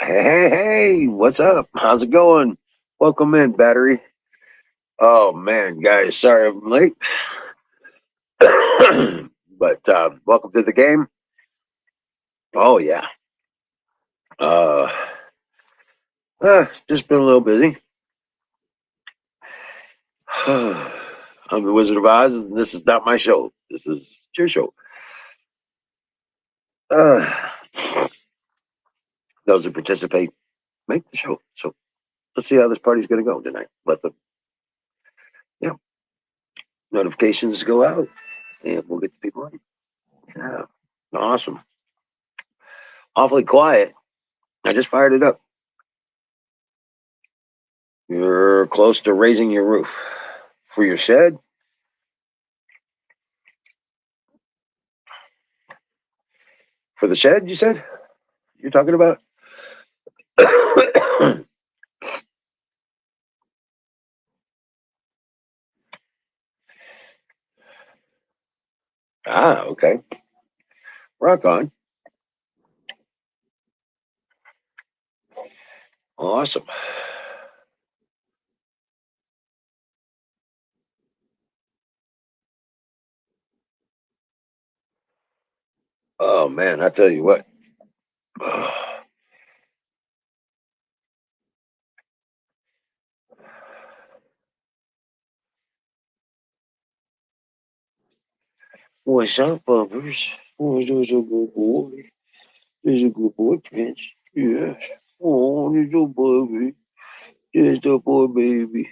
Hey, what's up? How's it going? Welcome in, Battery. Oh man, guys, sorry I'm late, but welcome to the game. Oh yeah, uh, just been a little busy. I'm the Wizard of Oz, and this is not my show. This is your show. Uh, those who participate make the show. So let's see how this party's going to go tonight. Let the yeah notifications go out, and we'll get the people in. Yeah, awesome. Awfully quiet. I just fired it up. You're close to raising your roof. For your shed? For the shed, you said? You're talking about? Okay. Rock on. Awesome. Oh, man, I tell you what. What's up, bumpers? Oh, there's a good boy. There's a good boy, Prince. Yes. Oh, there's a baby. There's the boy, baby.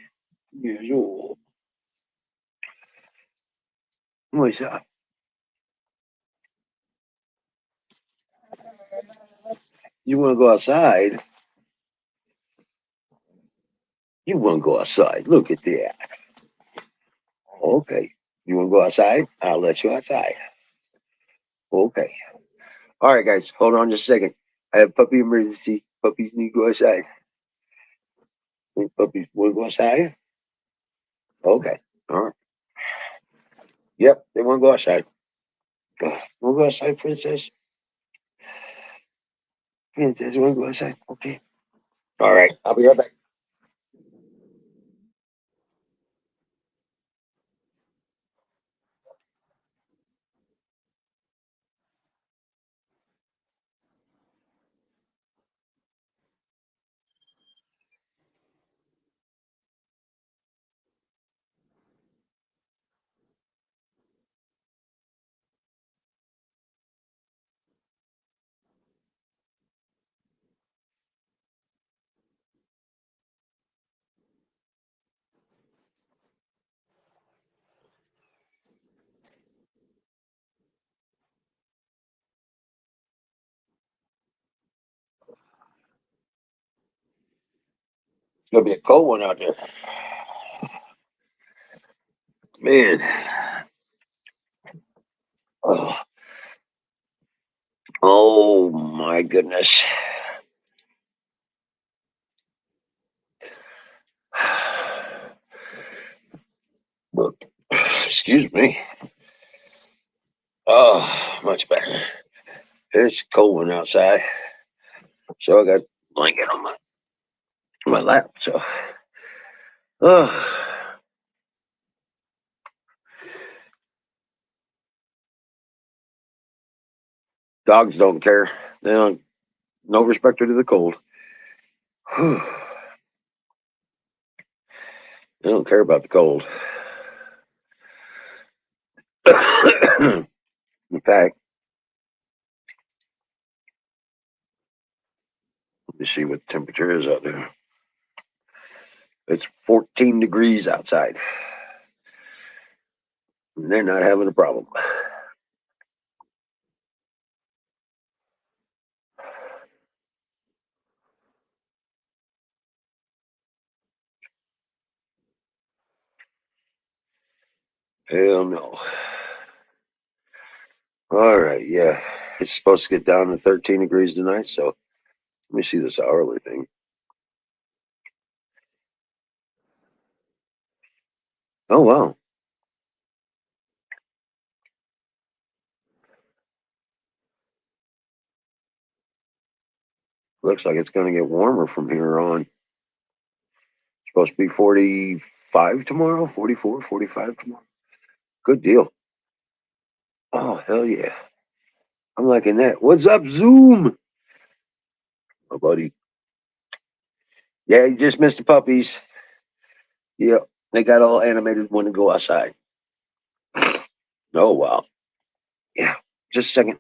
Yes. Oh, what's up? You want to go outside? You want to go outside? Look at that. Okay. You want to go outside? I'll let you outside. Okay. All right, guys. Hold on just a second. I have puppy emergency. Puppies need to go outside. Puppies want to go outside? Okay. All right. Yep, they want to go outside. Want to go outside, princess? Princess, want to go outside? Okay. All right. I'll be right back. It's going to be a cold one out there. Man. Oh, oh my goodness. Look, excuse me. Oh, much better. It's a cold one outside. So I got a blanket on my lap. So, oh, dogs don't care. They don't, no respecter to the cold. They don't care about the cold. In fact, let me see what the temperature is out there. It's 14 degrees outside. And they're not having a problem. Hell no. All right, yeah. It's supposed to get down to 13 degrees tonight, so let me see this hourly thing. Oh, wow. Looks like it's going to get warmer from here on. It's supposed to be 45 tomorrow, 44, 45 tomorrow. Good deal. Oh, hell yeah. I'm liking that. What's up, Zoom? My buddy. Yeah, you just missed the puppies. Yep. They got all animated when to go outside. Oh, wow. Yeah. Just a second.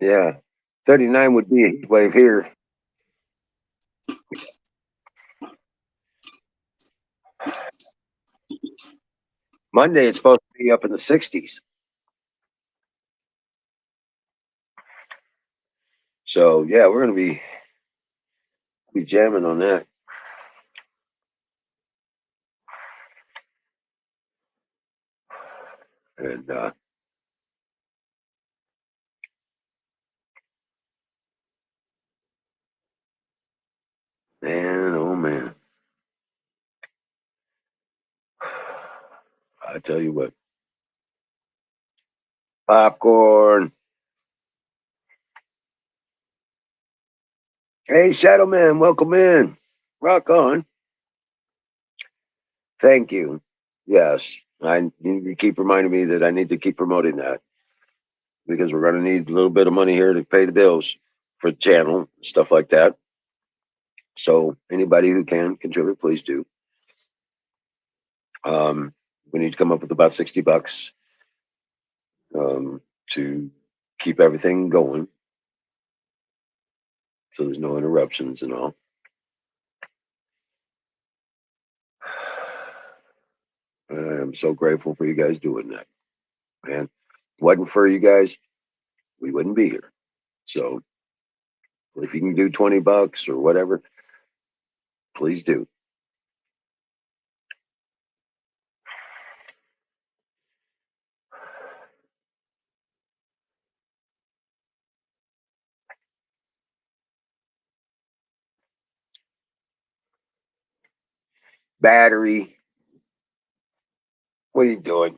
Yeah. 39 would be a heat wave here. Monday, it's supposed to be up in the 60s. So, yeah, we're going to be jamming on that. And, man, oh, man. I tell you what. Popcorn. Hey, Shadow Man, welcome in. Rock on. Thank you. Yes, you keep reminding me that I need to keep promoting that because we're going to need a little bit of money here to pay the bills for the channel, stuff like that. So anybody who can contribute, please do. Um, we need to come up with about $60 to keep everything going, so there's no interruptions and all. I am so grateful for you guys doing that, man. If it wasn't for you guys, we wouldn't be here. So if you can do $20 or whatever, please do. Battery, what are you doing?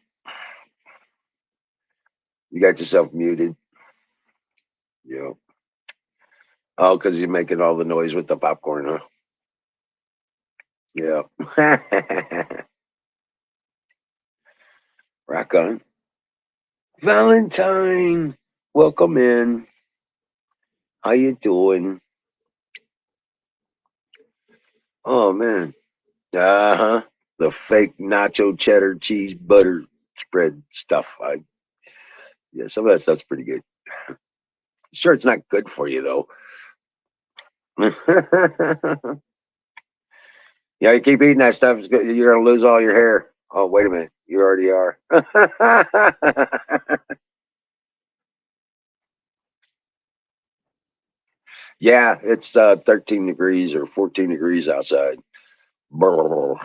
You got yourself muted. Yeah. Oh, because you're making all the noise with the popcorn, huh? Yeah. Rock on. Valentine, welcome in. How you doing? Oh man. Uh-huh. The fake nacho cheddar cheese butter spread stuff. Yeah, some of that stuff's pretty good. Sure, it's not good for you though. Yeah, you keep eating that stuff, you're gonna lose all your hair. Oh, wait a minute. You already are. Yeah, it's 13 degrees or 14 degrees outside. Brr.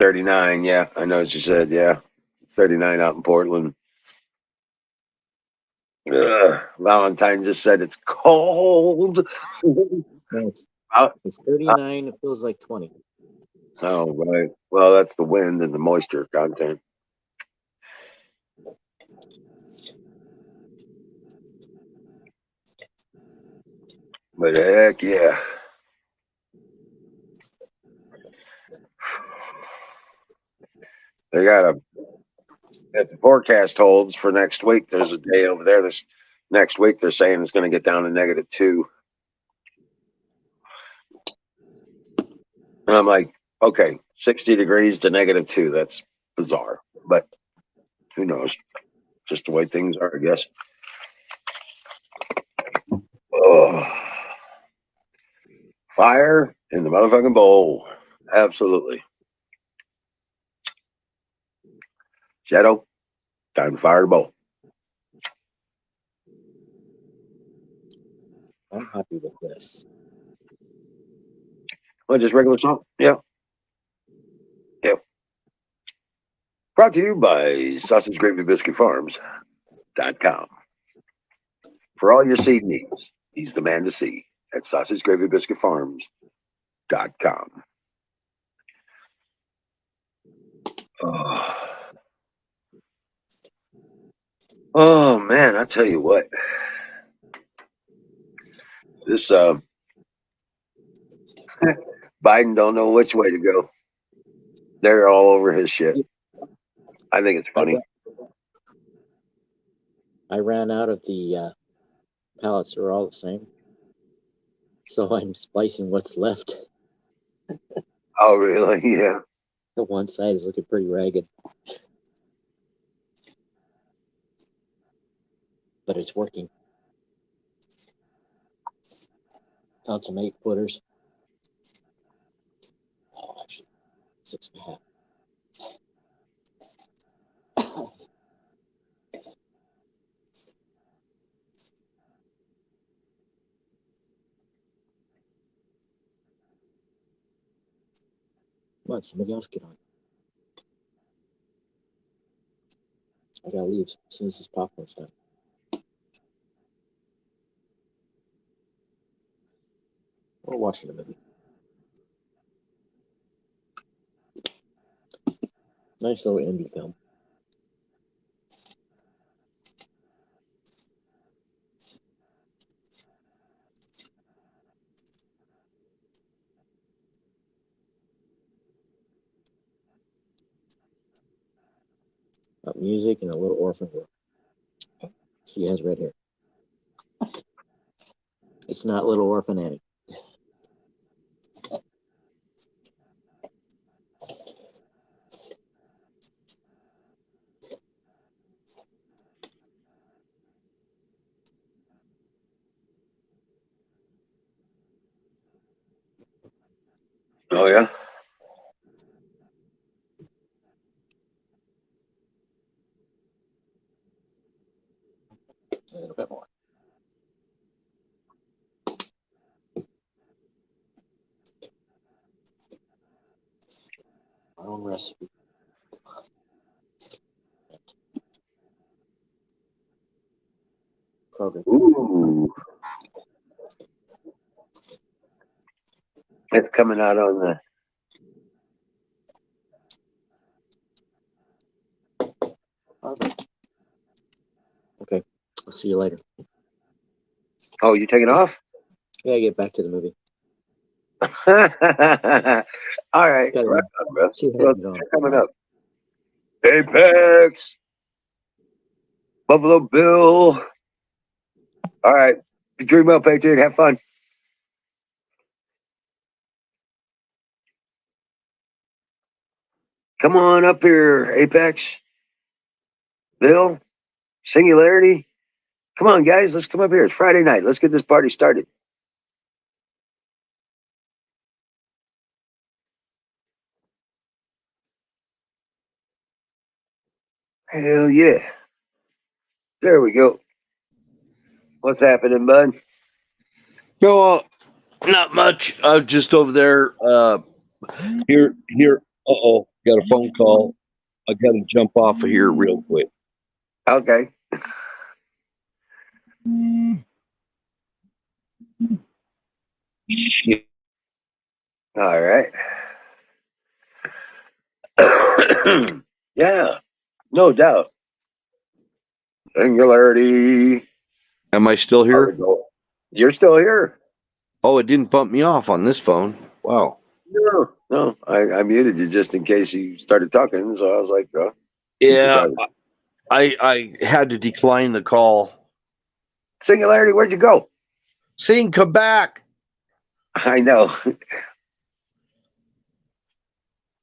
39, yeah, I know what you said. Yeah, 39 out in Portland. Ugh. Valentine just said it's cold. Thanks. Uh, It's 39. It feels like 20. oh, right. Well, that's the wind and the moisture content. But heck yeah. They got a, if the forecast holds for next week, there's a day over there. This next week, they're saying it's going to get down to -2. And I'm like, okay, 60 degrees to -2. That's bizarre, but who knows? Just the way things are, I guess. Oh, fire in the motherfucking bowl. Absolutely. Shadow, time to fire the bowl. I'm happy with this. Well, just regular salt. Yeah. Yep. Brought to you by Sausage Gravy Biscuit Farms.com. For all your seed needs, he's the man to see at Sausage Gravy Biscuit Farms.com. Oh man, I tell you what. This Biden don't know which way to go. They're all over his shit. I think it's funny. I ran out of the pallets are all the same. So I'm splicing what's left. Oh really? Yeah. The one side is looking pretty ragged. But it's working. Found some 8-footers. Oh, actually, 6.5. Come on, somebody else get on. I gotta leave as soon as this popcorn's done. We're watching a movie. Nice little indie film. Got music and a little orphan girl. She has red hair. It's not Little Orphan Annie. Oh yeah. A little bit more. Our own recipe. Kroger. Ooh. It's coming out on the. Okay. I'll see you later. Oh, you taking off? Yeah, get back to the movie. All right. Gotta Right on, bro. see Well, it on. coming up. Apex. Buffalo Bill. All right. Dream well, Patriot. Have fun. Come on up here, Apex. Bill. Singularity. Come on, guys. Let's come up here. It's Friday night. Let's get this party started. Hell yeah. There we go. What's happening, bud? No, not much. I'm just over there. Here. Uh-oh, got a phone call. I got to jump off of here real quick. Okay. All right. Yeah, no doubt. Singularity. Am I still here? You're still here. Oh, it didn't bump me off on this phone. Wow. No, I muted you just in case you started talking. So I was like, Yeah, I had to decline the call. Singularity, where'd you go? Saying come back I know.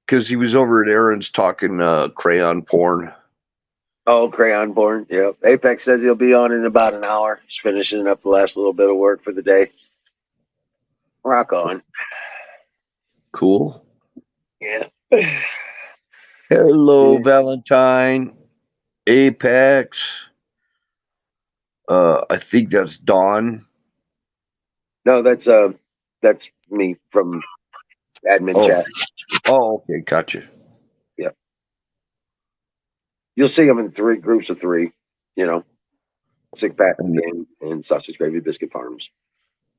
because he was over at Aaron's talking crayon porn. Oh, Crayon Born. Yep. Apex says he'll be on in about an hour. He's finishing up the last little bit of work for the day. Rock on. Cool. Yeah. Hello, Yeah. Valentine. Apex. I think that's Dawn. No, that's me from admin Oh. chat. Oh, okay, gotcha. Yeah. You'll see them in three groups of three, you know. Sick Pack and Sausage Gravy Biscuit Farms.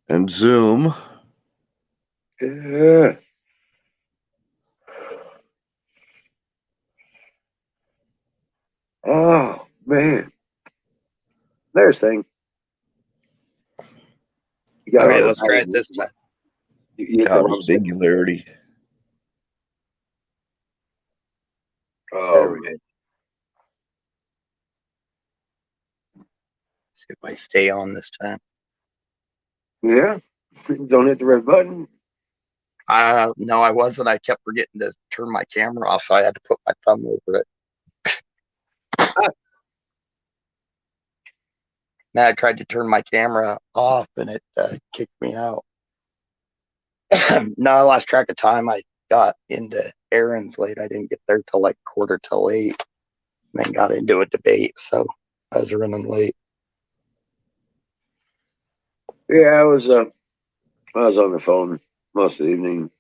And Zoom. Yeah. Oh man. There's thing. You got Okay, all let's try it this time. You hit the Out of wrong Singularity. There Oh we go. man. See if I stay on this time. Yeah. Don't hit the red button. No, I wasn't. I kept forgetting to turn my camera off, so I had to put my thumb over it. Now I tried to turn my camera off, and it kicked me out. No, I lost track of time. I got into errands late. I didn't get there till like 7:45, and then got into a debate, so I was running late. Yeah, I was on the phone most of the evening.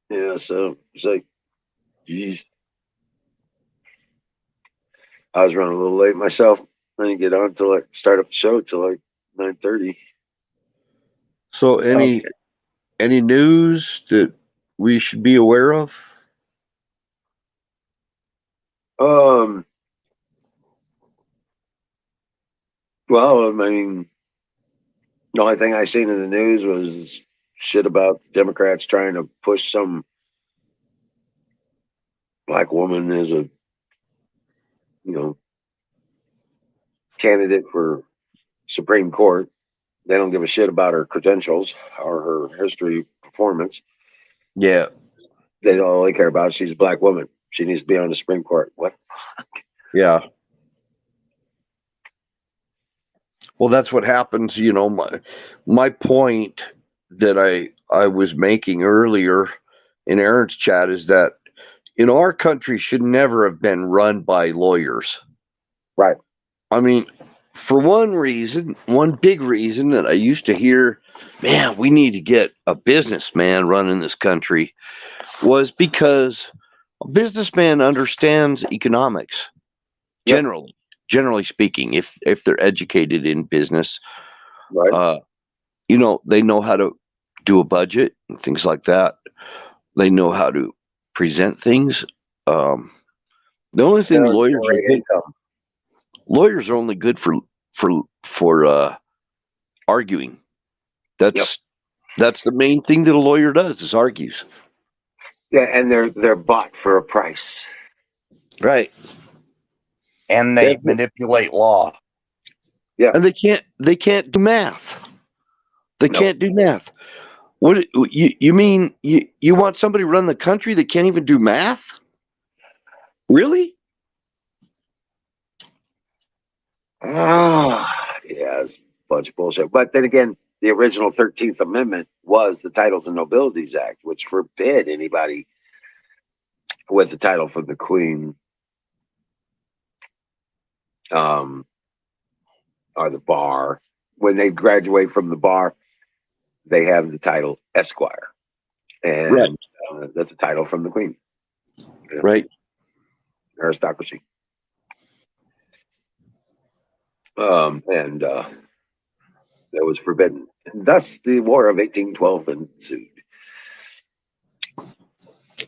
Yeah, so it's like, geez. I was running a little late myself. I didn't get on till like start up the show till like 9:30. So any news that we should be aware of? Um well, I mean, the only thing I seen in the news was shit about the Democrats trying to push some black woman as a, you know, candidate for Supreme Court. They don't give a shit about her credentials or her history performance. Yeah. They don't only care about she's a black woman. She needs to be on the Supreme Court. What? Yeah. Well, that's what happens. My point that I was making earlier in Aaron's chat is that our country should never have been run by lawyers. Right. I mean, for one big reason that I used to hear, man, we need to get a businessman running this country, was because a businessman understands economics. Yep. Generally speaking, if they're educated in business, Right. they know how to do a budget and things like that. They know how to present things. The only thing lawyers are only good for arguing. That's the main thing that a lawyer does is argues. Yeah, and they're bought for a price. Right. And they manipulate law. Yeah. And they can't do math. They can't do math. What you mean? You want somebody to run the country that can't even do math? Really? Yeah, it's a bunch of bullshit. But then again, the original 13th Amendment was the Titles and Nobilities Act, which forbid anybody with the title from the Queen or the bar. When they graduate from the bar, they have the title Esquire. And that's a title from the Queen. Yeah. Right. Aristocracy. And that was forbidden. And thus the War of 1812 ensued.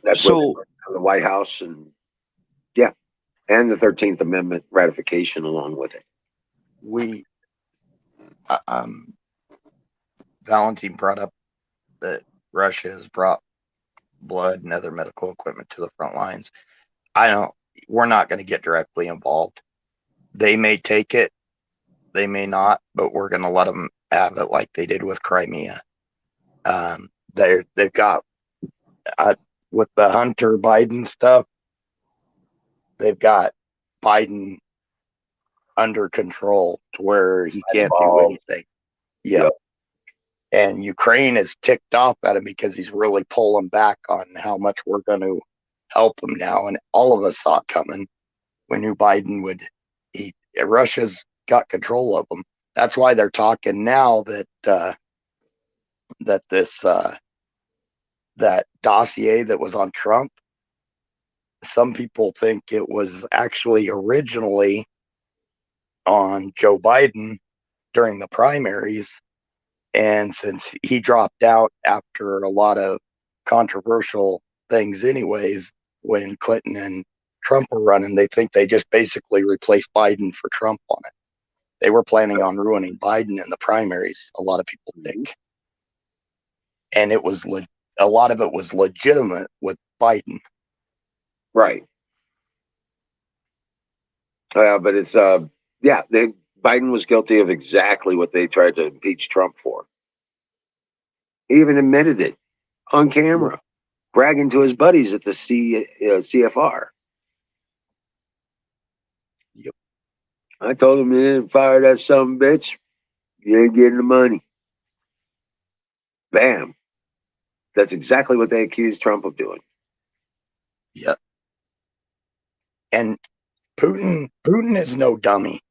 That's So the White House and the 13th Amendment ratification along with it. Valentine brought up that Russia has brought blood and other medical equipment to the front lines. We're not going to get directly involved. They may take it, they may not, but we're going to let them have it like they did with Crimea. They've got, with the Hunter Biden stuff, they've got Biden under control to where he can't do anything. Yeah. And Ukraine is ticked off at him because he's really pulling back on how much we're going to help him now. And all of us saw it coming. We knew Biden would. Russia's got control of them. That's why they're talking now that that dossier that was on Trump. Some people think it was actually originally on Joe Biden during the primaries. And since he dropped out after a lot of controversial things anyways, when Clinton and Trump were running, they think they just basically replaced Biden for Trump on it. They were planning on ruining Biden in the primaries, a lot of people think. And it was a lot of it was legitimate with Biden. Right. But it's Biden was guilty of exactly what they tried to impeach Trump for. He even admitted it on camera, bragging to his buddies at the CFR. Yep. I told him, you didn't fire that son of a bitch, you ain't getting the money. Bam. That's exactly what they accused Trump of doing. Yep. And Putin is no dummy.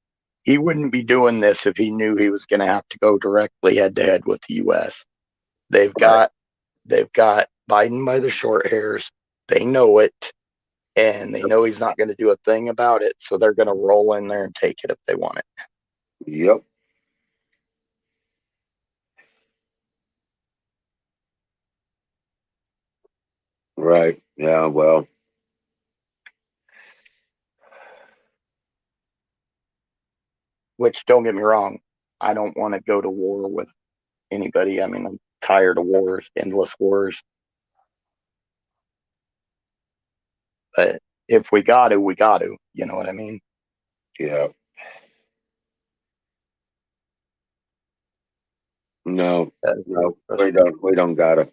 He wouldn't be doing this if he knew he was going to have to go directly head to head with the U.S. They've got Biden by the short hairs. They know it, and they know he's not going to do a thing about it. So they're going to roll in there and take it if they want it. Yep. Right. Yeah. Well. Which, don't get me wrong, I don't want to go to war with anybody. I mean, I'm tired of wars, endless wars. But if we got to, we got to. You know what I mean? Yeah. No, we don't gotta.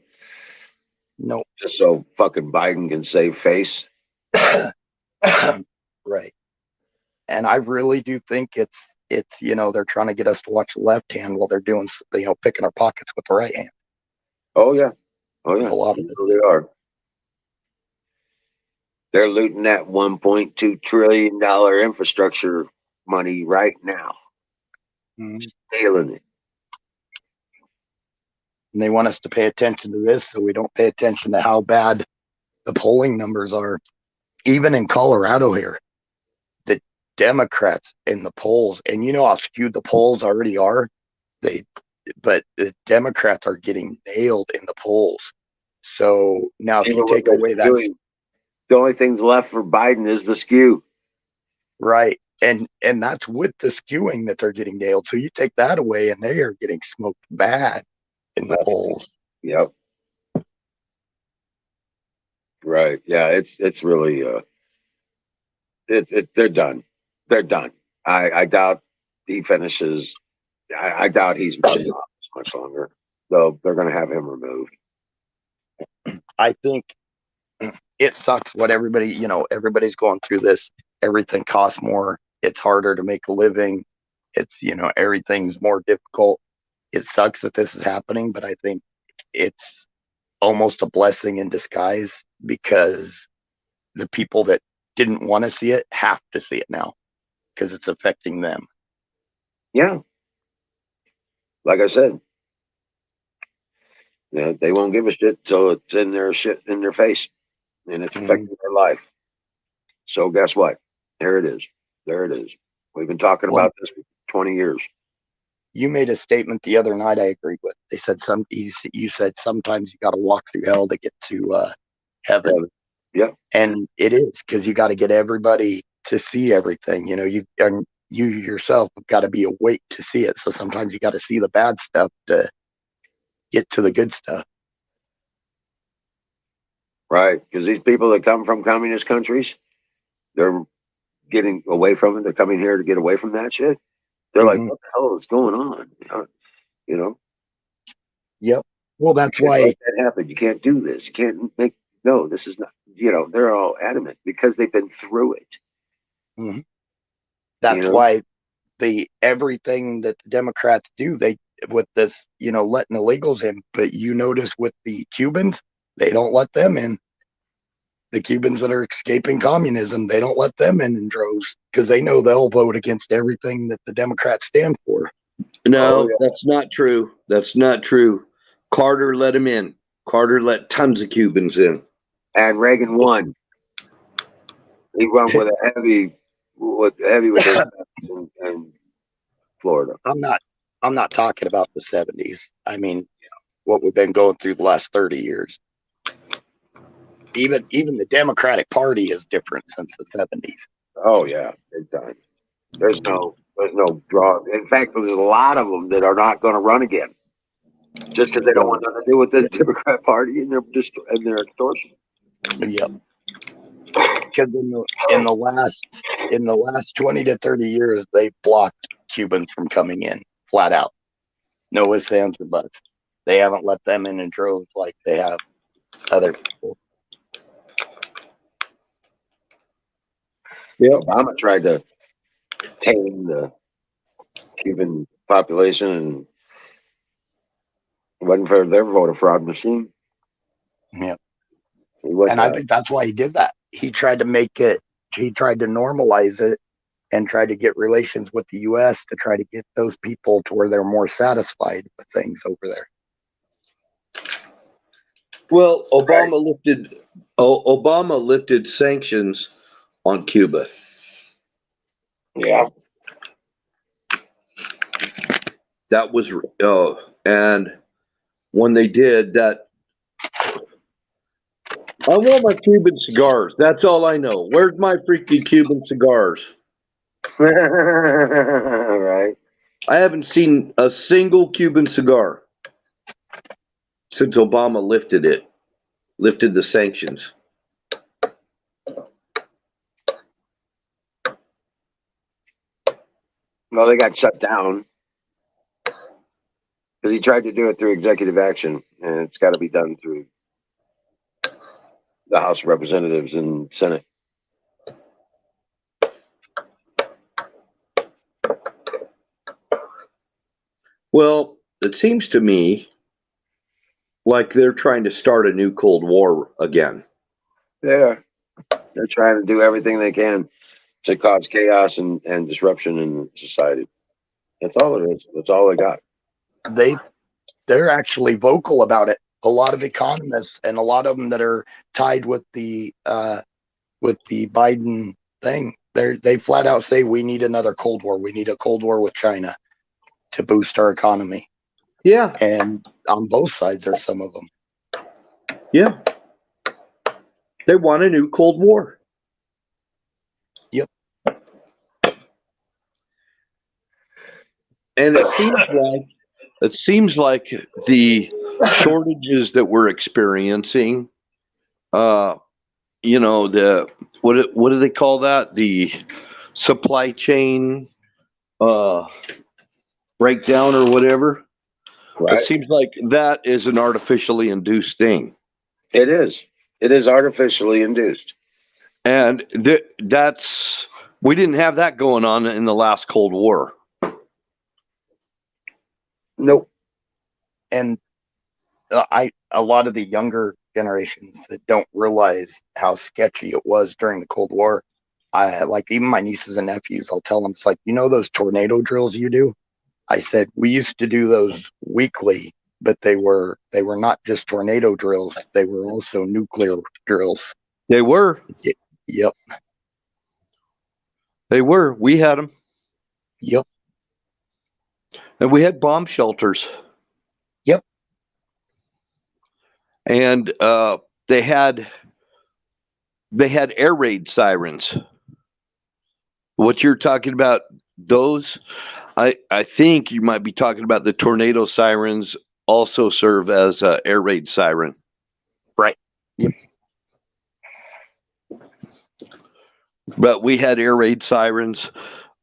No. Just so fucking Biden can save face. Right. And I really do think it's they're trying to get us to watch the left hand while they're doing picking our pockets with the right hand. Oh yeah. Oh yeah. There's a lot of They are. They're looting that $1.2 trillion infrastructure money right now. Stealing it. And they want us to pay attention to this so we don't pay attention to how bad the polling numbers are. Even in Colorado here, the Democrats in the polls, and you know how skewed the polls already are, but the Democrats are getting nailed in the polls. So now if you take away that, the only things left for Biden is the skew. Right. And that's with the skewing that they're getting nailed. So you take that away and they are getting smoked bad in the polls. Yep. Right. Yeah, it's really they're done. They're done. I doubt he finishes. I doubt he's in office much longer. Though they're gonna have him removed. I think it sucks what everybody's going through this. Everything costs more. It's harder to make a living. It's, everything's more difficult. It sucks that this is happening, but I think it's almost a blessing in disguise because the people that didn't want to see it have to see it now because it's affecting them. Yeah. Like I said, they won't give a shit till it's in their face and it's affecting their life. So guess what? There it is. There it is. We've been talking about this for 20 years. You made a statement the other night I agreed with. They said you said sometimes you got to walk through hell to get to heaven. Yeah. And it is because you got to get everybody to see everything. You yourself have got to be awake to see it. So sometimes you got to see the bad stuff to get to the good stuff. Right. Because these people that come from communist countries, they're getting away from it. They're coming here to get away from that shit. They're like, Mhm. what the hell is going on? You know, Yep. Well, you that's can't why let that happen. You can't do this. You can't make, no, this is not, they're all adamant because they've been through it. Mhm. You that's know, why the everything that the Democrats do, they with this, letting illegals in. But you notice with the Cubans, they don't let them in. The Cubans that are escaping communism, they don't let them in droves because they know they'll vote against everything that the Democrats stand for. oh, No, yeah. that's not true. That's not true. Carter let him in. Carter let tons of Cubans in. And Reagan won. He won with a heavy with those in Florida. I'm not talking about the 70s. I mean, what we've been going through the last 30 years. Even the Democratic Party is different since the 70s. Oh yeah, big time. There's no draw. In fact, there's a lot of them that are not going to run again just because they don't want nothing to do with the Democrat Party and their extortion. Yep. Because in the last 20 to 30 years, they blocked Cubans from coming in flat out. No ifs, ands, or buts. They haven't let them in droves like they have other people. Obama tried to tame the Cuban population, and it wasn't for their voter fraud machine. Yeah. He went And I think that's why he did that. He tried to normalize it and try to get relations with the U.S. to try to get those people to where they're more satisfied with things over there. Well, Obama lifted sanctions on Cuba. yeah. That was and when they did that, I want my Cuban cigars. That's all I know. Where's my freaking Cuban cigars? Right. I haven't seen a single Cuban cigar since Obama lifted the sanctions. Well, they got shut down because he tried to do it through executive action, and it's got to be done through the House of Representatives and Senate. Well, it seems to me like they're trying to start a new Cold War again. Yeah. They're trying to do everything they can to cause chaos and disruption in society. That's all it is. That's all they got. They're actually vocal about it. A lot of economists and a lot of them that are tied with the Biden thing, they flat out say we need another Cold War. We need a Cold War with China to boost our economy. Yeah. And on both sides, there's some of them. Yeah. They want a new Cold War. Yep. And it seems like the shortages that we're experiencing, the what do they call that? The supply chain breakdown or whatever. Right. It seems like that is an artificially induced thing. It is. It is artificially induced. And we didn't have that going on in the last Cold War. Nope. And a lot of the younger generations that don't realize how sketchy it was during the Cold War. Like even my nieces and nephews, I'll tell them, it's like, those tornado drills you do? I said, we used to do those weekly, but they were not just tornado drills. They were also nuclear drills. They were. Yep. They were. We had them. Yep. And we had bomb shelters. Yep. And they had air raid sirens. What you're talking about, those, I think you might be talking about the tornado sirens also serve as an air raid siren. Right. Yep. but we had air raid sirens.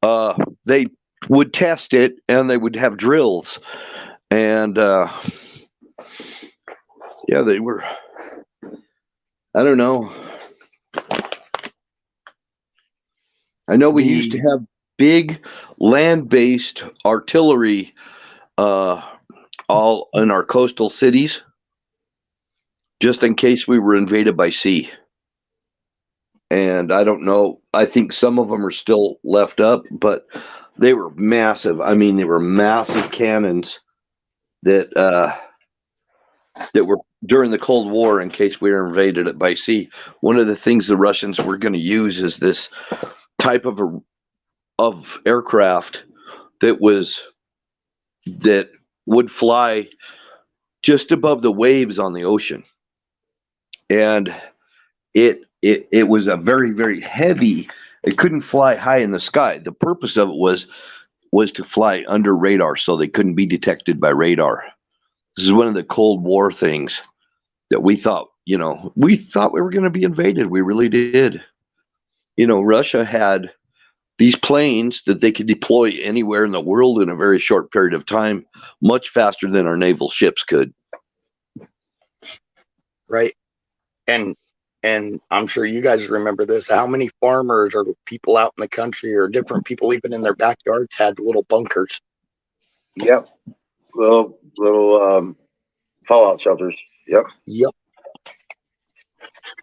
They would test it, and they would have drills, and yeah, they were. I don't know. I know we used to have big land-based artillery all in our coastal cities, just in case we were invaded by sea. And I don't know. I think some of them are still left up, but they were massive. I mean, they were massive cannons that that were during the Cold War in case we were invaded by sea. One of the things the Russians were going to use is this type of aircraft that would fly just above the waves on the ocean, and it was a very, very heavy. It couldn't fly high in the sky. The purpose of it was to fly under radar so they couldn't be detected by radar. This is one of the Cold War things that we thought we were going to be invaded. We really did. Russia had these planes that they could deploy anywhere in the world in a very short period of time, much faster than our naval ships could. Right. And I'm sure you guys remember this. How many farmers or people out in the country or different people even in their backyards had little bunkers? Yep. Little fallout shelters. Yep. Yep.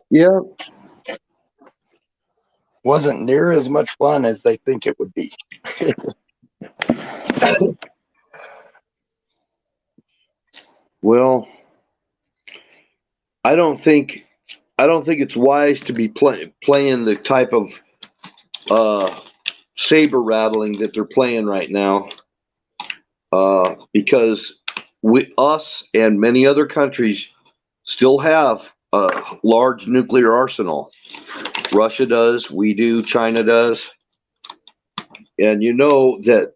Yeah. Wasn't near as much fun as they think it would be. Well, I don't think it's wise to be playing the type of saber rattling that they're playing right now, because us and many other countries still have a large nuclear arsenal. Russia does, we do, China does, and you know that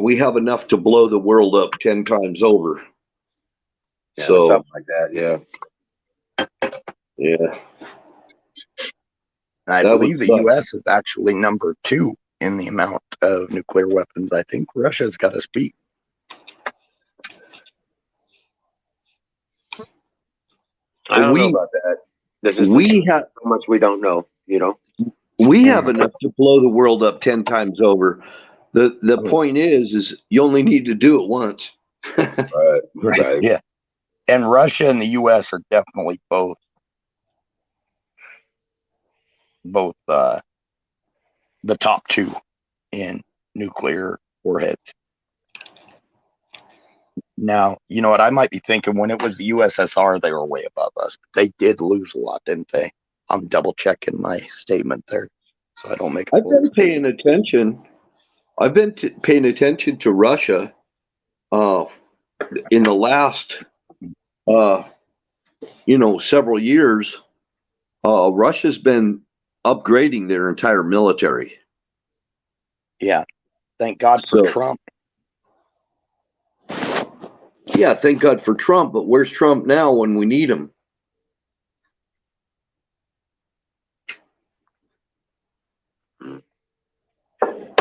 we have enough to blow the world up 10 times over. Yeah, So something like that. yeah. I That believe would the suck. U.S. is actually number 2 in the amount of nuclear weapons. I think Russia's got us beat. I don't know about that. This is have how much we don't know. we have enough to blow the world up 10 times over. The point is you only need to do it once. Right. Yeah. And Russia and the U.S. are definitely both the top 2 in nuclear warheads. Now, you know what I might be thinking, when it was the USSR, they were way above us. They did lose a lot, didn't they? I'm double checking my statement there, so I don't make a I've bold been paying attention. I've been paying attention to Russia in the last several years. Russia's been upgrading their entire military. Yeah. Thank God for Trump. Yeah, thank God for Trump, but where's Trump now when we need him?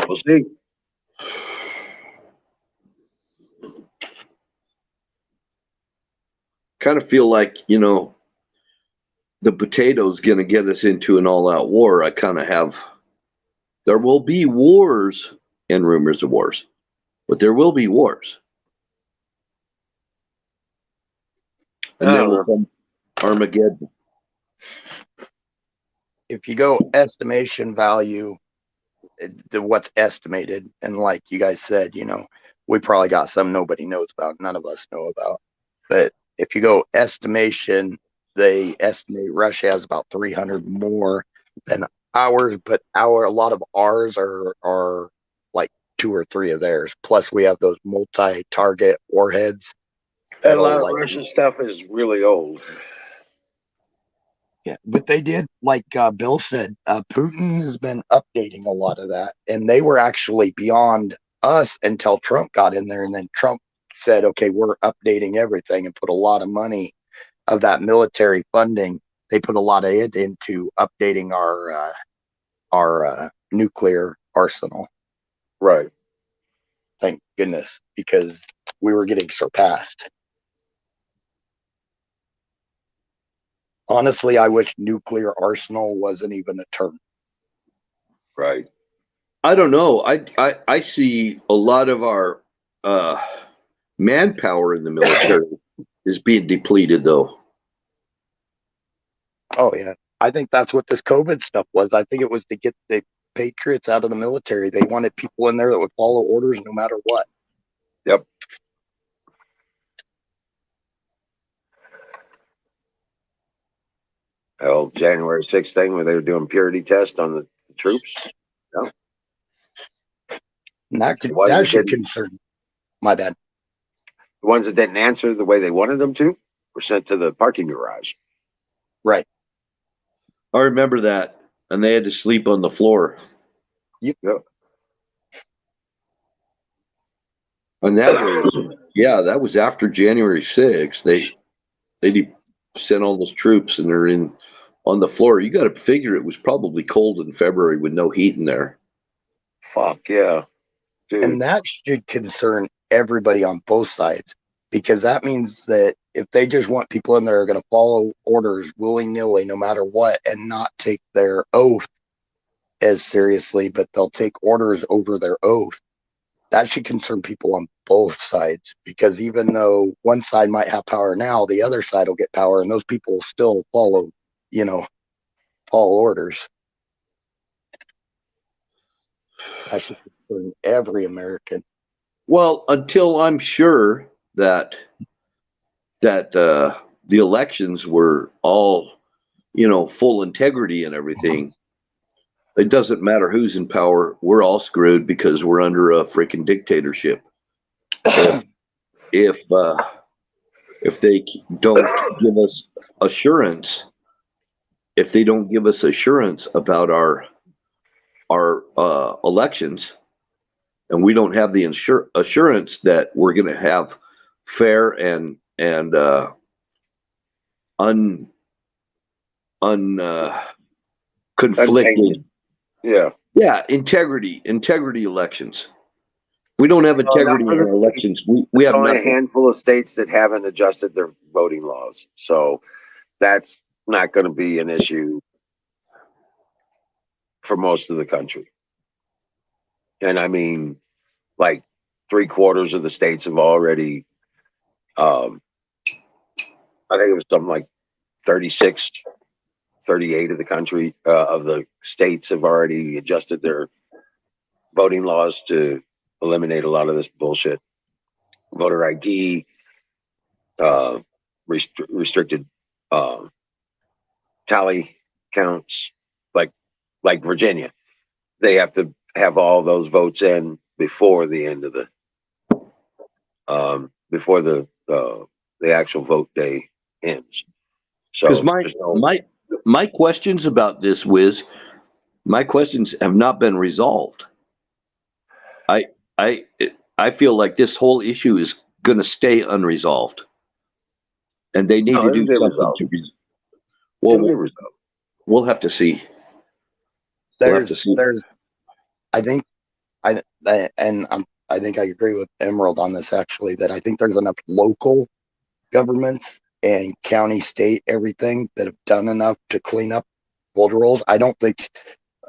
We'll see. Kind of feel like, the potato's going to get us into an all-out war. I kind of have. There will be wars and rumors of wars, but there will be wars. And then will come Armageddon. If you go estimation value, what's estimated, and like you guys said, we probably got some nobody knows about, none of us know about. But if you go estimation, they estimate Russia has about 300 more than ours, but a lot of ours are like 2 or 3 of theirs. Plus, we have those multi-target warheads. And a lot of Russian stuff is really old. Yeah, but they did, like Bill said, Putin has been updating a lot of that, and they were actually beyond us until Trump got in there, and then Trump said, okay, we're updating everything, and put a lot of money of that military funding they put a lot of it into updating our nuclear arsenal. Right. Thank goodness, because we were getting surpassed. Honestly, I wish nuclear arsenal wasn't even a term. Right. I don't know. I see a lot of our manpower in the military is being depleted, though. Oh yeah, I think that's what this COVID stuff was. I think it was to get the patriots out of the military. They wanted people in there that would follow orders no matter what. Yep. Oh, January 6th thing where they were doing purity test on the troops. And that The ones that that should didn't- concern. My bad. The ones that didn't answer the way they wanted them to were sent to the parking garage. Right. I remember that, and they had to sleep on the floor. Yep. And that was, yeah, that was after January 6th. They sent all those troops, and they're in on the floor. You got to figure it was probably cold in February with no heat in there. Fuck yeah. Dude. And that should concern everybody on both sides, because that means that if they just want people in there who are going to follow orders willy-nilly no matter what and not take their oath as seriously, but they'll take orders over their oath, that should concern people on both sides, because even though one side might have power now, the other side will get power, and those people will still follow all orders. That should concern every American. Well, until I'm sure that the elections were all, full integrity and everything, it doesn't matter who's in power. We're all screwed because we're under a freaking dictatorship. If they don't give us assurance, if they don't give us assurance about our elections, and we don't have the assurance that we're going to have fair and conflicted, Untainted. yeah, integrity elections. We don't have integrity in our elections. We have Only a nothing. handful of states that haven't adjusted their voting laws. So that's not going to be an issue for most of the country. And I mean, like 3/4 of the states have already, I think it was something like 36, 38 of the country, of the states have already adjusted their voting laws to eliminate a lot of this bullshit. Voter ID, restricted tally counts, like Virginia. They have to have all those votes in before the end of before the actual vote day ends. So Because there's no, my questions about this, Wiz, my questions have not been resolved. I feel like this whole issue is going to stay unresolved, and they need No, to do it'll get something resolved. to it'll get resolved. we'll have to see. We'll have to see. I think I think I agree with Emerald on this, actually, that I think there's enough local governments and county, state, everything that have done enough to clean up voter rolls. I don't think,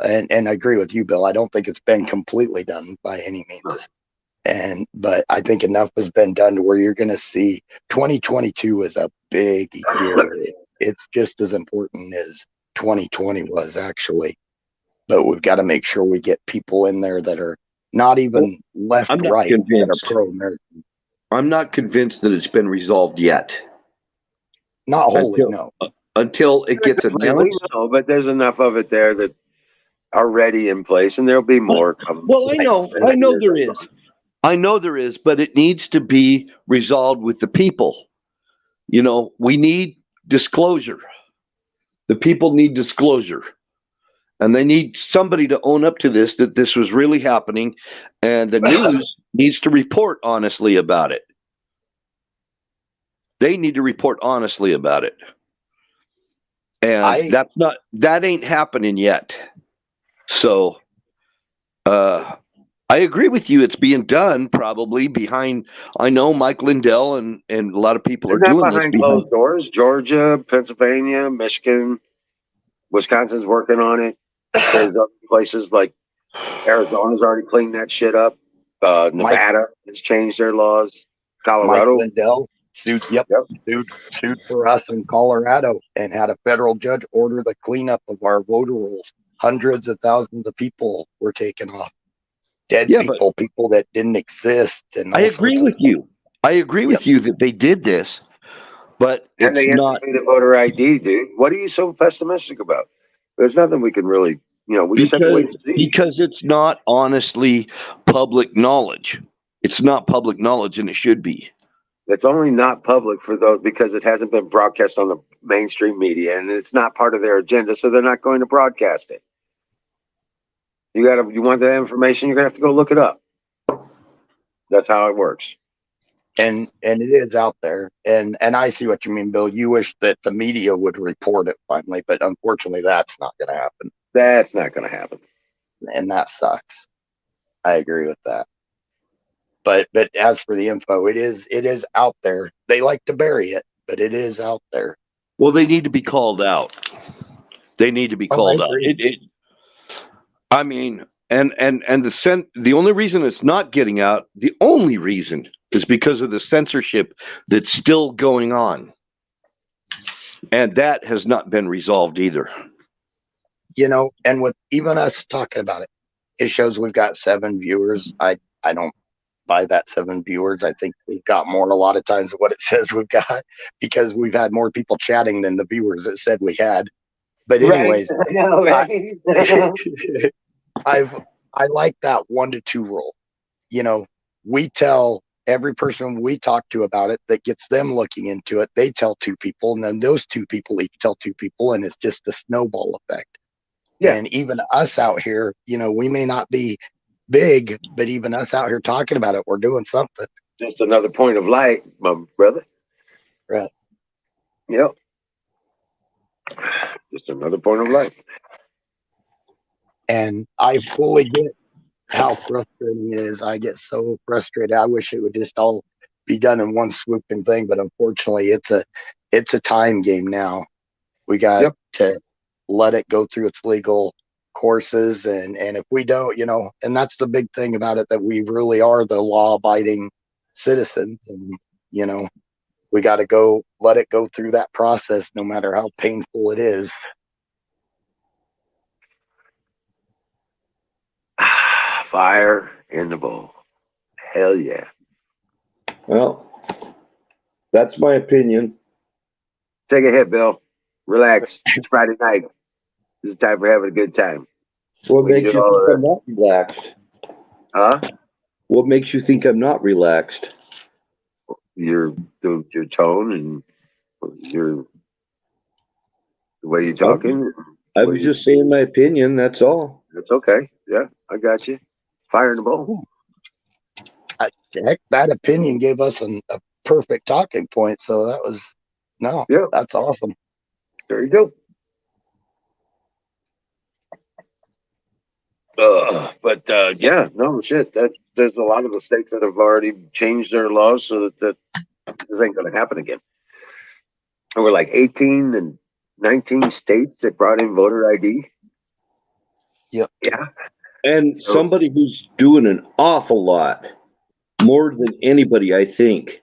and I agree with you, Bill, I don't think it's been completely done by any means. But I think enough has been done to where you're going to see 2022 is a big year. It's just as important as 2020 was, actually. But we've got to make sure we get people in there that are not even left, I'm not right, that convinced. are pro-American. I'm not convinced that it's been resolved yet. Not wholly, no. Until it gets announced. No, but there's enough of it there that are ready in place, and there'll be more coming. Well, I know there is. I know there is, but it needs to be resolved with the people. We need disclosure. The people need disclosure. And they need somebody to own up to this, that this was really happening, and the news needs to report honestly about it. They need to report honestly about it. And that ain't happening yet. So I agree with you. It's being done probably behind. I know Mike Lindell and a lot of people are Isn't that doing this behind behind. closed doors? Georgia, Pennsylvania, Michigan, Wisconsin's working on it. There's other places like Arizona's already cleaned that shit up. Nevada has changed their laws. Mike Colorado. Lindell sued. Yep, sued for us in Colorado and had a federal judge order the cleanup of our voter rolls. Hundreds of thousands of people were taken off. Dead people, people that didn't exist, and I agree with you. I agree with you that they did this, but And it's they not instituted voter ID, dude. What are you so pessimistic about? There's nothing we can really, we just have to wait to see. because it's not honestly public knowledge. It's not public knowledge, and it should be. It's only not public for those because it hasn't been broadcast on the mainstream media, and it's not part of their agenda, so they're not going to broadcast it. You want that information, you're gonna have to go look it up. That's how it works. And it is out there. And I see what you mean, Bill. You wish that the media would report it finally, but unfortunately that's not gonna happen. That's not gonna happen. And that sucks. I agree with that. But as for the info, it is out there. They like to bury it, but it is out there. Well, they need to be called out. They need to be called out. I mean, and the only reason it's not getting out, the only reason is because of the censorship that's still going on. And that has not been resolved either. And with even us talking about it, it shows we've got 7 viewers. I don't buy that 7 viewers. I think we've got more a lot of times than what it says we've got, because we've had more people chatting than the viewers it said we had. But anyways, right. I like that 1 to 2 rule. We tell every person we talk to about it that gets them looking into it, they tell 2 people, and then those 2 people each tell 2 people, and it's just a snowball effect. Yeah. And even us out here, we may not be big, but even us out here talking about it, we're doing something. Just another point of light, my brother. Right. Yep. Just another point of light. And I fully get how frustrating it is. I get so frustrated. I wish it would just all be done in one swooping thing, but unfortunately it's a time game now. We got to let it go through its legal courses, and if we don't, and that's the big thing about it, that we really are the law-abiding citizens, and we got to let it go through that process, no matter how painful it is. Fire in the bowl. Hell yeah. Well, that's my opinion. Take a hit, Bill. Relax. It's Friday night. This is the time for having a good time. What makes you think I'm not relaxed? Huh? What makes you think I'm not relaxed? Your tone and the way you're talking. I was just saying my opinion. That's all. That's okay. Yeah, I got you. Fire in the bowl. Heck, that opinion gave us a perfect talking point. So that was that's awesome. There you go. No shit. There's a lot of the states that have already changed their laws so that this ain't going to happen again. And we're like 18 and 19 states that brought in voter ID. Yep. Yeah. And somebody who's doing an awful lot, more than anybody, I think,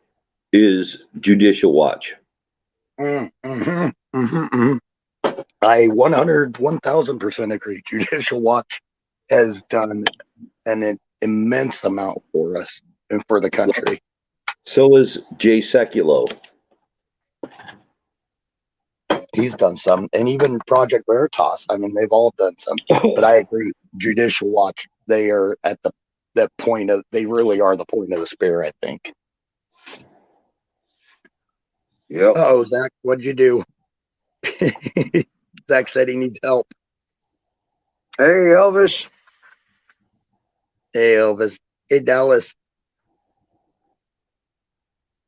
is Judicial Watch. I 1,000% agree. Judicial Watch has done an immense amount for us and for the country. So is Jay Sekulow. He's done some, and even Project Veritas. I mean, they've all done some. But I agree. Judicial Watch, they are at the point of, they really are the point of the spear, I think. Yeah. Oh, Zach, what'd you do? Zach said he needs help. Hey, Elvis. Hey, Elvis. Hey, Dallas.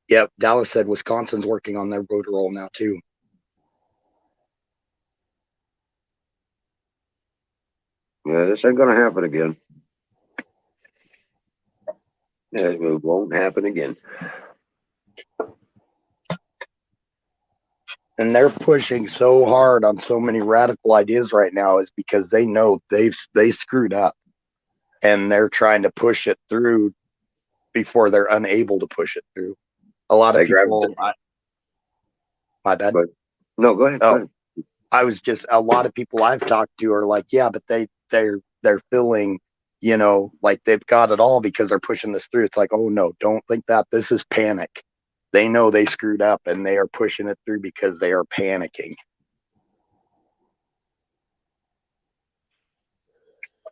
Yep, Dallas said Wisconsin's working on their voter roll now, too. Yeah, this ain't gonna happen again. Yeah, it won't happen again. And they're pushing so hard on so many radical ideas right now is because they know they screwed up, and they're trying to push it through before they're unable to push it through. A lot of They grabbed people, my bad. But no, go ahead. Oh. Go ahead. I was just, a lot of people I've talked to are like, yeah, but they're feeling, like they've got it all because they're pushing this through. It's like, oh no, don't think that. This is panic. They know they screwed up and they are pushing it through because they are panicking.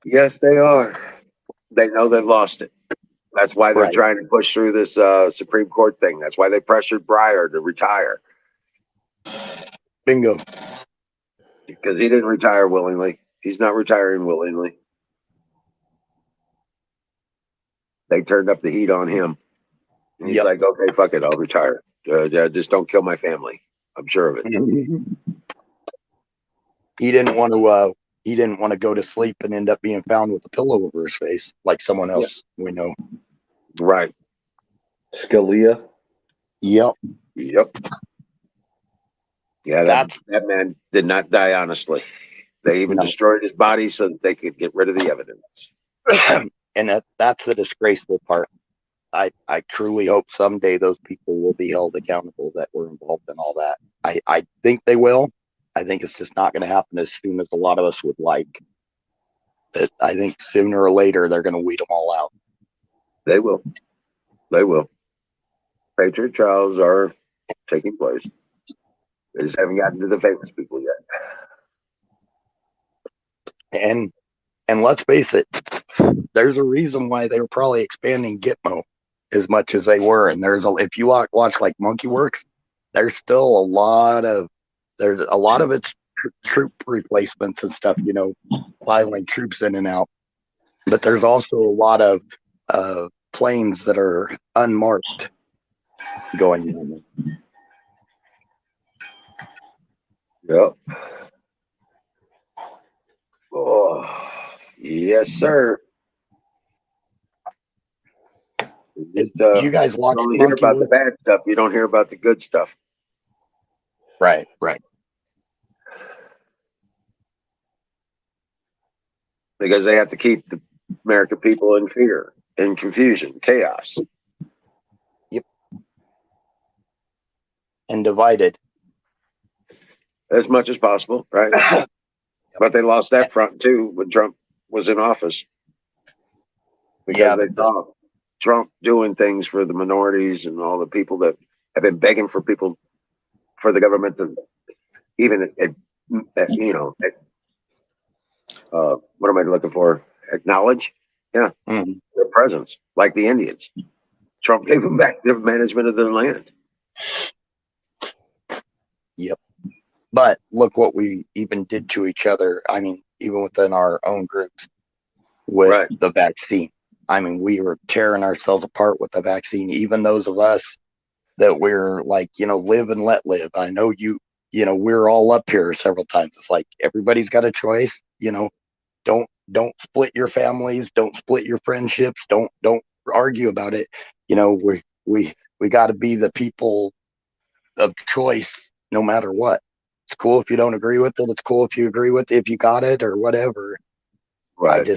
Yes, they are. They know they've lost it. That's why they're Right. trying to push through this Supreme Court thing. That's why they pressured Breyer to retire, Bingo. because he didn't retire willingly. He's not retiring willingly. They turned up the heat on him. And he's Yep. like, okay, fuck it, I'll retire. Just don't kill my family. I'm sure of it. He didn't want to. He didn't want to go to sleep and end up being found with a pillow over his face, like someone else we know. Right. Scalia. Yep. Yep. Yeah, that man did not die honestly. They even No. destroyed his body so that they could get rid of the evidence. And that's the disgraceful part. I truly hope someday those people will be held accountable that were involved in all that. I think they will. I think it's just not going to happen as soon as a lot of us would like. But I think sooner or later they're going to weed them all out. They will. They will. Patriot trials are taking place. They just haven't gotten to the famous people yet. And let's face it, there's a reason why they were probably expanding Gitmo as much as they were. And if you watch like Monkey Works, there's still a lot of its troop replacements and stuff, filing troops in and out. But there's also a lot of planes that are unmarked going on. Yep. Oh, yes, sir. Just, You guys watch you only hear Monkey about the Works? bad stuff. You don't hear about the good stuff. Right. Because they have to keep the American people in fear, in confusion, chaos. Yep. And divided. As much as possible, right? But they lost that front too when Trump was in office. Because they saw Trump doing things for the minorities and all the people that have been begging for the government to even, what am I looking for? Acknowledge, their presence, like the Indians. Trump gave them back the management of their land. Yep. But look what we even did to each other. I mean, even within our own groups with the vaccine. I mean, we were tearing ourselves apart with the vaccine. Even those of us that we're like, live and let live. I know we're all up here several times. It's like everybody's got a choice. Don't split your families. Don't split your friendships. Don't argue about it. We got to be the people of choice, no matter what. It's cool if you don't agree with it. It's cool if you agree with it, if you got it or whatever. Right.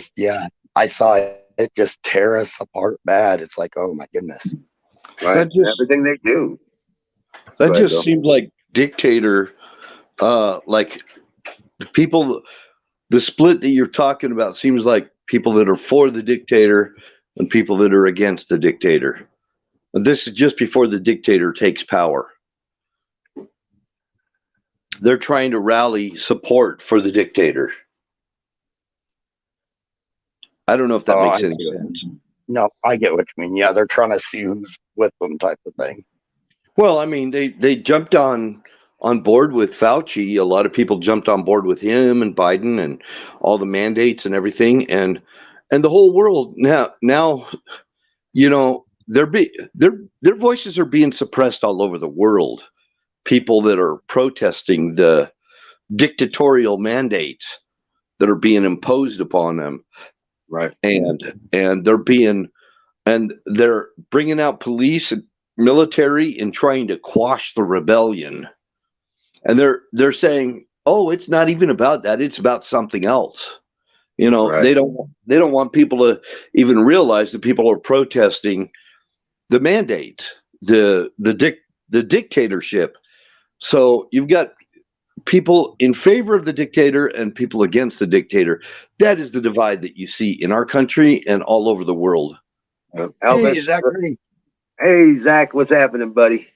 I saw it just tear us apart bad. It's like, oh my goodness. Right. Everything they do. That just seemed like dictator, like the people, the split that you're talking about seems like people that are for the dictator and people that are against the dictator. And this is just before the dictator takes power. They're trying to rally support for the dictator. I don't know if that makes any sense. No, I get what you mean. Yeah, they're trying to see who's with them type of thing. Well, I mean, they jumped on board with Fauci. A lot of people jumped on board with him and Biden and all the mandates and everything, and the whole world now, their voices are being suppressed all over the world. People that are protesting the dictatorial mandates that are being imposed upon them, Right. and they're bringing out police and military and trying to quash the rebellion. And they're saying, "Oh, it's not even about that. It's about something else." Right. They don't want people to even realize that people are protesting the mandate, the dictatorship. So you've got people in favor of the dictator and people against the dictator. That is the divide that you see in our country and all over the world. Hey, Elvis. Zachary. Hey, Zach, what's happening, buddy?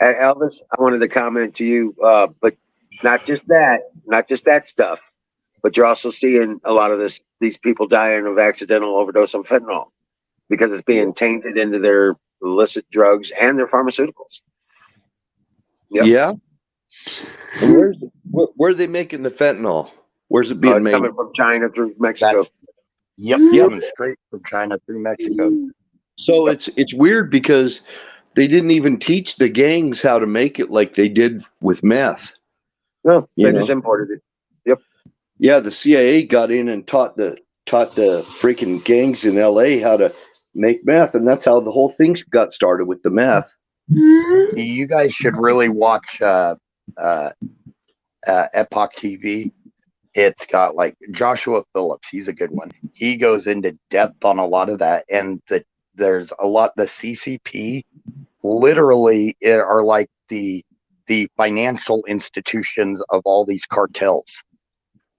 Elvis, I wanted to comment to you, but not just that stuff, but you're also seeing a lot of these people dying of accidental overdose on fentanyl because it's being tainted into their illicit drugs and their pharmaceuticals. Yep. Yeah. And where are they making the fentanyl? Where's it being It's made? coming from China through Mexico. That's, yep, Yep. coming straight from China through Mexico. So it's weird because they didn't even teach the gangs how to make it like they did with meth. No, they You just know? imported it. Yep. Yeah, the CIA got in and taught the freaking gangs in LA how to make meth, and that's how the whole thing got started with the meth. You guys should really watch Epoch TV. It's got like Joshua Phillips. He's a good one. He goes into depth on a lot of that, and there's a lot. The CCP literally are like the financial institutions of all these cartels.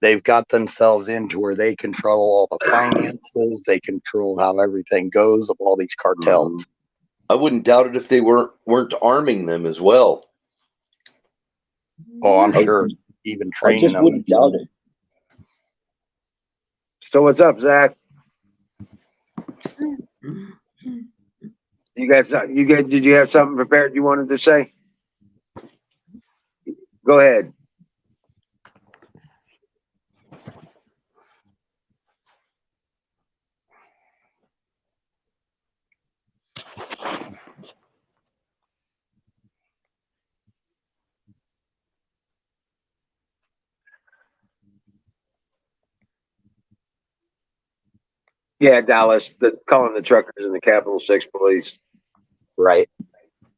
They've got themselves into where they control all the finances. They control how everything goes of all these cartels. I wouldn't doubt it if they weren't arming them as well. Oh, I'm sure even I training just them. wouldn't doubt it. So what's up, Zach? You guys, did you have something prepared you wanted to say? Go ahead. Yeah, Dallas, calling the truckers and the Capital 6 police Right.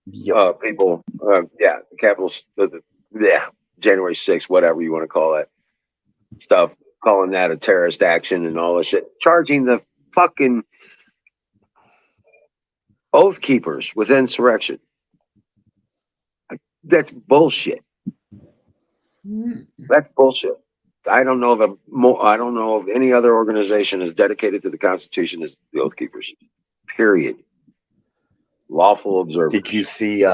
Yep. people. Yeah, the Capital, January 6th, whatever you want to call that stuff, calling that a terrorist action and all this shit, charging the fucking oath keepers with insurrection. That's bullshit. That's bullshit. I don't know of any other organization as dedicated to the Constitution as the Oath Keepers. Period. Lawful observers. Did you see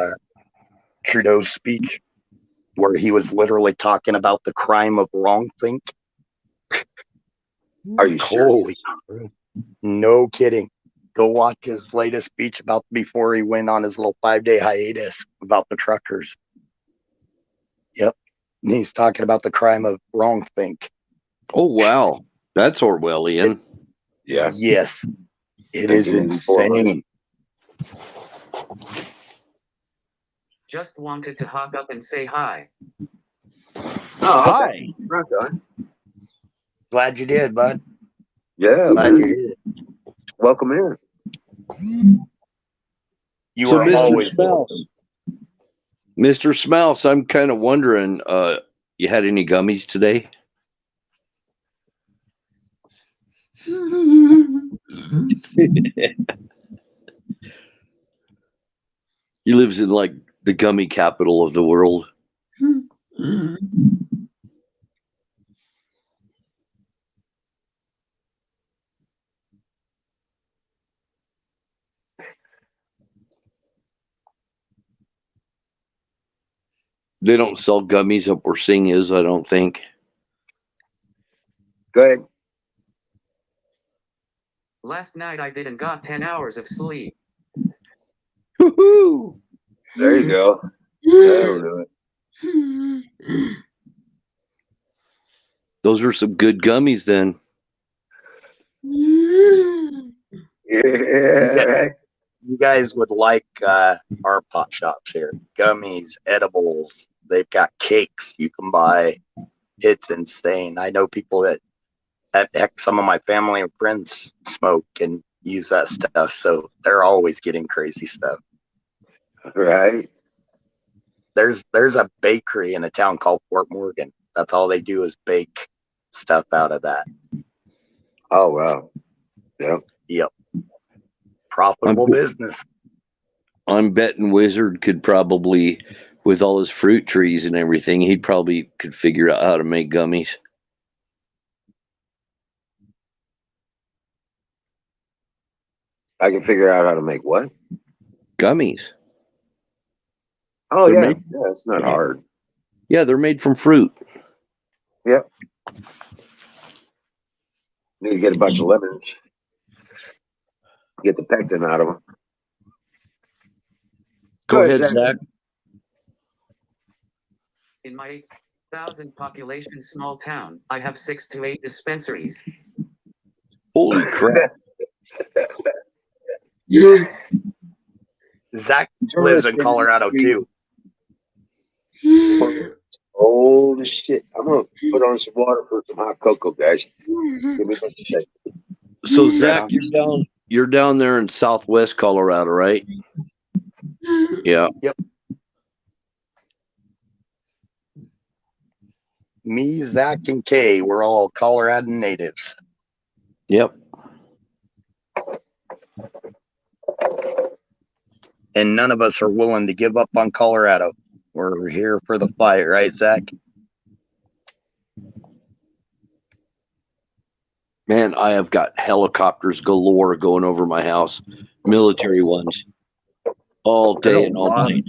Trudeau's speech where he was literally talking about the crime of wrongthink? Are you serious? Holy, no kidding. Go watch his latest speech about before he went on his little 5-day hiatus about the truckers. Yep. And he's talking about the crime of wrongthink. Oh wow, that's Orwellian. Yeah. Yes. It is 1984. insane. Just wanted to hop up and say hi. Oh, Hi. okay. Right on. Glad you did, bud. Yeah. Glad man. you did. Welcome in. You So, are Mr. always Smouse, Mr. Smouse, I'm kind of wondering, you had any gummies today? He lives in like the gummy capital of the world. They don't sell gummies up where Sing is, I don't think. Go ahead. Last night I didn't got 10 hours of sleep. Woohoo! There you go. That'll do it. Those are some good gummies then. Yeah. you guys would like our pot shops here. Gummies, edibles. They've got cakes you can buy. It's insane. I know people that Heck, some of my family and friends smoke and use that stuff, so they're always getting crazy stuff. Right. There's a bakery in a town called Fort Morgan. That's all they do is bake stuff out of that. Oh, wow. Yeah. Yep. Profitable business. I'm betting Wizard could probably, with all his fruit trees and everything, he'd probably could figure out how to make gummies. I can figure out how to make what? Gummies. Oh, They're yeah. made- Yeah, it's not hard. Yeah, they're made from fruit. Yep. Need to get a bunch of lemons. Get the pectin out of them. Go Good, ahead, Zach. In my 8,000 population small town, I have 6 to 8 dispensaries. Holy crap. Zach lives in Colorado too. Holy shit. I'm going to put on some water for some hot cocoa, guys. Give me just a second. So Zach, you're down there in southwest Colorado, right? Yeah. Yep. Me, Zach, and Kay, we're all Colorado natives. Yep. And none of us are willing to give up on Colorado. We're here for the fight, right, Zach? Man, I have got helicopters galore going over my house, military ones, all day and all night.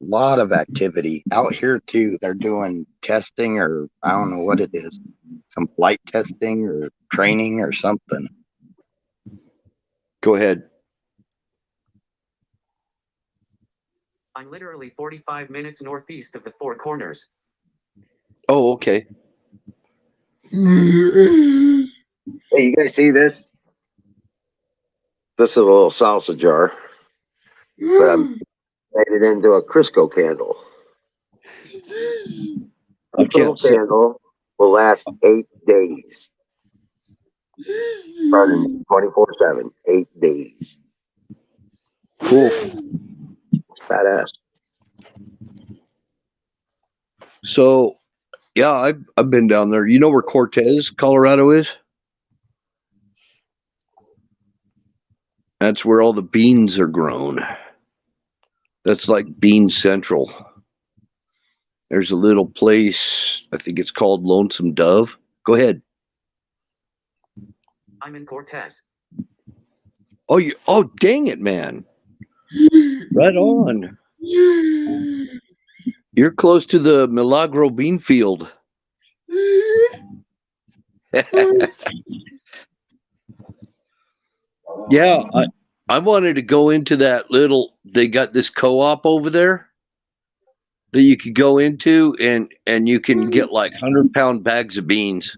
Lot of activity out here too. They're doing testing, or I don't know what it is, some flight testing or training or something. Go ahead. I'm literally 45 minutes northeast of the Four Corners. Oh, okay. Hey, you guys see this? This is a little salsa jar. But I made it into a Crisco candle. This little candle will last 8 days. Running 24/7, 8 days. Cool. It's badass. So, yeah, I've been down there. You know where Cortez, Colorado is? That's where all the beans are grown. That's like Bean Central. There's a little place, I think it's called Lonesome Dove. Go ahead. I'm in Cortez. Oh, dang it, man. Right on. You're close to the Milagro bean field. Yeah, I wanted to go into that little, they got this co-op over there that you could go into and you can get like 100-pound bags of beans.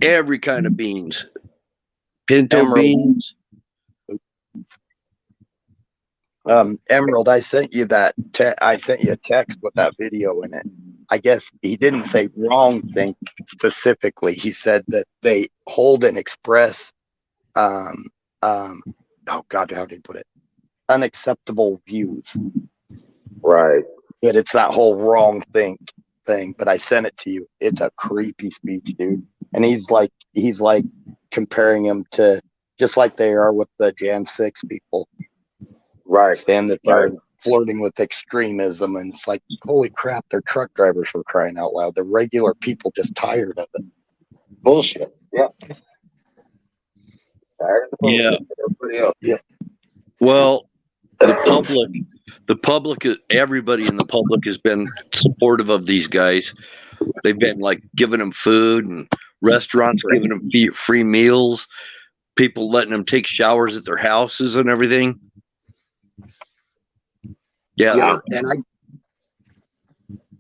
Every kind of beans. Pinto Emerald. beans. Emerald, I sent you that. I sent you a text with that video in it. I guess he didn't say wrong thing specifically. He said that they hold and express, oh God, how did he put it? Unacceptable views. Right. But it's that whole wrong thing. But I sent it to you. It's a creepy speech, dude. And he's like comparing him to just like they are with the Jan 6 people. Right. Saying that they're flirting with extremism, and it's like, holy crap, they're truck drivers, for crying out loud. They're regular people just tired of it. Bullshit. Yeah. Tired of the bullshit. Everybody else. Yeah. Well, the public, everybody in the public has been supportive of these guys. They've been like giving them food, and restaurants giving them free meals, people letting them take showers at their houses and everything. Yeah. And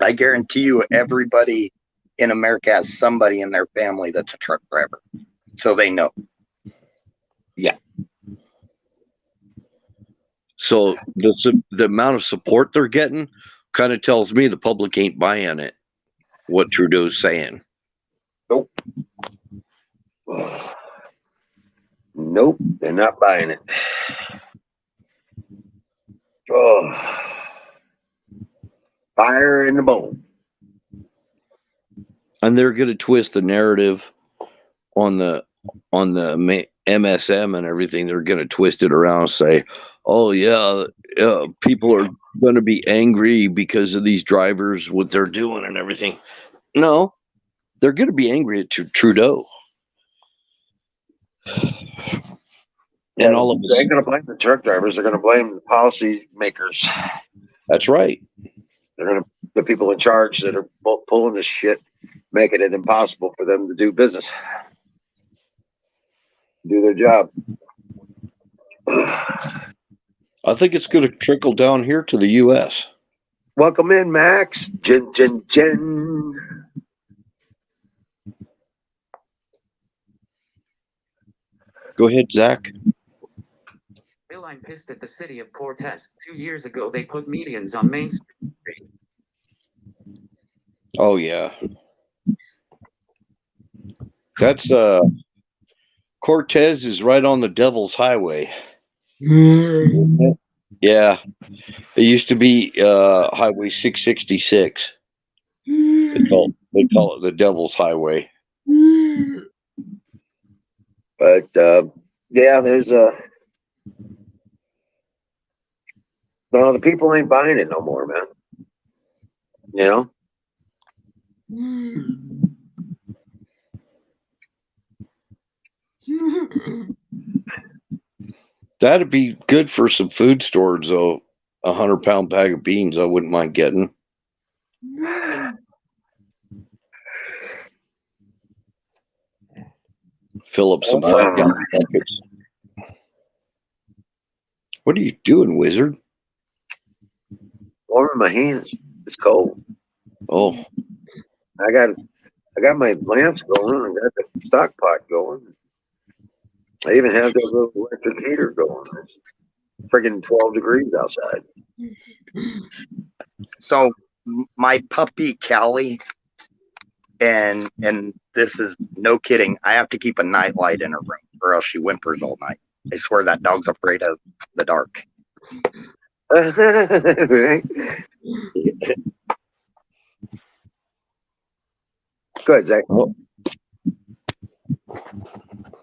I guarantee you, everybody in America has somebody in their family that's a truck driver, so they know. Yeah. So the amount of support they're getting kind of tells me the public ain't buying it. what Trudeau's saying. Nope, they're not buying it. Oh, fire in the bone. And they're going to twist the narrative on the MSM and everything. They're going to twist it around and say, "Oh yeah, people are going to be angry because of these drivers, what they're doing and everything." No, they're going to be angry at Trudeau. And all of They us. ain't gonna blame the truck drivers. They're gonna blame the policy makers. That's right. They're gonna the people in charge that are pulling this shit, making it impossible for them to do business, do their job. I think it's going to trickle down here to the U.S. Welcome in, Max. Jen. Go ahead, Zach. Bill, I'm pissed at the city of Cortez. 2 years ago, they put medians on Main Street. Oh yeah, that's Cortez is right on the Devil's Highway. Yeah, it used to be Highway 666. They call it the Devil's Highway. But yeah, there's no, the people ain't buying it no more, man. You know. That'd be good for some food stores, though. 100-pound bag of beans, I wouldn't mind getting. Fill up some 5-gallon buckets. What are you doing, Wizard? Warming my hands. It's cold. Oh, I got my lamps going. I got the stock pot going. I even have the little electric heater going. It's friggin' 12 degrees outside. So my puppy Callie, and this is no kidding. I have to keep a night light in her room, or else she whimpers all night. I swear that dog's afraid of the dark. Right? Go ahead, Zach.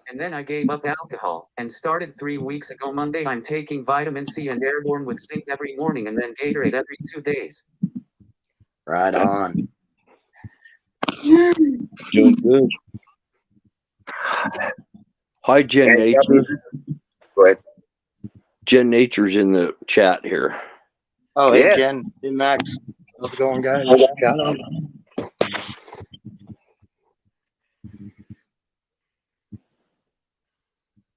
And then I gave up alcohol and started 3 weeks ago Monday. I'm taking vitamin C and airborne with zinc every morning and then Gatorade every 2 days. Right on. doing good. Hi, Jen And Nature. Go ahead. Jen Nature's in the chat here. Oh, hey, Yeah. Jen. Hey, Max. How's it going, guys? Chat on.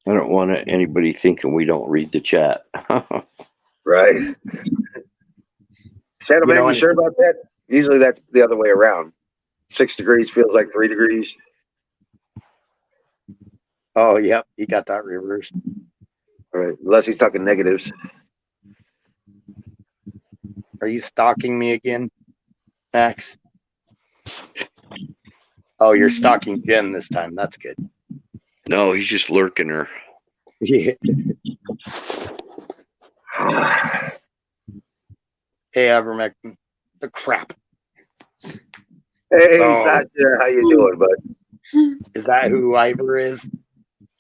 I don't want anybody thinking we don't read the chat. Right. Santa Man, you sure about that? Usually that's the other way around. 6 degrees feels like 3 degrees. Oh, yep. He got that reversed. All right. Unless he's talking negatives. Are you stalking me again, Max? Oh, you're stalking Jen this time. That's good. No, he's just lurking her. Yeah. Hey, Abermectin. The crap. Hey, So- Sasha, how you doing, bud? Is that who Ivor is?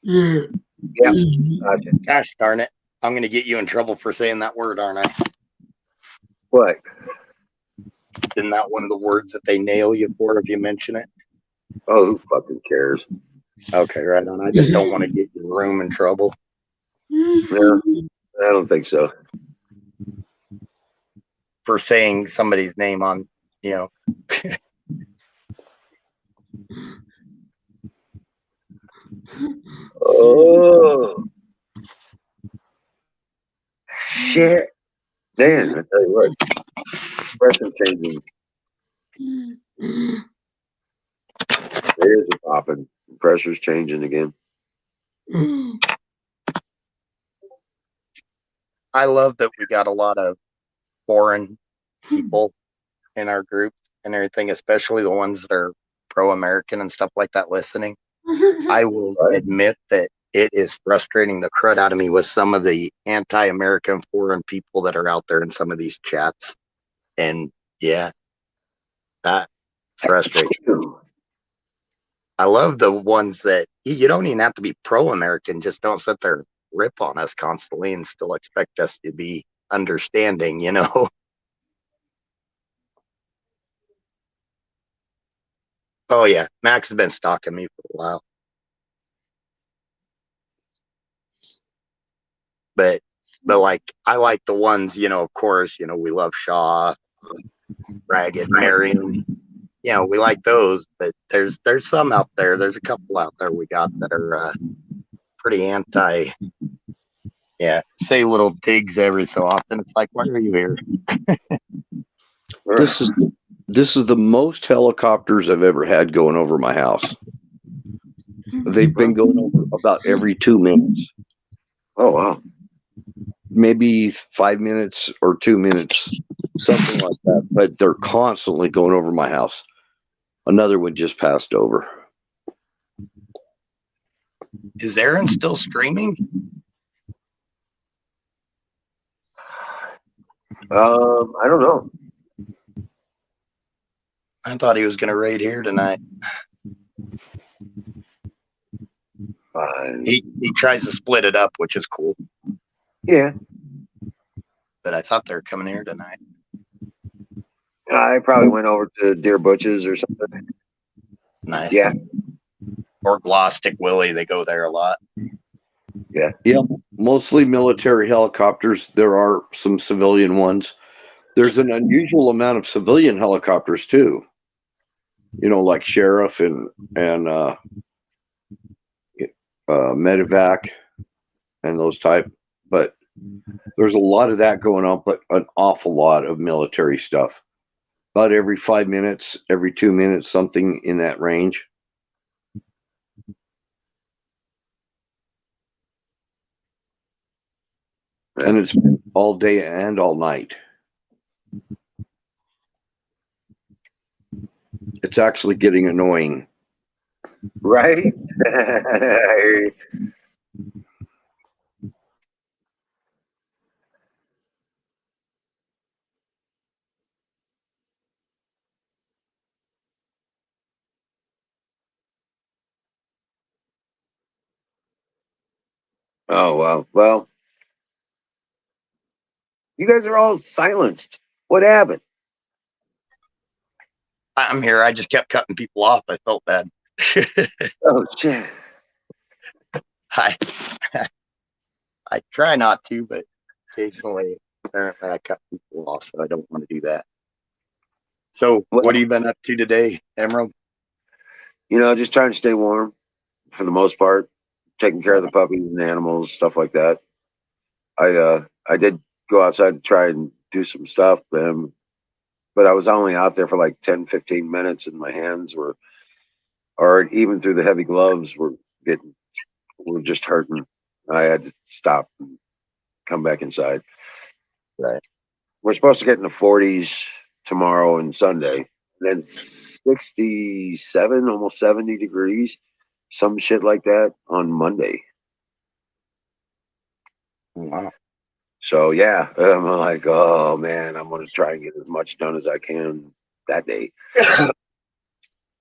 Yeah. Sasha. Gosh darn it. I'm going to get you in trouble for saying that word, aren't I? What? Isn't that one of the words that they nail you for if you mention it? Oh, who fucking cares? Okay, right on. I just don't want to get your room in trouble. No, I don't think so. For saying somebody's name on, you know. Oh. Shit. Man, I tell you what. Pressure changing. Ears are popping. Pressure's changing again. I love that we got a lot of foreign people in our group. and everything, especially the ones that are pro-American and stuff like that listening. I will Right. admit that it is frustrating the crud out of me with some of the anti-American foreign people that are out there in some of these chats. And yeah, that frustrates me. I love the ones that you don't even have to be pro-American, just don't sit there and rip on us constantly and still expect us to be understanding, you know? Oh yeah, Max has been stalking me for a while. But like I like the ones, you know, of course, you know, we love Shaw, Ragged, Marion. You know, we like those, but there's some out there. There's a couple out there we got that are pretty anti. Yeah, say little digs every so often. It's like, why are you here? This is the most helicopters I've ever had going over my house. They've been going over about every 2 minutes, Oh wow. maybe 5 minutes or 2 minutes, something like that. But they're constantly going over my house. Another one just passed over. Is Aaron still streaming? I don't know. I thought he was going to raid here tonight. He tries to split it up, which is cool. Yeah, But I thought they were coming here tonight. I probably went over to Deer Butch's or something. Nice. Yeah, Or Glostic Willie, they go there a lot. Yeah, mostly military helicopters. There are some civilian ones. There's an unusual amount of civilian helicopters too. You know, like sheriff and medevac and those type. But there's a lot of that going on, but an awful lot of military stuff. About every 5 minutes, every 2 minutes, something in that range. And it's been all day and all night. It's actually getting annoying. right. Oh wow. Well, you guys are all silenced. What happened? I'm here. I just kept cutting people off. I felt bad. Oh shit. I try not to, but occasionally, apparently, I cut people off, so I don't want to do that. So, Well, what have you been up to today, Emerald? you know, just trying to stay warm for the most part, taking care of the puppies and the animals, stuff like that. I did go outside to try and do some stuff, but I was only out there for like 10, 15 minutes, and my hands were, or even through the heavy gloves, were just hurting. I had to stop and come back inside. Right. We're supposed to get in the 40s tomorrow and Sunday, and then 67, almost 70 degrees, some shit like that on Monday. Wow. So yeah, I'm like, oh man, I'm gonna try and get as much done as I can that day.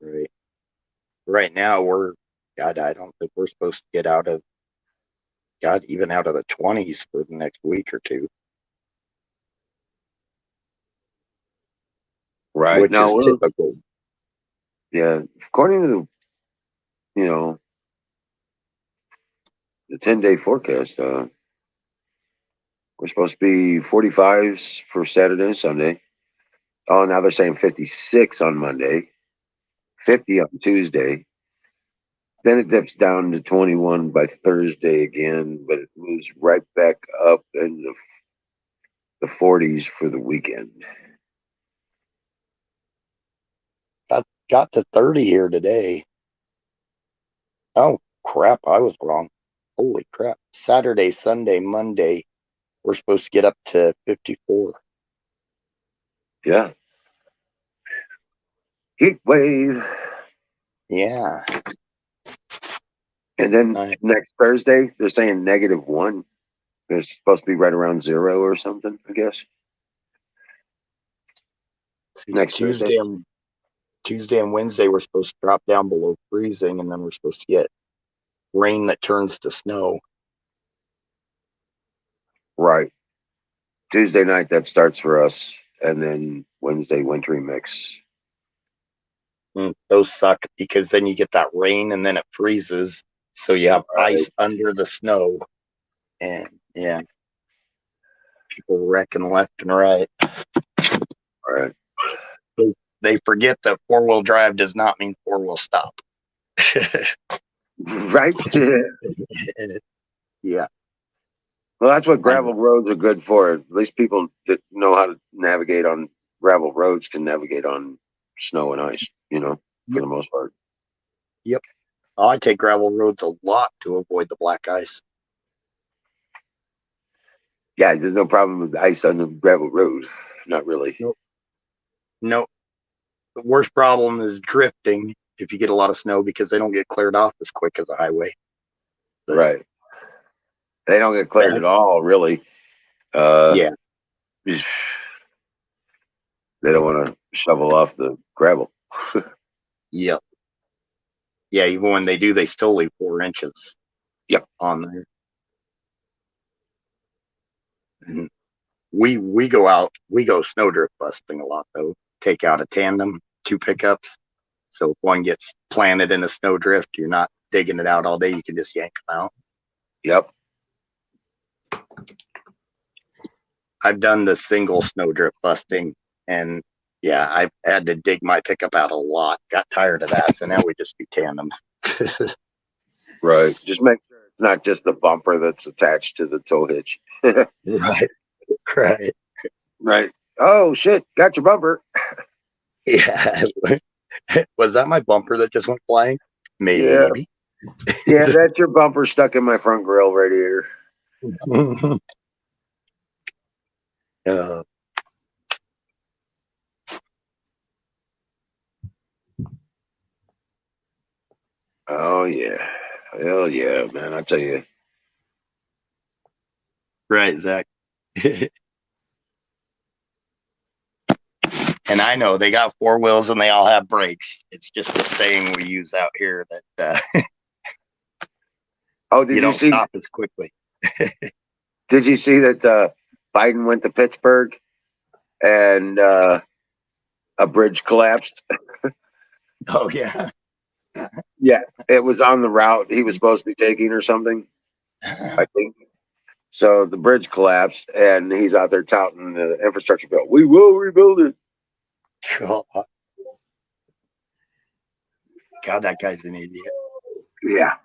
Right. Right now, God, I don't think we're supposed to get out of, God, even out of the 20s for the next week or two, Right which now, is typical. yeah, according to the 10-day forecast, we're supposed to be 45s for Saturday and Sunday. Oh, now they're saying 56 on Monday, 50 on Tuesday. Then it dips down to 21 by Thursday again, but it moves right back up in the 40s for the weekend. Got to 30 here today. Oh, crap. I was wrong. Holy crap. Saturday, Sunday, Monday, we're supposed to get up to 54. Yeah. Heat wave. Yeah. And then Right. next Thursday, they're saying -1. It's supposed to be right around 0 or something, I guess. See, Next Thursday. Tuesday and Wednesday we're supposed to drop down below freezing, and then we're supposed to get rain that turns to snow. Right. Tuesday night, that starts for us. And then Wednesday, wintry mix. Those suck because then you get that rain and then it freezes. So you have Right. ice under the snow. And yeah, people wrecking left and right. Right. They forget that four-wheel drive does not mean four-wheel stop. Right. Yeah. Well, that's what gravel roads are good for. At least people that know how to navigate on gravel roads can navigate on snow and ice, for Yep. the most part. I take gravel roads a lot to avoid the black ice. Yeah, there's no problem with ice on the gravel road. Not really. No, the worst problem is drifting if you get a lot of snow because they don't get cleared off as quick as a highway. But, Right. They don't get cleared at all, really. Yeah. They don't want to shovel off the gravel. Yep. Yeah, even when they do, they still leave 4 inches. Yep. On there. And we go snowdrift busting a lot though. Take out a tandem, 2 pickups. So if one gets planted in a snowdrift, you're not digging it out all day. You can just yank them out. Yep. I've done the single snowdrift busting, and yeah, I've had to dig my pickup out a lot. Got tired of that, so now we just do tandems. Right. Just make sure it's not just the bumper that's attached to the tow hitch. Right. Right. Right. Oh, shit. Got your bumper. Yeah. Was that my bumper that just went flying? Maybe. Yeah, that's your bumper stuck in my front grill radiator. Uh, Oh, yeah. Hell yeah, man. I tell you. right, Zach. And I know they got 4 wheels and they all have brakes. It's just a saying we use out here that Oh, did you you don't see? stop as quickly. Did you see that Biden went to Pittsburgh and a bridge collapsed? Oh yeah. Yeah, it was on the route he was supposed to be taking or something, I think. So the bridge collapsed, and he's out there touting the infrastructure bill. We will rebuild it. God, that guy's an idiot. Yeah.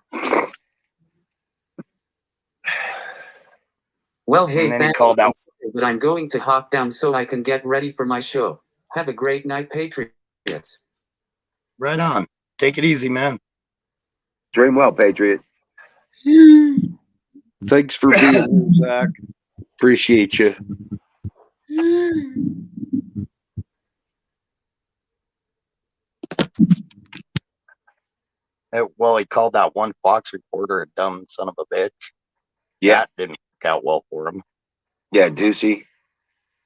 Well, hey, And then he fans, called out. but I'm going to hop down so I can get ready for my show. Have a great night, Patriots. Right on. Take it easy, man. Dream well, Patriot. Thanks for being here, Zach. Appreciate you. Well, he called that one Fox reporter a dumb son of a bitch. Yeah. That didn't work out well for him. Yeah, Ducey.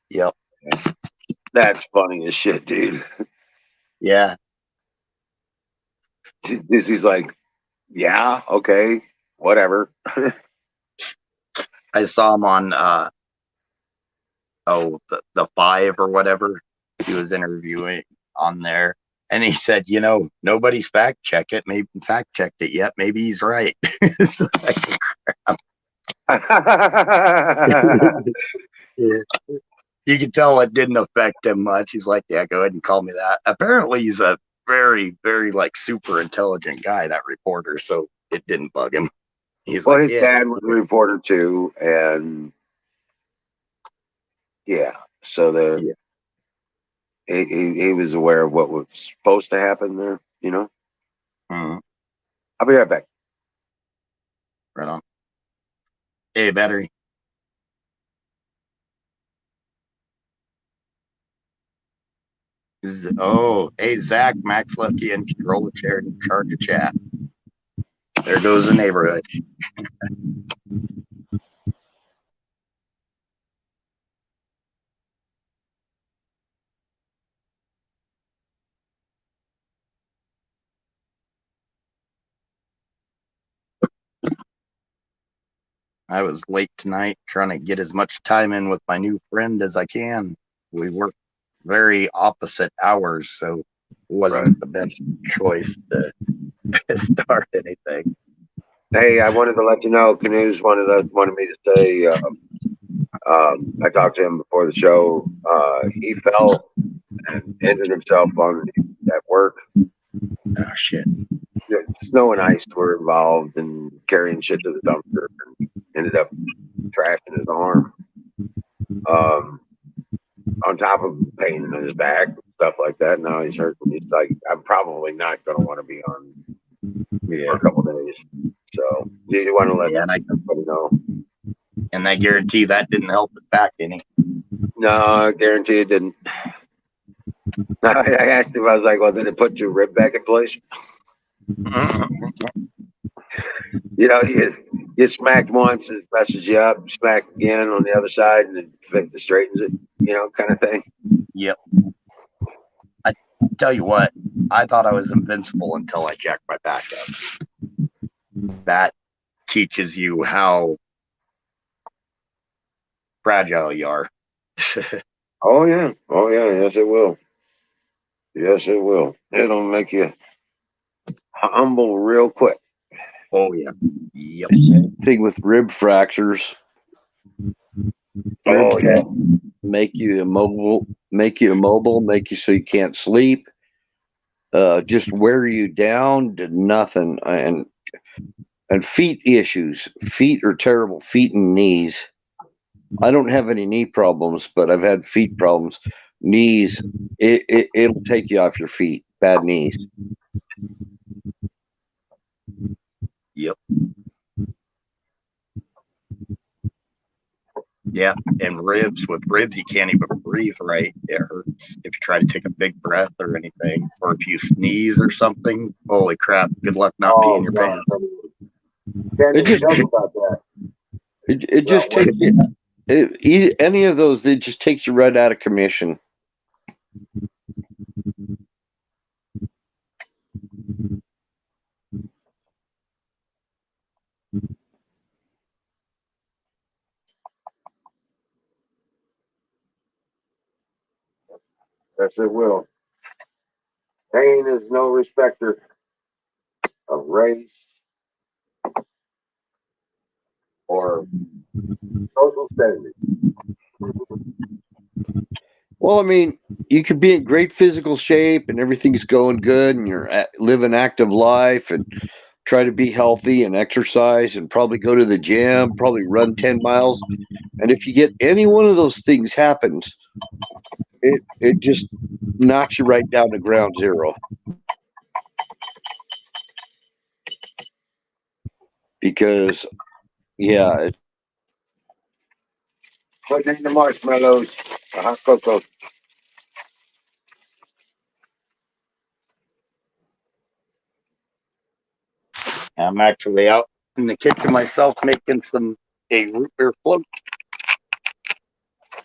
Yep. That's funny as shit, dude. Yeah. Ducey's like, yeah, okay, whatever. I saw him on the 5 or whatever. He was interviewing on there. And he said, nobody's fact checked it. Maybe fact checked it yet. Maybe he's right. It's like, yeah. You can tell it didn't affect him much. He's like, yeah, go ahead and call me that. Apparently he's a very, very super intelligent guy, that reporter. So it didn't bug him. He's Well, like, his yeah. dad was a reporter too, and yeah, so he was aware of what was supposed to happen there. Mhm. I'll be right back. Right on. Hey, battery. Oh, hey, Zach, Max left you in control of chair in charge of chat. There goes the neighborhood. I was late tonight trying to get as much time in with my new friend as I can. We work very opposite hours, so it wasn't the best choice to start anything. Hey, I wanted to let you know, Canoes wanted me to say, I talked to him before the show. He fell and injured himself at work. Oh, shit. Snow and ice were involved and carrying shit to the dumpster and ended up trashing his arm. On top of pain in his back, stuff like that. Now he's hurt. He's like, I'm probably not going to want to be on for a couple days. So you want to let everybody know. And I guarantee that didn't help his back any. No, I guarantee it didn't. I asked him, I was like, well, did it put your rib back in place? You know, you smacked once, it messes you up, smack again on the other side, and it straightens it, you know, kind of thing. Yep. I tell you what, I thought I was invincible until I jacked my back up. That teaches you how fragile you are. Oh yeah, yes it will. Yes it will. It'll make you humble real quick. Oh yeah. Yep. Thing with rib fractures. Oh yeah. Make you immobile, make you so you can't sleep. Just wear you down to nothing. And feet issues. Feet are terrible. Feet and knees. I don't have any knee problems, but I've had feet problems. Knees, it'll take you off your feet. Bad knees. Yep. Yeah, and with ribs, you can't even breathe right. It hurts if you try to take a big breath or anything, or if you sneeze or something. Holy crap! Good luck not peeing your pants. Can't even joke about that. It just takes you. Any of those, it just takes you right out of commission. Yes, it will. Pain is no respecter of race or social standing. Well, I mean, you could be in great physical shape and everything's going good, and you're living active life and try to be healthy and exercise and probably go to the gym, probably run 10 miles. And if you get any one of those things happens, it just knocks you right down to ground zero. Because, yeah. Putting in the marshmallows, the hot cocoa. I'm actually out in the kitchen myself making a root beer float.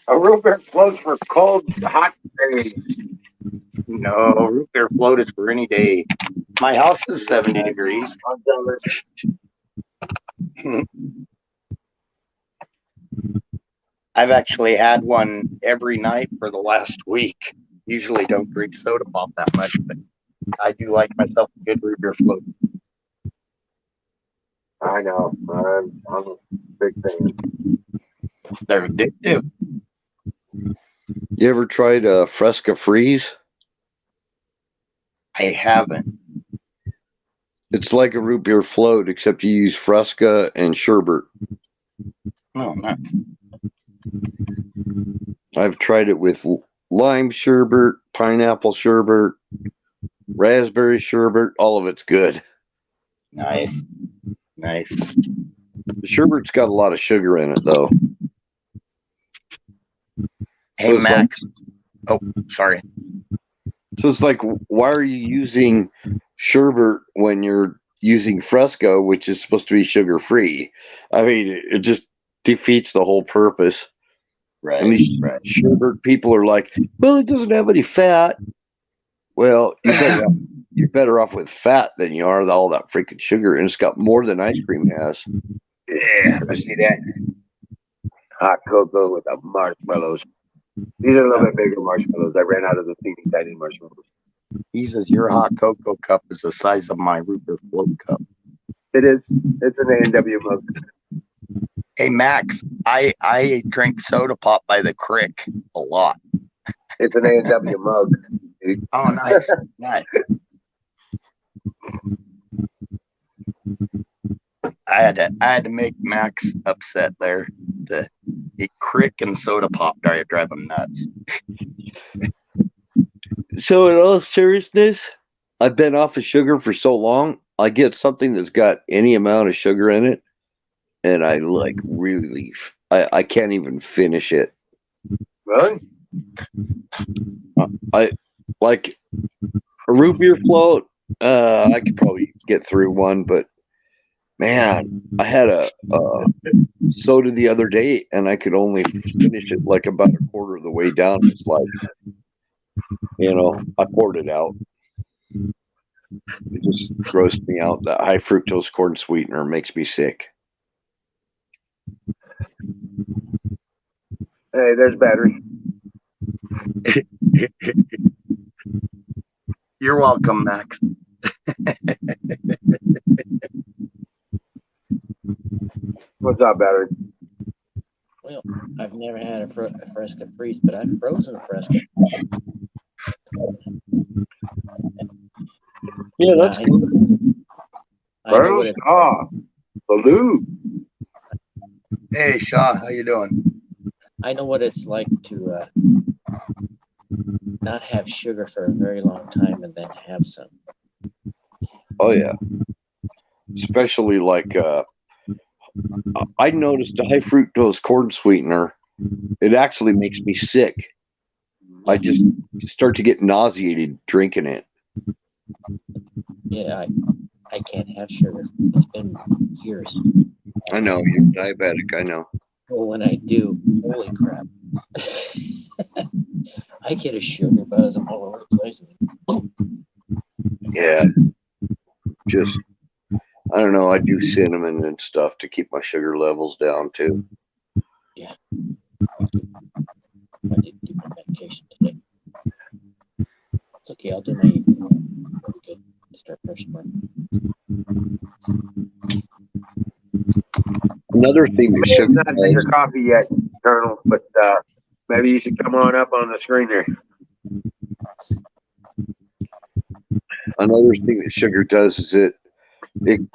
A root beer float for cold, hot days. No, root beer float is for any day. My house is 70 degrees. I'm jealous. I've actually had one every night for the last week. Usually don't drink soda pop that much, but I do like myself a good root beer float. I know. I'm a big fan. They're addictive. You ever tried a Fresca Freeze? I haven't. It's like a root beer float, except you use Fresca and sherbet. No, not. I've tried it with lime sherbet, pineapple sherbet, raspberry sherbet. All of it's good. Nice. The sherbet's got a lot of sugar in it, though. Hey, Max. Oh, sorry. So it's like, why are you using sherbet when you're using Fresco, which is supposed to be sugar free? I mean, it just defeats the whole purpose. Right. And these Right. sherbet people are like, well, it doesn't have any fat. Well, you're better off with fat than you are with all that freaking sugar, and it's got more than ice cream has. Yeah, I see that. Hot cocoa with the marshmallows. These are a little bit bigger marshmallows. I ran out of the teeny tiny marshmallows. He says your hot cocoa cup is the size of my Ruger float cup. It is. It's an A&W mug. Hey Max, I drink soda pop by the creek a lot. It's an A&W mug. Oh, nice, nice. I had to make Max upset there. The crick and soda pop drive him nuts. So, in all seriousness, I've been off of sugar for so long. I get something that's got any amount of sugar in it, and I like really, I can't even finish it. Really? I like a root beer float. I could probably get through one, but man, I had a soda the other day, and I could only finish it like about a quarter of the way down. It's like, I poured it out. It just grossed me out. That high fructose corn sweetener makes me sick. Hey, there's battery. You're welcome, Max. What's up, battery? Well, I've never had a Fresca freeze, but I've frozen a Fresca. Yeah, that's I, good. I know what it, Baloo. Hey Shaw, how you doing? I know what it's like to not have sugar for a very long time and then have some. Oh yeah. Especially like I noticed a high fructose corn sweetener. It actually makes me sick. I just start to get nauseated drinking it. Yeah, I can't have sugar. It's been years. I know you're diabetic. I know. Well, when I do, holy crap. I get a sugar buzz all over the place. Yeah. Just I don't know. I do cinnamon and stuff to keep my sugar levels down too. Yeah. I didn't do my medication today. It's okay. I'll do my pretty good to start fresh tomorrow. Another thing that It's sugar not in your does, coffee yet, Colonel, but maybe you should come on up on the screen there. another thing that sugar does is it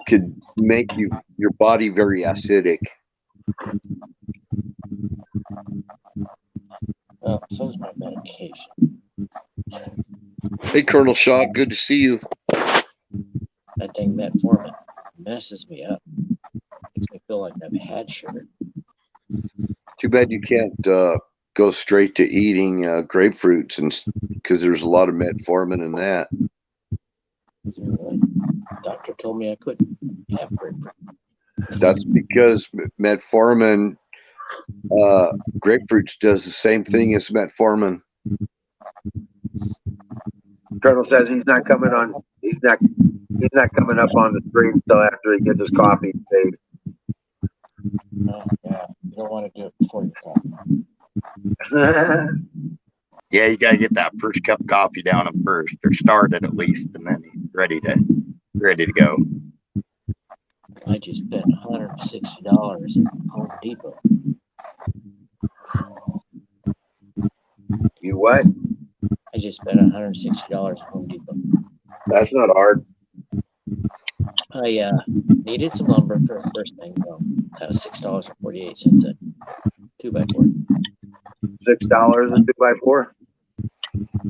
could make your body very acidic. Well, so is my medication. Hey, Colonel Shaw, good to see you. That dang metformin messes me up. Makes me feel like I've had sugar. Too bad you can't go straight to eating grapefruits, and because there's a lot of metformin in that. Really? Doctor told me I couldn't have grapefruit. That's because metformin, grapefruits does the same thing as metformin. Colonel says he's not coming on. He's not coming up on the screen until after he gets his coffee. Dave. Oh, yeah. You don't want to do it before you talk. Yeah, you gotta get that first cup of coffee down him first, or started at least, and then he's ready to go. I just spent $160 at Home Depot. You what? I just spent $160 at Home Depot. That's not hard. I needed some lumber for a first thing. Well, that was $6.48 a 2x4. $6 a 2x4.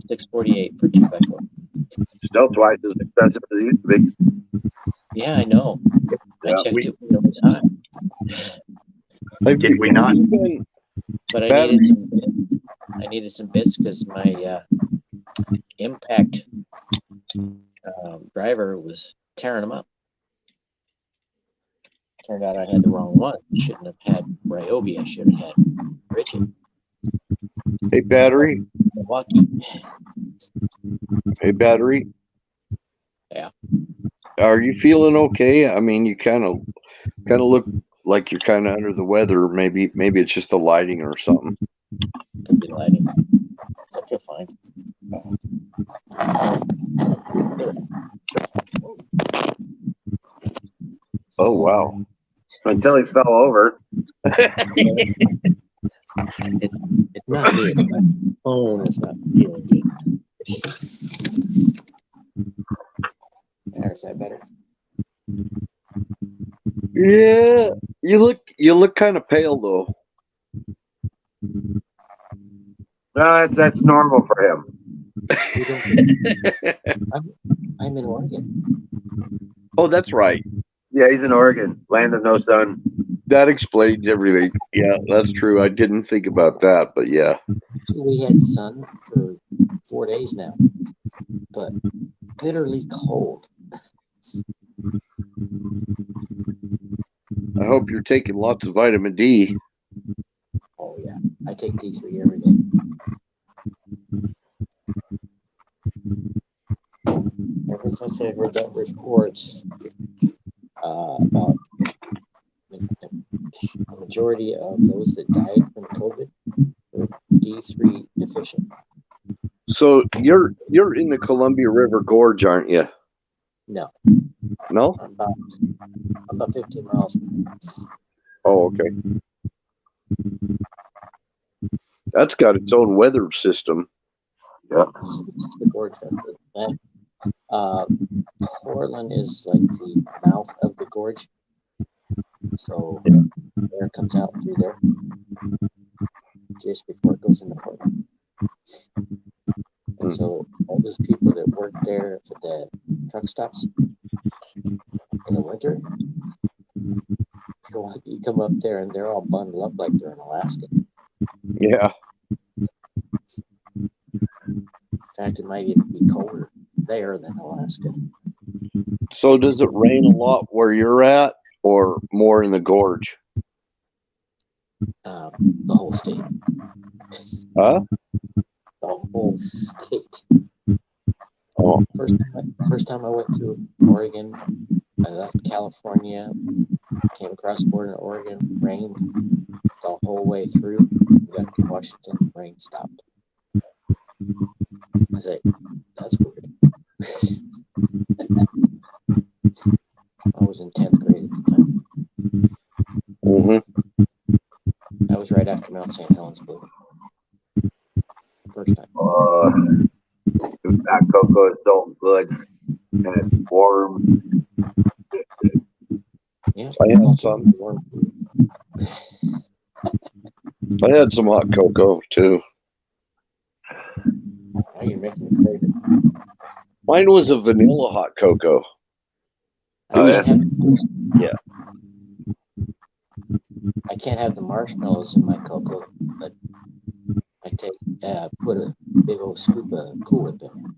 $6.48 for 2x4. Still twice as expensive as it used to be. Yeah, I know. Yeah, I checked it when it was hot, Did we not? but I needed some bits because my impact driver was tearing them up. Turned out I had the wrong one. I shouldn't have had Ryobi. I should have had Bridget. Hey, battery. Milwaukee. Hey, battery. Yeah. Are you feeling okay? I mean, you kind of look like you're kind of under the weather. Maybe it's just the lighting or something. Could be lighting. I feel fine. Oh wow! Until he fell over. It's not me. It's my phone is not feeling good. There's that better. Yeah, you look kind of pale though. No, that's normal for him. I'm in Oregon. Oh, that's right. Yeah, he's in Oregon, land of no sun. That explains everything. Yeah, that's true. I didn't think about that, but yeah. We had sun for 4 days now, but bitterly cold. I hope you're taking lots of vitamin D. Oh yeah, I take D3 every day. Ever since I heard that reports about the majority of those that died from COVID were D3 deficient. So you're in the Columbia River Gorge, aren't you? No, No? I'm about 15 miles. Oh, okay. That's got its own weather system. Yeah. The gorge does it. Portland is like the mouth of the gorge, so air comes out through there just before it goes into Portland. And so all those people that work there at the truck stops in the winter, you come up there and they're all bundled up like they're in Alaska. Yeah. In fact, it might even be colder there than Alaska. So does it rain a lot where you're at, or more in the gorge? The whole state. Huh? The whole state. Oh. First time I went through Oregon, I left California, came across the border in Oregon, rained the whole way through. Got to Washington, rain stopped. I was like, that's weird. I was in 10th grade at the time. Mm-hmm. That was right after Mount St. Helens blew. First time. That cocoa is so good. And it's warm. Yeah. I had some hot cocoa too. Now you're making me crave it. Mine was a vanilla hot cocoa. I can't have the marshmallows in my cocoa, but I put a big old scoop of Cool Whip in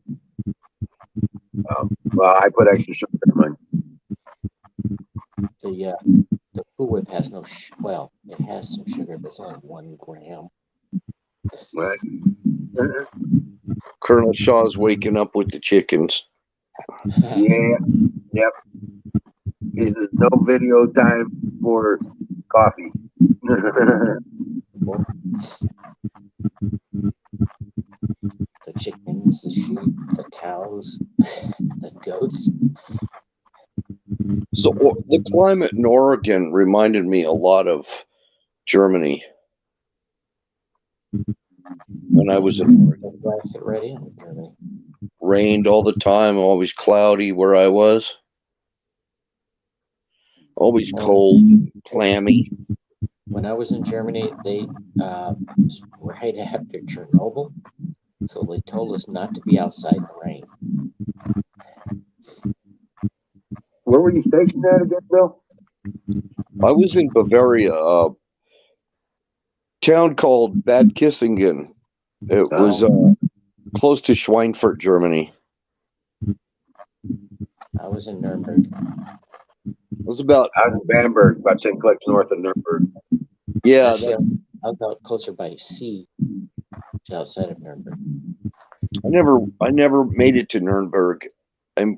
there. Well, I put extra sugar in mine. The Cool Whip has no, it has some sugar, but it's only 1 gram. Right. Colonel Shaw's waking up with the chickens. Yeah. Yep. He says no video time for coffee. The chickens, the sheep, the cows, the goats. So the climate in Oregon reminded me a lot of Germany. When I was in Oregon, Fit right in with Germany. Rained all the time, always cloudy where I was. Always cold, clammy. When I was in Germany, they right after Chernobyl, so they told us not to be outside in the rain. Where were you stationed at again, Bill? I was in Bavaria, a town called Bad Kissingen. It was close to Schweinfurt, Germany. I was in Nuremberg. It was about, I was in Bamberg, about 10 clicks north of Nuremberg. yeah, Actually, I was out closer by sea, just outside of Nuremberg. I never made it to Nuremberg. I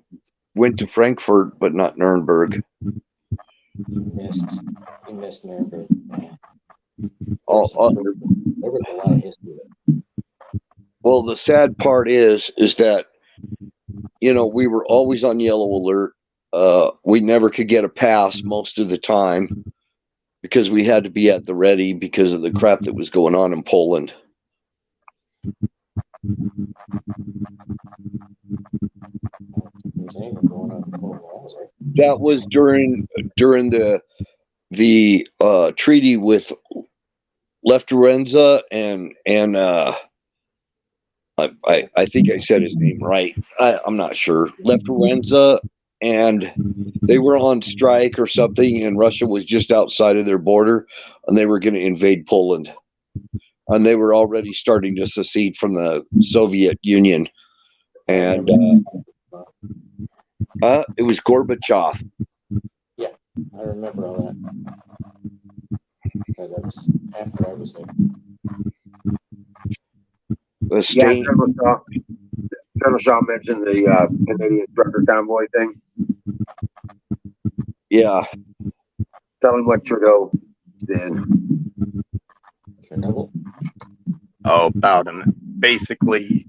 went to Frankfurt, but not Nuremberg. You missed Nuremberg, man. Oh, There was a lot of history there. well, the sad part is that, you know, we were always on yellow alert. We never could get a pass most of the time because we had to be at the ready because of the crap that was going on in Poland. There's anything going on in Poland, was there? That was during the treaty with Lefterenza and I think I said his name right. I'm not sure. Lefterenza, and they were on strike or something, and Russia was just outside of their border, and they were going to invade Poland, and they were already starting to secede from the Soviet Union, and it was Gorbachev. I remember all that. But that was after I was there. The Yeah, state, Colonel Shaw mentioned the Canadian trucker convoy thing. yeah. Tell him what Trudeau did. Chernobyl? Oh, about him. Basically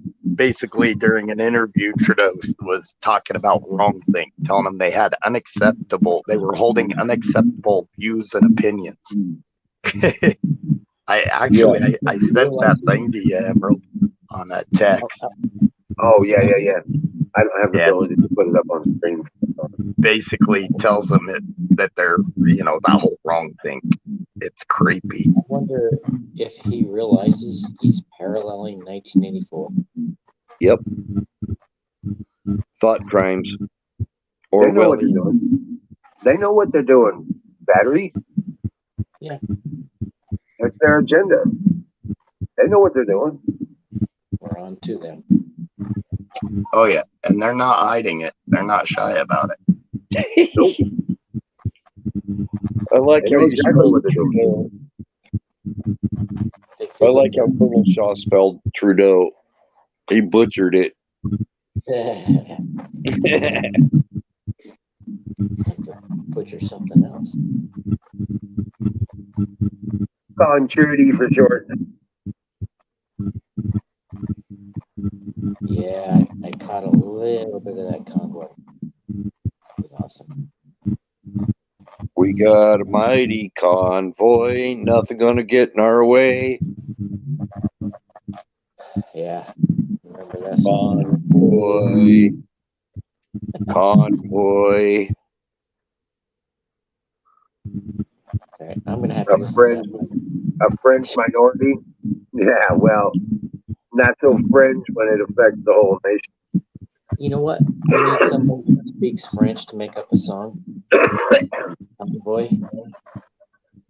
during an interview, Trudeau was talking about wrong thing, telling them they were holding unacceptable views and opinions. I sent that thing to you, Emerald, on that text. Oh, yeah. I don't have the Yeah. ability to put it up on screen. Basically tells them that they're, that whole wrong thing. It's creepy. I wonder if he realizes he's paralleling 1984. Yep. Thought crimes. They know what they're Orwellian. doing. They know what they're doing. Battery? Yeah. That's their agenda. They know what they're doing. We're on to them. Oh yeah, and they're not hiding it. They're not shy about it. I like They how know you exactly spelled what they're doing. Trudeau. I like how Colonel Shaw spelled Trudeau. He butchered it. Butcher something else. Calling Trudy for short. Yeah, I caught a little bit of that convoy. It was awesome. We got a mighty convoy. Ain't nothing gonna get in our way. Yeah, remember that song? Convoy. Okay, I'm gonna have to A listen French, to that. a French minority? Yeah, well, not so French when it affects the whole nation. You know what? We need someone who speaks French to make up a song. Boy.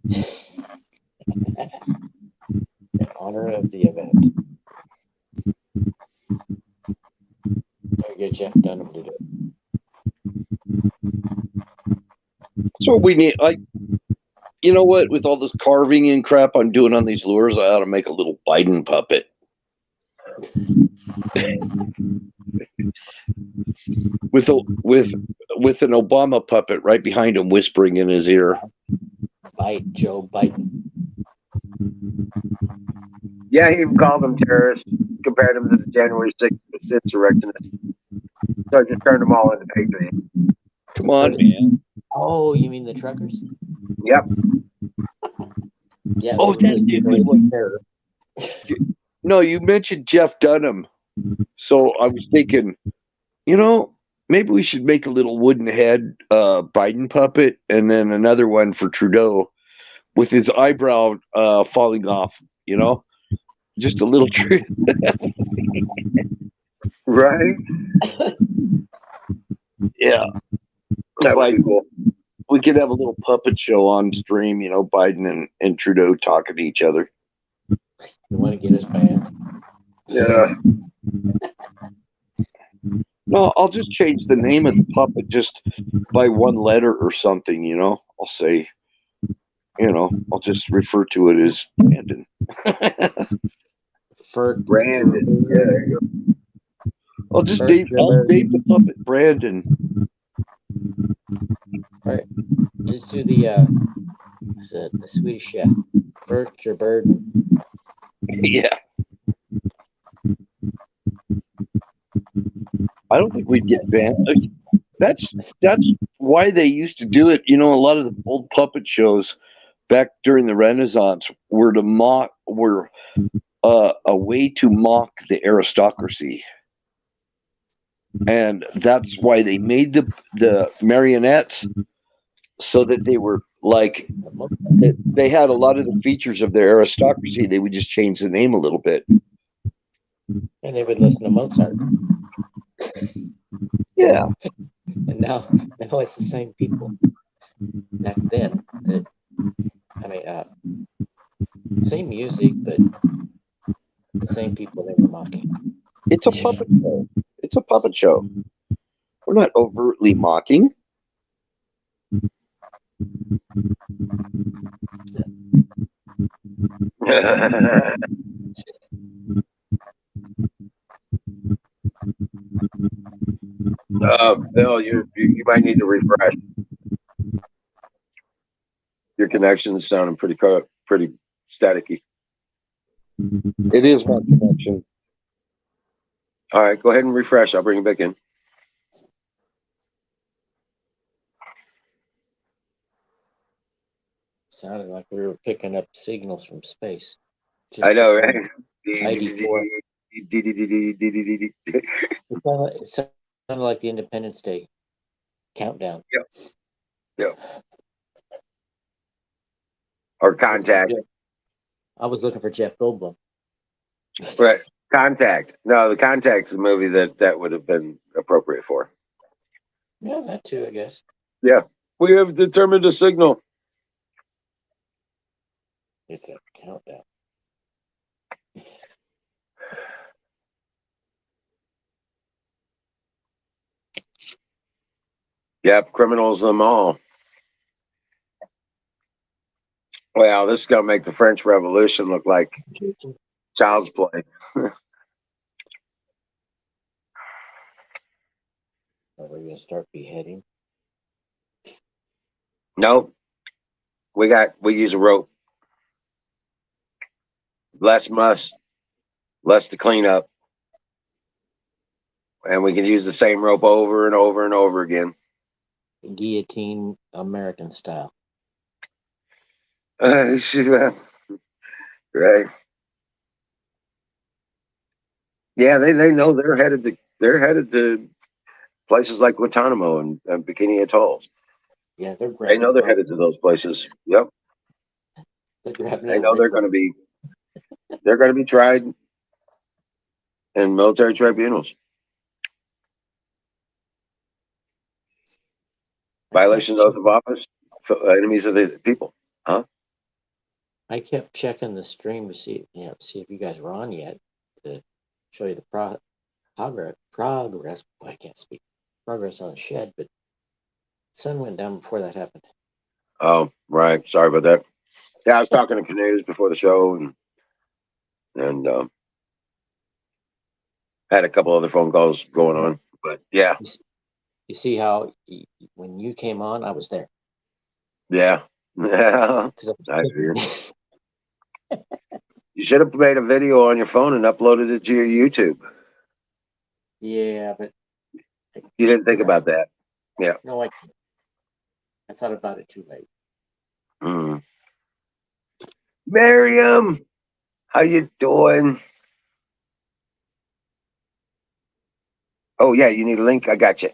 In honor of the event. Gotta get Jeff Dunham to do it. That's what we need. You know what? With all this carving and crap I'm doing on these lures, I ought to make a little Biden puppet. with an Obama puppet right behind him, whispering in his ear. Bite Joe Biden. Yeah, he even called them terrorists, compared them to the January 6th insurrectionists. So I just turned them all into patriots. Come on, man. Oh, you mean the truckers? Yep. Yeah. Oh, they that really did terror. No, you mentioned Jeff Dunham. So I was thinking, maybe we should make a little wooden head Biden puppet and then another one for Trudeau with his eyebrow falling off, just a little trick. Right? Yeah. That would be cool. We could have a little puppet show on stream, Biden and Trudeau talking to each other. You want to get us banned? Yeah. No, I'll just change the name of the puppet just by one letter or something, you know. I'll say, I'll just refer to it as Brandon. Brandon. Yeah, there you go. I'll name the puppet Brandon. Right. Just do the Swedish chef. Bircher Burden. Yeah. I don't think we'd get banned. That's why they used to do it. You know, a lot of the old puppet shows back during the Renaissance were a way to mock the aristocracy, and that's why they made the marionettes so that they were like they had a lot of the features of their aristocracy. They would just change the name a little bit. And they would listen to Mozart. Yeah. And now it's the same people. Back then, same music, but the same people they were mocking. It's a puppet show. It's a puppet show. We're not overtly mocking. Phil, you might need to refresh. Your connection's sounding pretty staticky. It is my connection. All right, go ahead and refresh. I'll bring it back in. Sounded like we were picking up signals from space. I know, right? ID4. It sounded like the Independence Day countdown. Yep. Or Contact. I was looking for Jeff Goldblum. Right. Contact. No, the Contact's a movie that would have been appropriate for. Yeah, that too, I guess. Yeah. We have determined a signal. It's a countdown. Yep, criminals them all. Well, this is gonna make the French Revolution look like child's play. Are we gonna start beheading? Nope. We use a rope. Less to clean up. And we can use the same rope over and over and over again. Guillotine American style. Right. Yeah, they know they're headed to places like Guantanamo and Bikini Atolls. Yeah, They know they're headed to those places. Yep. They know they're going to be tried in military tribunals. Violation of oath of office, enemies of the people. Huh? I kept checking the stream to see if you guys were on yet to show you the progress. Well, I can't speak. Progress on the shed, but the sun went down before that happened. Oh, right. Sorry about that. Yeah, I was talking to Canoes before the show and had a couple other phone calls going on. But yeah. You see how when you came on, I was there. Yeah. Yeah. You should have made a video on your phone and uploaded it to your YouTube. Yeah, but you didn't think about that. Yeah. No, I thought about it too late. Miriam, how you doing? Oh yeah, you need a link. I got you.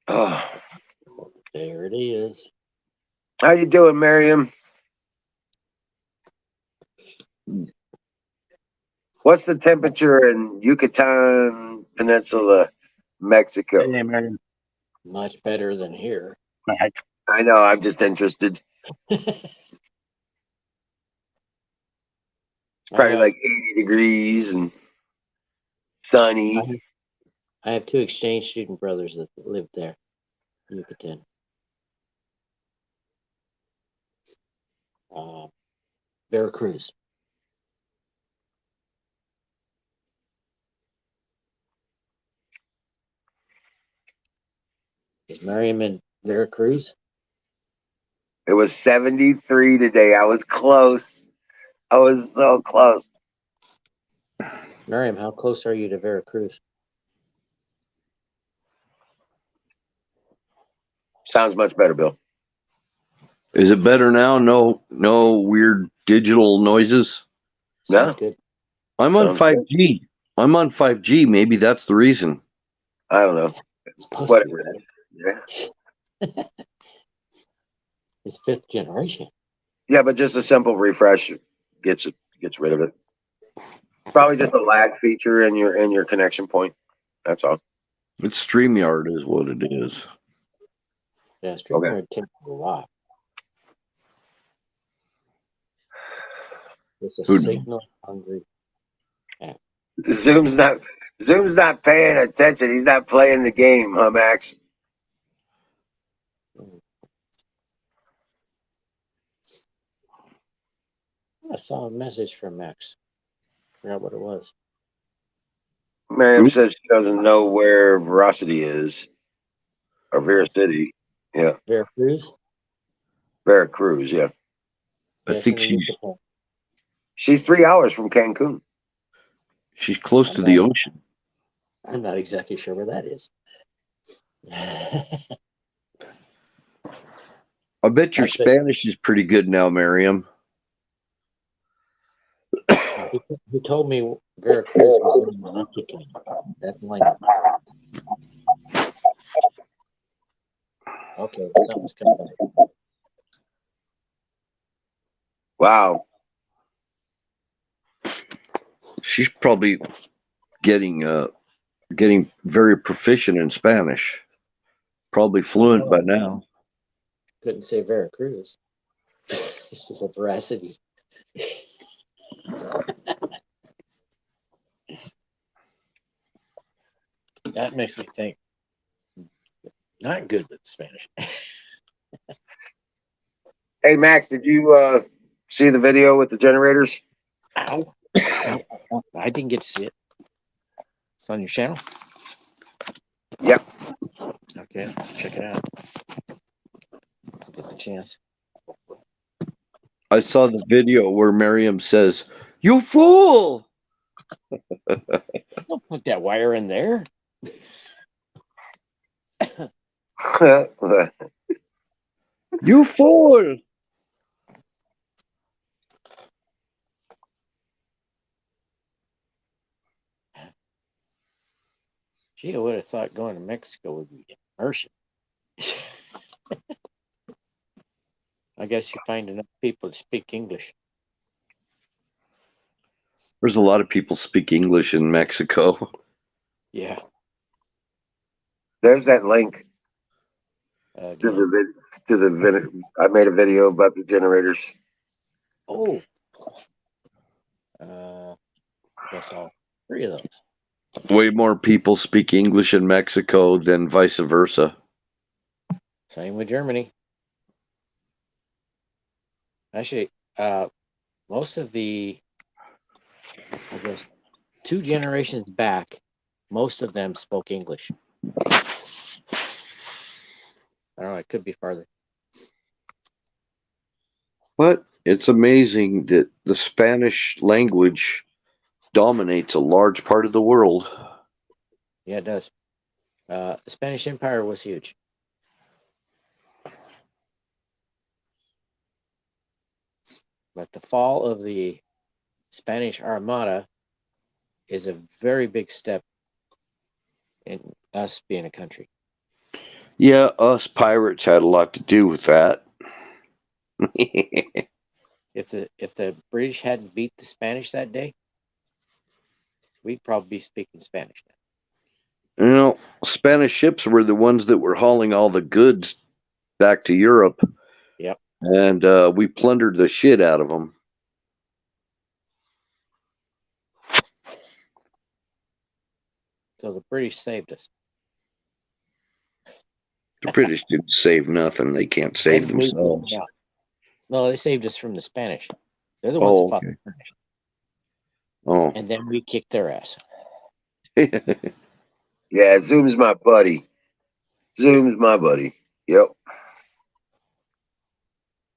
Oh, there it is. How you doing, Miriam? What's the temperature in Yucatan Peninsula, Mexico? Hey, Miriam. Much better than here. I know. I'm just interested. Probably like 80 degrees and sunny. I have 2 exchange student brothers that lived there, Yucatan. Veracruz. Is Miriam in Veracruz? It was 73 today. I was close. I was so close. Miriam, how close are you to Veracruz? Sounds much better, Bill. Is it better now? No weird digital noises. Sounds No. good. I'm on Sounds good. 5G. I'm on 5G. Maybe that's the reason. I don't know. It's supposed to be Whatever. better. Yeah. It's 5th generation. Yeah, but just a simple refresh gets rid of it. Probably just a lag feature in your connection point. That's all. It's StreamYard is what it is. Yeah, StreamYard takes a lot. It's a Who knows? signal hungry. Zoom's not paying attention. He's not playing the game, huh, Max? I saw a message from Max. Forgot what it was. Miriam Who? says she doesn't know where Veracity is. Or Veracity. Yeah. Veracruz? Veracruz, yeah. I Yes, think in the Yucatan. She's 3 hours from Cancun. she's close to the ocean. I'm not exactly sure where that is. I bet your I bet- Spanish is pretty good now, Miriam. He told me Veracruz was in the Yucatan. That's language. Okay, something's coming back. Wow. She's probably getting very proficient in Spanish. Probably fluent by now. Couldn't say Veracruz. It's just a veracity. That makes me think. Not good with Spanish. Hey, Max, did you see the video with the generators? Ow. I didn't get to see it. It's on your channel? Yep. Okay, check it out. Get the chance. I saw the video where Miriam says, "You fool! Don't put that wire in there. You fool!" Gee, I would have thought going to Mexico would be immersion. I guess you find enough people to speak English. There's a lot of people speak English in Mexico. Yeah. There's that link Again. to the video. I made a video about the generators. Oh. I guess all 3 of those. Way more people speak English in Mexico than vice versa. Same with Germany. Actually, most of the, I guess, 2 generations back, most of them spoke English. I don't know, it could be farther. But it's amazing that the Spanish language dominates a large part of the world. Yeah, it does. The Spanish Empire was huge. But the fall of the Spanish Armada is a very big step in us being a country. Yeah, us pirates had a lot to do with that. If the British hadn't beat the Spanish that day, we'd probably be speaking Spanish now. You know, Spanish ships were the ones that were hauling all the goods back to Europe. Yep. And we plundered the shit out of them. So the British saved us. The British didn't save nothing. They can't save And we- themselves. yeah. No, they saved us from the Spanish. They're the ones Oh, that fought okay. the Spanish. Oh. And then we kicked their ass. Yeah, Zoom's my buddy. Zoom's my buddy. Yep.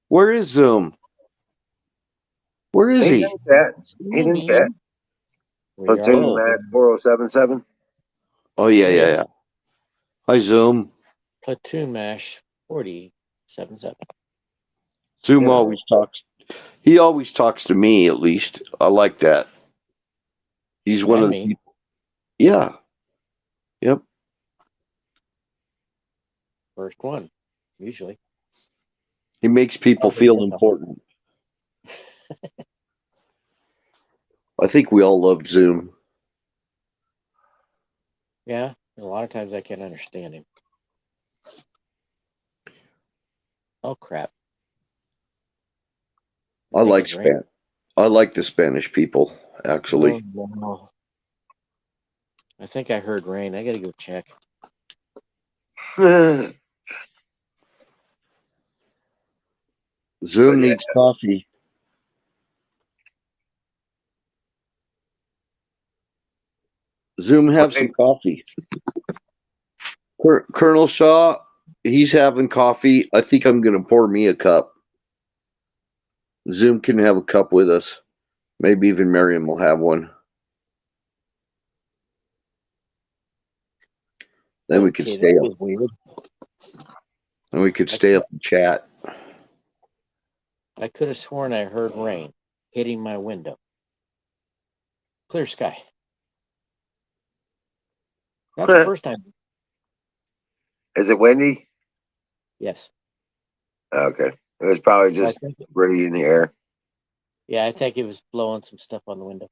Where is Zoom? Where is He's he? in chat. He's in chat. We are Platoon Matt 4077. Oh, yeah, yeah, yeah. Hi, Zoom. Platoon Mash 4077. Zoom Yeah. always talks. He always talks to me, at least. I like that. He's one And of the me. people. Yeah. Yep. First one, usually. He makes people feel important. I think we all love Zoom. Yeah, a lot of times I can't understand him. Oh crap! I like it's raining. I like the Spanish people, actually. Oh, no. I think I heard rain. I gotta go check. Zoom needs coffee. Zoom, have some coffee. Colonel Shaw, he's having coffee. I think I'm going to pour me a cup. Zoom can have a cup with us. Maybe even Miriam will have one. Then we could Okay, stay that up. was weird. And we could stay up and chat. I could have sworn I heard rain hitting my window. Clear sky. Not the first time. Is it windy? Yes. Okay. It was probably I just think, debris in the air. yeah, I think it was blowing some stuff on the window.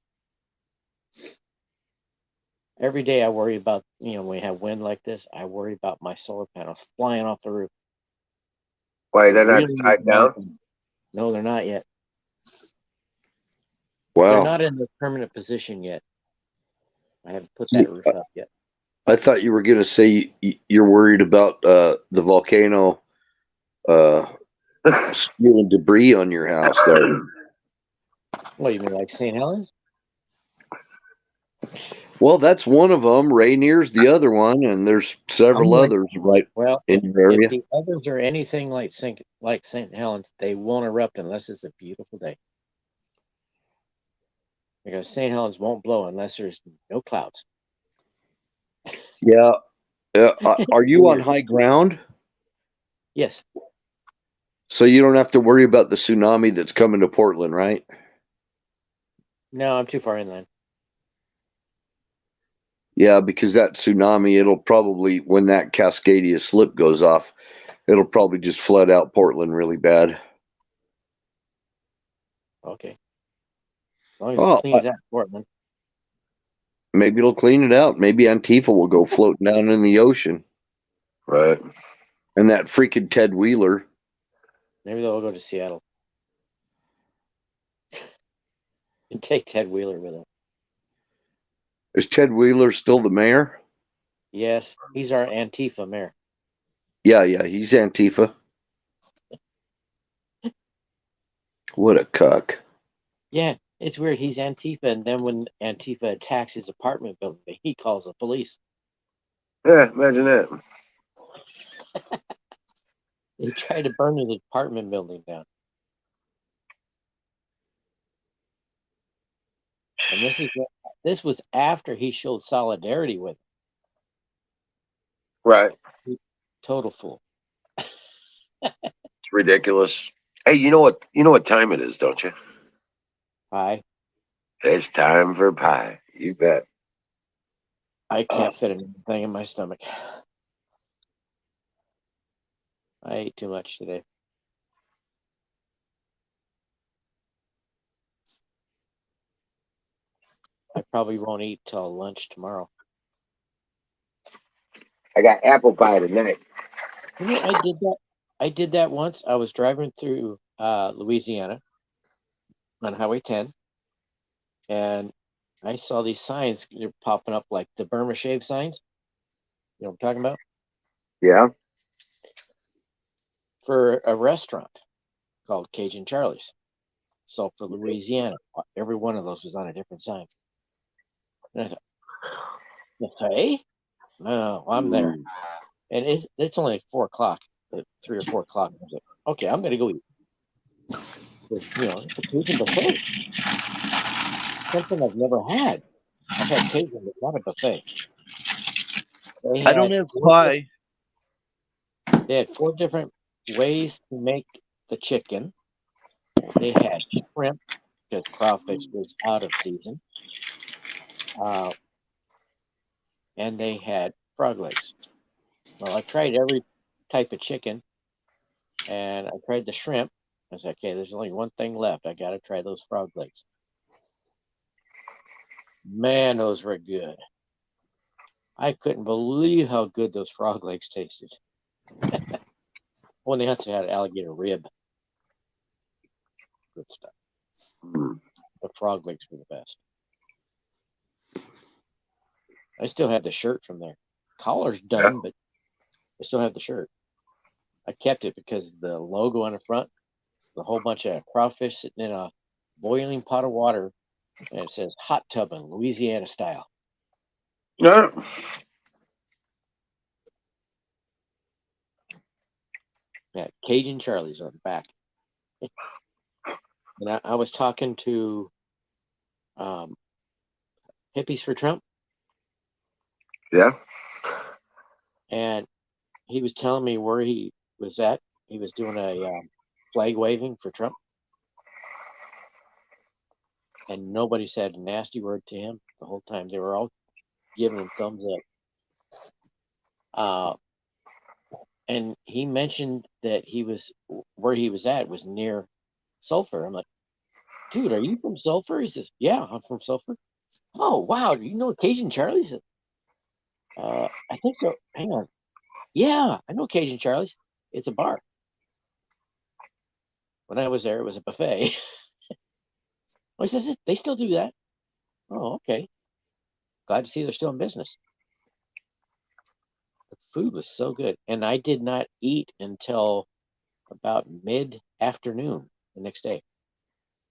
Every day I worry about, when we have wind like this, I worry about my solar panels flying off the roof. Why, they're not Really tied down? No, they're not yet. Wow. They're not in the permanent position yet. I haven't put that roof up yet. I thought you were going to say you're worried about the volcano spewing debris on your house there. What, you mean like St. Helens? Well, that's one of them. Rainier's the other one, and there's several others right Well, in your area. if the others are anything like St. Helens, they won't erupt unless it's a beautiful day. Because St. Helens won't blow unless there's no clouds. Yeah. Are you on high ground? Yes. So you don't have to worry about the tsunami that's coming to Portland, right? No, I'm too far inland. Yeah, because that tsunami, it'll probably, when that Cascadia slip goes off, it'll probably just flood out Portland really bad. Okay. As long as it cleans out Portland. Maybe it'll clean it out. Maybe Antifa will go floating down in the ocean. Right. And that freaking Ted Wheeler. Maybe they'll go to Seattle. And take Ted Wheeler with them. Is Ted Wheeler still the mayor? Yes, he's our Antifa mayor. Yeah, he's Antifa. What a cuck. Yeah, it's weird. He's Antifa, and then when Antifa attacks his apartment building, he calls the police. Yeah, imagine that. They tried to burn his apartment building down. And this was after he showed solidarity with him. Right. Total fool. It's ridiculous. Hey, you know what time it is, don't you? Pie. It's time for pie. You bet. I can't fit anything in my stomach. I ate too much today. I probably won't eat till lunch tomorrow. I got apple pie tonight. I did that once. I was driving through Louisiana on Highway 10, and I saw these signs they're popping up like the Burma Shave signs. You know what I'm talking about? Yeah. For a restaurant called Cajun Charlie's. So for Louisiana, every one of those was on a different sign. And I thought, hey, no, I'm there. Mm. And it's only 4 o'clock, 3 or 4 o'clock. I was like, okay, I'm gonna go eat. But, you know, it's a Cajun buffet. Something I've never had. I've had Cajun, but not a buffet. They I don't had have pie. they had 4 different ways to make the chicken. They had shrimp because crawfish was out of season, and they had frog legs. Well, I tried every type of chicken, and I tried the shrimp. I said, okay, there's only one thing left. I got to try those frog legs. Man, those were good. I couldn't believe how good those frog legs tasted. Well, they also had alligator rib. Good stuff. Mm. The frog legs were the best. I still have the shirt from there. Collar's done, but I still have the shirt. I kept it because the logo on the front, the whole bunch of crawfish sitting in a boiling pot of water, and it says hot tubbing, Louisiana style. Yeah. Yeah, Cajun Charlie's on the back. And I was talking to Hippies for Trump, Yeah. and he was telling me where he was at. He was doing a flag waving for Trump, and nobody said a nasty word to him the whole time. They were all giving him thumbs up. And he mentioned that where he was at was near Sulphur. I'm like, dude, are you from Sulphur? He says, yeah, I'm from Sulphur. Oh, wow. Do you know Cajun Charlie's? I think so. Hang on. Yeah, I know Cajun Charlie's. It's a bar. When I was there, it was a buffet. Oh, he says, they still do that. Oh, okay. Glad to see they're still in business. The food was so good. And I did not eat until about mid-afternoon the next day.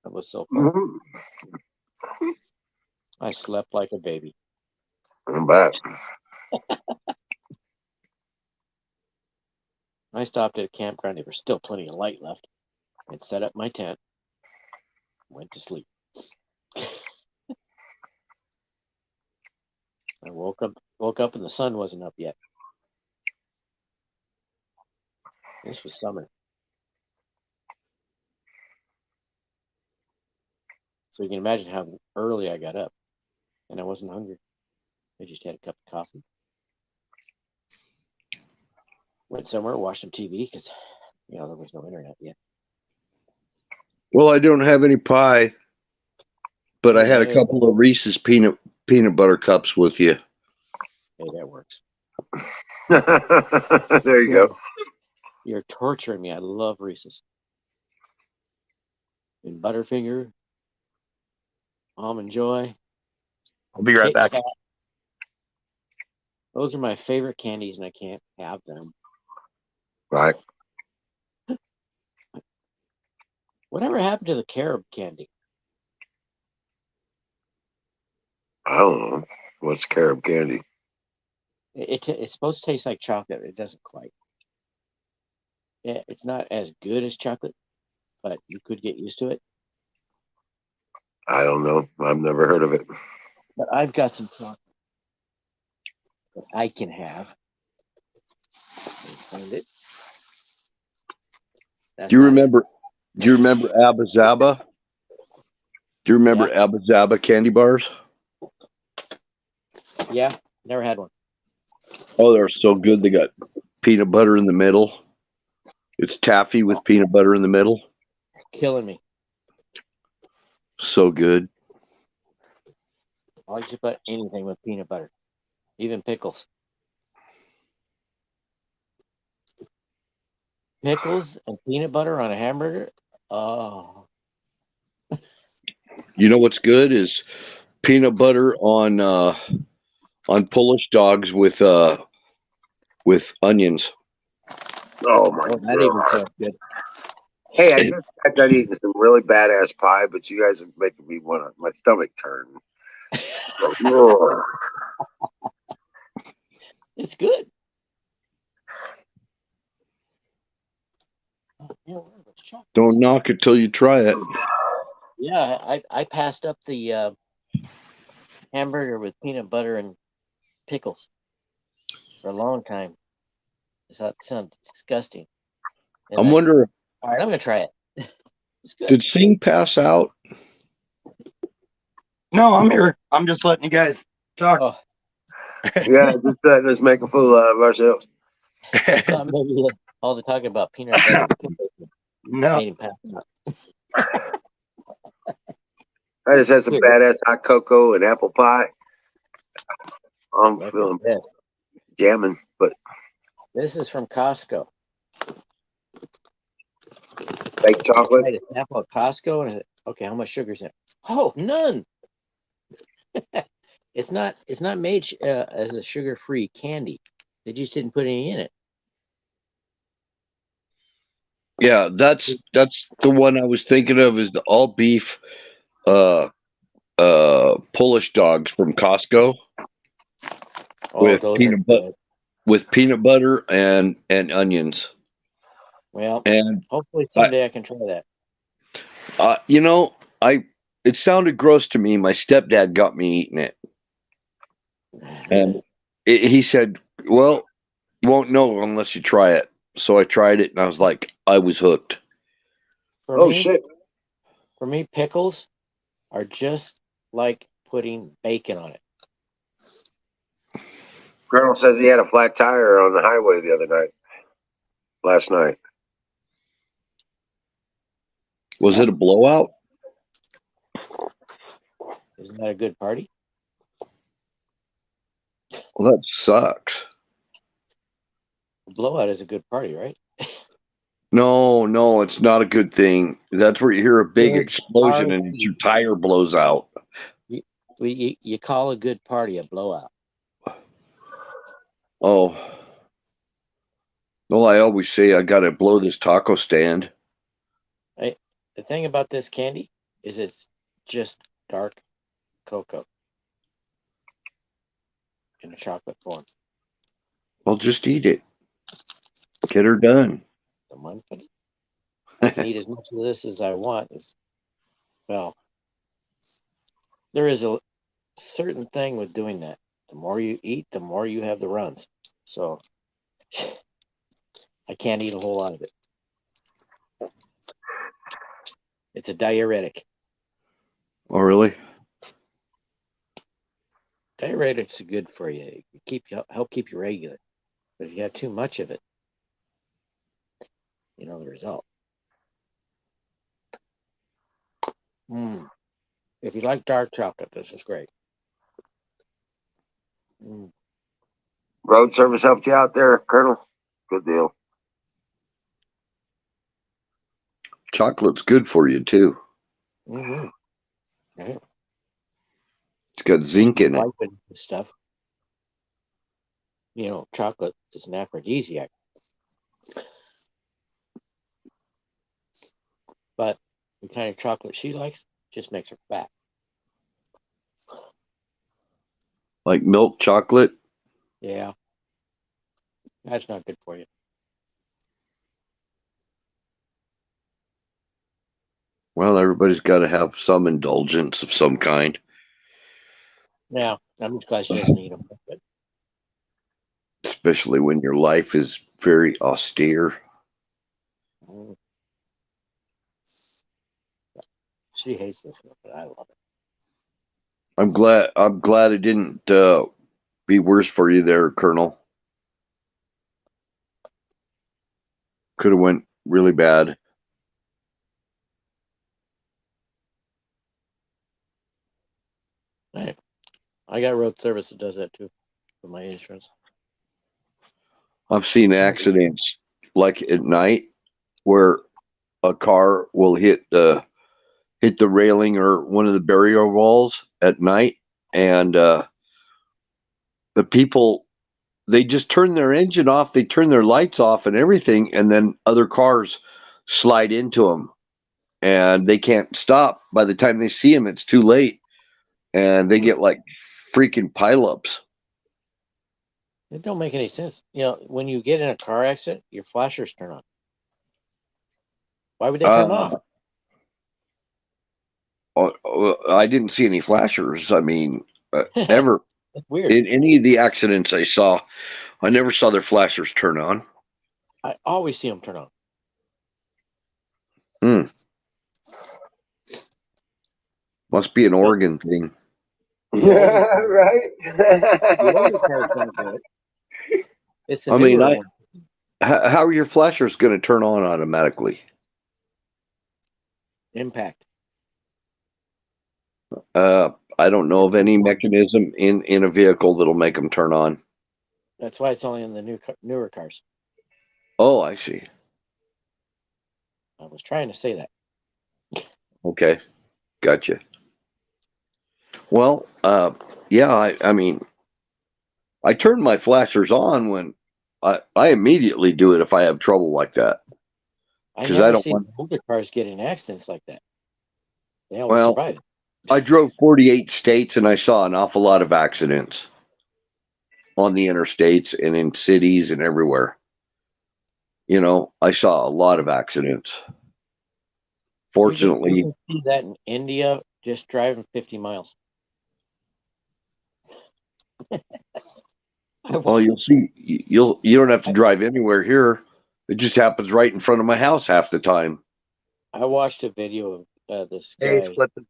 I was so full. Mm. I slept like a baby. I'm back. I stopped at a campground. There was still plenty of light left. And set up my tent. Went to sleep. I woke up and the sun wasn't up yet. This was summer. So you can imagine how early I got up. And I wasn't hungry. I just had a cup of coffee. Went somewhere, watched some TV because there was no internet yet. Well, I don't have any pie, but I had a Hey, couple of Reese's peanut butter cups with you. hey, that works. There you go. You're torturing me. I love Reese's. And Butterfinger, Almond Joy, I'll be right Kit back. Kat. Those are my favorite candies, and I can't have them. Right. Whatever happened to the carob candy? I don't know. What's carob candy? It's supposed to taste like chocolate. It doesn't quite. It's not as good as chocolate, but you could get used to it. I don't know. I've never heard of it. But I've got some chocolate that I can have. Let me find it. That's Do you not it. remember? Do you remember Abba Zaba? Do you remember Abba Zaba candy bars? Yeah, never had one. Oh, they're so good. They got peanut butter in the middle. It's taffy with peanut butter in the middle. Killing me. So good. I like to put anything with peanut butter, even pickles. Pickles and peanut butter on a hamburger. Oh, You know what's good is peanut butter on Polish dogs with onions. Oh my Oh, that even god! sounds good. Hey, I just got done eating some really badass pie, but you guys are making me want to. My stomach turn. Ugh. It's good. Oh, yeah, where are those chocolates? Don't knock it till you try it. Yeah, I passed up the hamburger with peanut butter and pickles for a long time. That sounds disgusting. And I'm I said, wondering, all right, I'm gonna try it. It's good. did Sing pass out? No, I'm here. I'm just letting you guys talk. Oh, Yeah, just letting us make a fool out of ourselves. I thought maybe all the talking about peanut butter and pickles No, made him pass out. I just had some Here. badass hot cocoa and apple pie. I'm Look feeling at this. jamming, but This is from Costco. baked chocolate. Right, it's apple at Costco, and I said, okay, how much sugar's in it? Oh, none. It's not made as a sugar-free candy. They just didn't put any in it. Yeah, that's the one I was thinking of, is the all beef Polish dogs from Costco Oh, with those are peanut butter good. with peanut butter and onions. Well, And hopefully someday I can try that. you know, it sounded gross to me. My stepdad got me eating it, and he said, "Well, you won't know unless you try it." So I tried it, and I was like, I was hooked. For Oh me, shit! for me, pickles are just like putting bacon on it. Colonel says he had a flat tire on the highway the other night. Last night. Was it a blowout? Isn't that a good party? Well, that sucks. A blowout is a good party, right? No, it's not a good thing. That's where you hear a big It's explosion and party. your tire blows out. You call a good party a blowout. Oh. Well, I always say I got to blow this taco stand. The thing about this candy is it's just dark cocoa in a chocolate form. I'll just eat it. Get her done. The one thing I can eat as much of this as I want is, well, there is a certain thing with doing that. The more you eat, the more you have the runs. So I can't eat a whole lot of it. It's a diuretic. Oh, really? Diuretics are good for you. Help keep you regular. But if you have too much of it, you know the result. If you like dark chocolate, this is great. Road service helped you out there, Colonel. Good deal. Chocolate's good for you, too. Mm-hmm. Right. It's got zinc in it. And stuff. You know, chocolate is an aphrodisiac. But the kind of chocolate she likes just makes her fat. Like milk chocolate. Yeah. That's not good for you. Well, everybody's got to have some indulgence of some kind. Yeah, I'm just glad she doesn't eat them. But Especially when your life is very austere. she hates this one, but I love it. I'm glad it didn't be worse for you there, Colonel. Could have went really bad. Hey, I got road service that does that too for my insurance. I've seen accidents like at night where a car will hit the railing or one of the barrier walls, at night, and the people, they just turn their engine off, they turn their lights off and everything, and then other cars slide into them, and they can't stop. By the time they see them, it's too late, and they get like freaking pileups. It don't make any sense. You know, when you get in a car accident, your flashers turn on. Why would they turn off? I didn't see any flashers. I mean, ever That's weird. in any of the accidents I saw, I never saw their flashers turn on. I always see them turn on. Must be an Oregon thing. Right? The older cars don't do it. It's the I mean, newer one. how are your flashers going to turn on automatically? Impact. I don't know of any mechanism in a vehicle that'll make them turn on. That's why it's only in the newer cars. Oh, I see. I was trying to say that. Okay, gotcha. Well, yeah, I mean, I turn my flashers on when I immediately do it if I have trouble like that. I 'Cause never I don't see want- older cars get in accidents like that. They always Well, survive. I drove 48 states and I saw an awful lot of accidents on the interstates and in cities and everywhere. You know, I saw a lot of accidents. Fortunately, You can see that in India just driving 50 miles. well, you'll see, you don't have to drive anywhere here. It just happens right in front of my house half the time. I watched a video of this Hey, guy. flipping.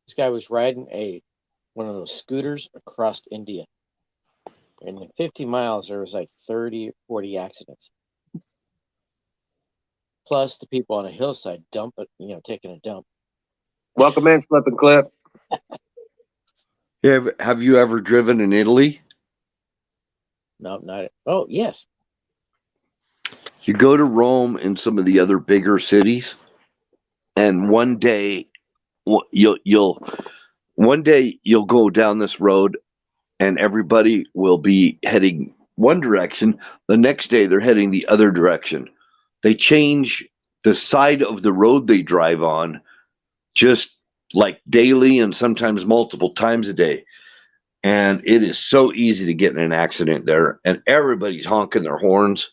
This guy was riding one of those scooters across India. And in 50 miles, there was like 30 or 40 accidents. Plus the people on a hillside taking a dump. Welcome in, Flipping Clip. Have you ever driven in Italy? No, not it. Oh, yes. You go to Rome and some of the other bigger cities, and one day you'll go down this road, and everybody will be heading one direction. The next day they're heading the other direction. They change the side of the road they drive on just like daily and sometimes multiple times a day. And it is so easy to get in an accident there, and everybody's honking their horns.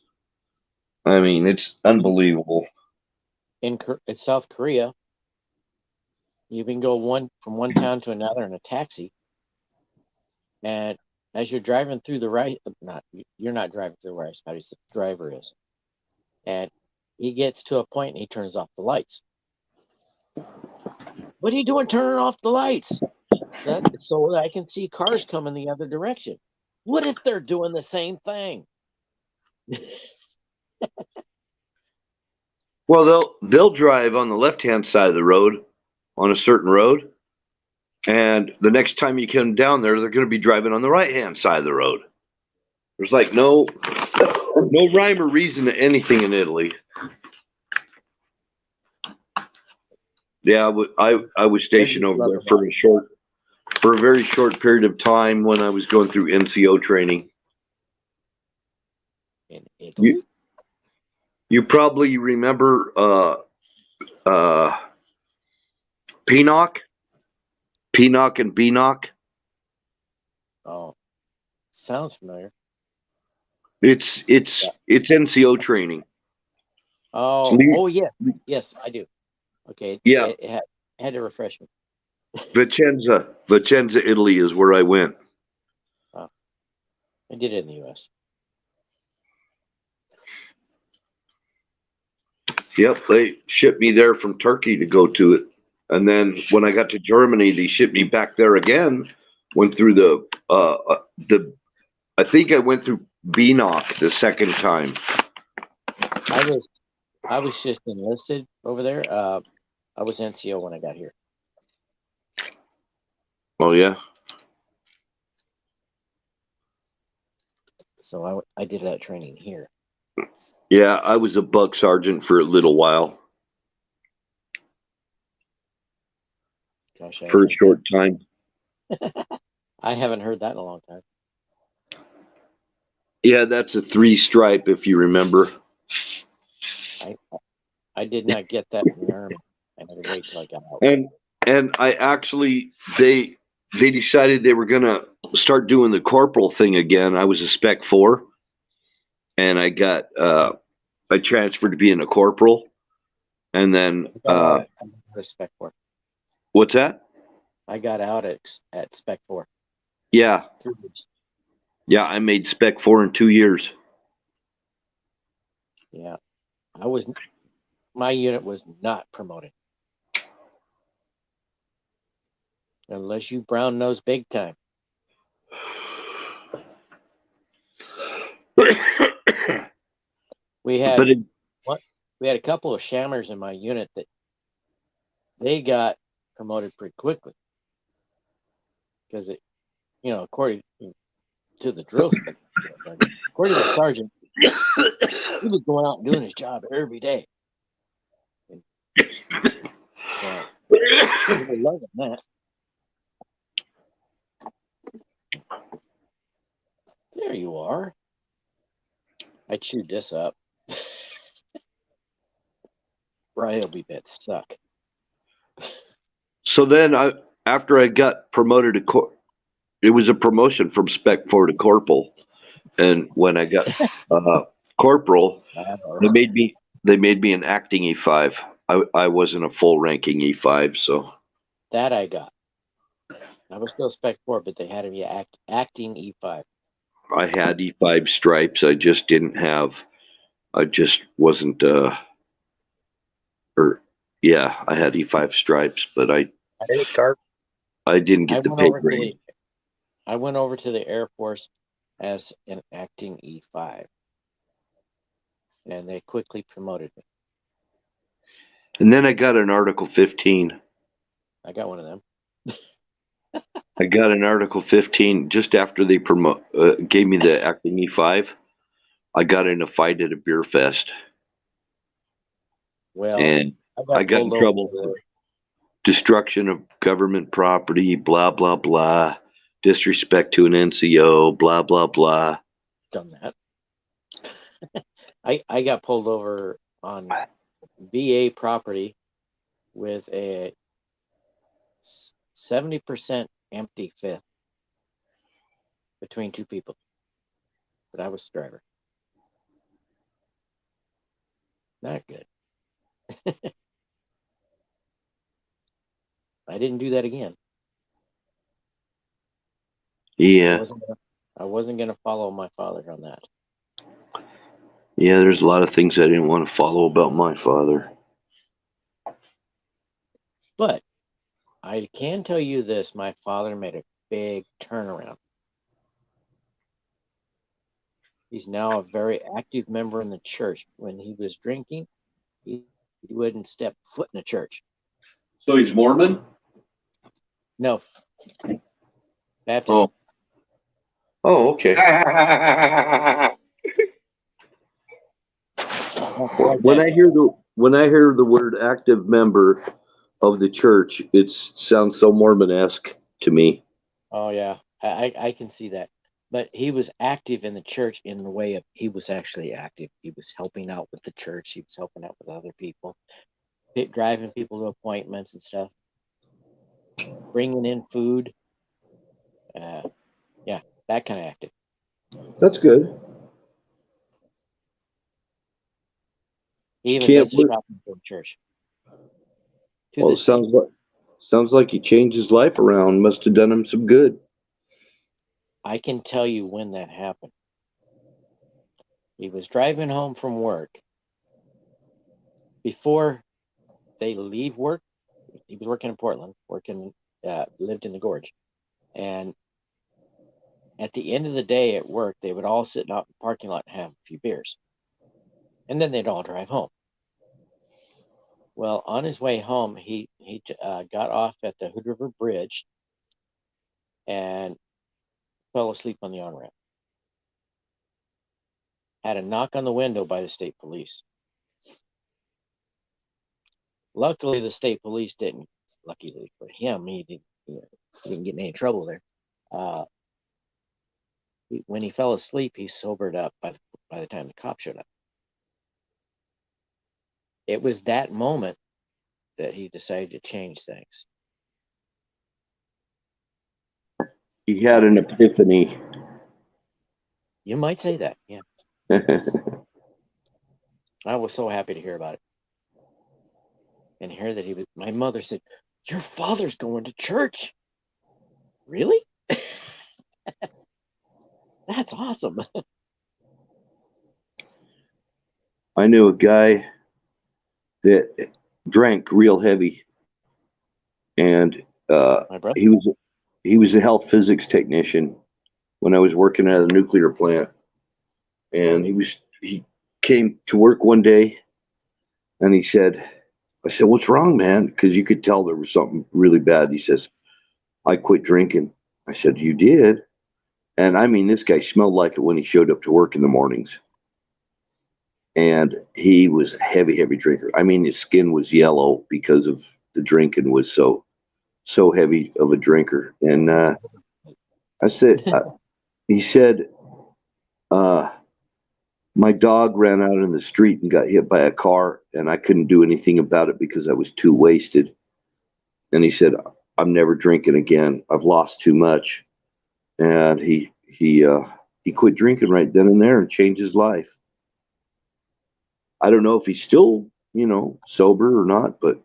I mean, it's unbelievable. In South Korea, you can go from one town to another in a taxi. And as you're driving through you're not driving through the right spot, the driver is. And he gets to a point and he turns off the lights. What are you doing turning off the lights? So that I can see cars coming the other direction. What if they're doing the same thing? Well, they'll drive on the left-hand side of the road on a certain road, and the next time you come down there, they're going to be driving on the right-hand side of the road. There's like no rhyme or reason to anything in Italy. Yeah, I was stationed over there for a very short period of time when I was going through NCO training. In Italy? You probably remember PNOC and BNOC. Oh, sounds familiar. It's NCO training. Oh, yes, I do. Okay, Yeah. it had to refresh me. Vicenza, Italy is where I went. I did it in the U.S. Yep, they shipped me there from Turkey to go to it. And then when I got to Germany, they shipped me back there again. Went through I think I went through BNOC the second time. I was just enlisted over there. I was NCO when I got here. Oh yeah. So I did that training here. Yeah, I was a bug sergeant for a little while. Gosh, for a short time. I haven't heard that in a long time. Yeah, that's a 3-stripe if you remember. I did not get that in the Army. I had to wait till I got out. And I actually they decided they were gonna start doing the corporal thing again. I was a Spec 4, and I transferred to being a corporal, and then I got out at Spec 4. what's that? I got out at Spec 4. Yeah, 3 years. yeah, I made Spec 4 in 2 years. Yeah, my unit was not promoted unless you brown nose big time. We had But we had a couple of shammers in my unit that they got promoted pretty quickly because it, according to the drill, according to the sergeant, he was going out and doing his job every day. And, they were loving that. There you are. I chewed this up. Ryobi bits suck. So then after I got promoted to it was a promotion from Spec 4 to corporal, and when I got corporal, they made me an acting E5. I wasn't a full ranking E5, so That I got. I was still Spec 4, but they had me acting E5. I had E5 stripes. I just didn't have. I just wasn't. I had E5 stripes, but Hey, Carp. I didn't get the pay grade. I went over to the Air Force as an acting E5, and they quickly promoted me. And then I got an Article 15. I got one of them. I got an Article 15 just after they gave me the acting E5. I got in a fight at a beer fest. Well, and I got in trouble for destruction of government property, blah, blah, blah, disrespect to an NCO, blah, blah, blah. Done that. I got pulled over on VA property with a 70% empty fifth between two people, but I was the driver. Not good. I didn't do that again. Yeah. I wasn't gonna follow my father on that. Yeah, there's a lot of things I didn't want to follow about my father. But I can tell you this, my father made a big turnaround. He's now a very active member in the church. When he was drinking, he wouldn't step foot in the church. So he's Mormon? No. Baptist. Oh, okay. When I hear the word active member of the church, it sounds so Mormon-esque to me. Oh yeah, I can see that. But he was active in the church in the way of he was actually active. He was helping out with the church. He was helping out with other people, driving people to appointments and stuff, bringing in food. Yeah, that kind of active. That's good. He even does the shopping for the church. Well, it sounds like he changed his life around. Must have done him some good. I can tell you when that happened. He was driving home from work. Before they leave work, he was working in Portland, lived in the Gorge. And at the end of the day at work, they would all sit out in the parking lot and have a few beers. And then they'd all drive home. Well, on his way home, he got off at the Hood River Bridge and fell asleep on the on-ramp. Had a knock on the window by the state police. Luckily, the state police didn't luckily for him, he didn't get in any trouble there. When he fell asleep, he sobered up by the time the cop showed up. It was that moment that he decided to change things. He had an epiphany. You might say that, yeah. I was so happy to hear about it. And hear that my mother said, "Your father's going to church." Really? That's awesome. I knew a guy that drank real heavy, and My brother. he was a health physics technician when I was working at a nuclear plant, and he came to work one day, and I said, "What's wrong, man?" Because you could tell there was something really bad. He says, "I quit drinking." I said, "You did?" And I mean, this guy smelled like it when he showed up to work in the mornings. And he was a heavy, heavy drinker. I mean, his skin was yellow because of the drinking was so heavy of a drinker. And I said, he said, my dog ran out in the street and got hit by a car, and I couldn't do anything about it because I was too wasted. And he said, "I'm never drinking again. I've lost too much." And he quit drinking right then and there and changed his life. I don't know if he's still, sober or not, but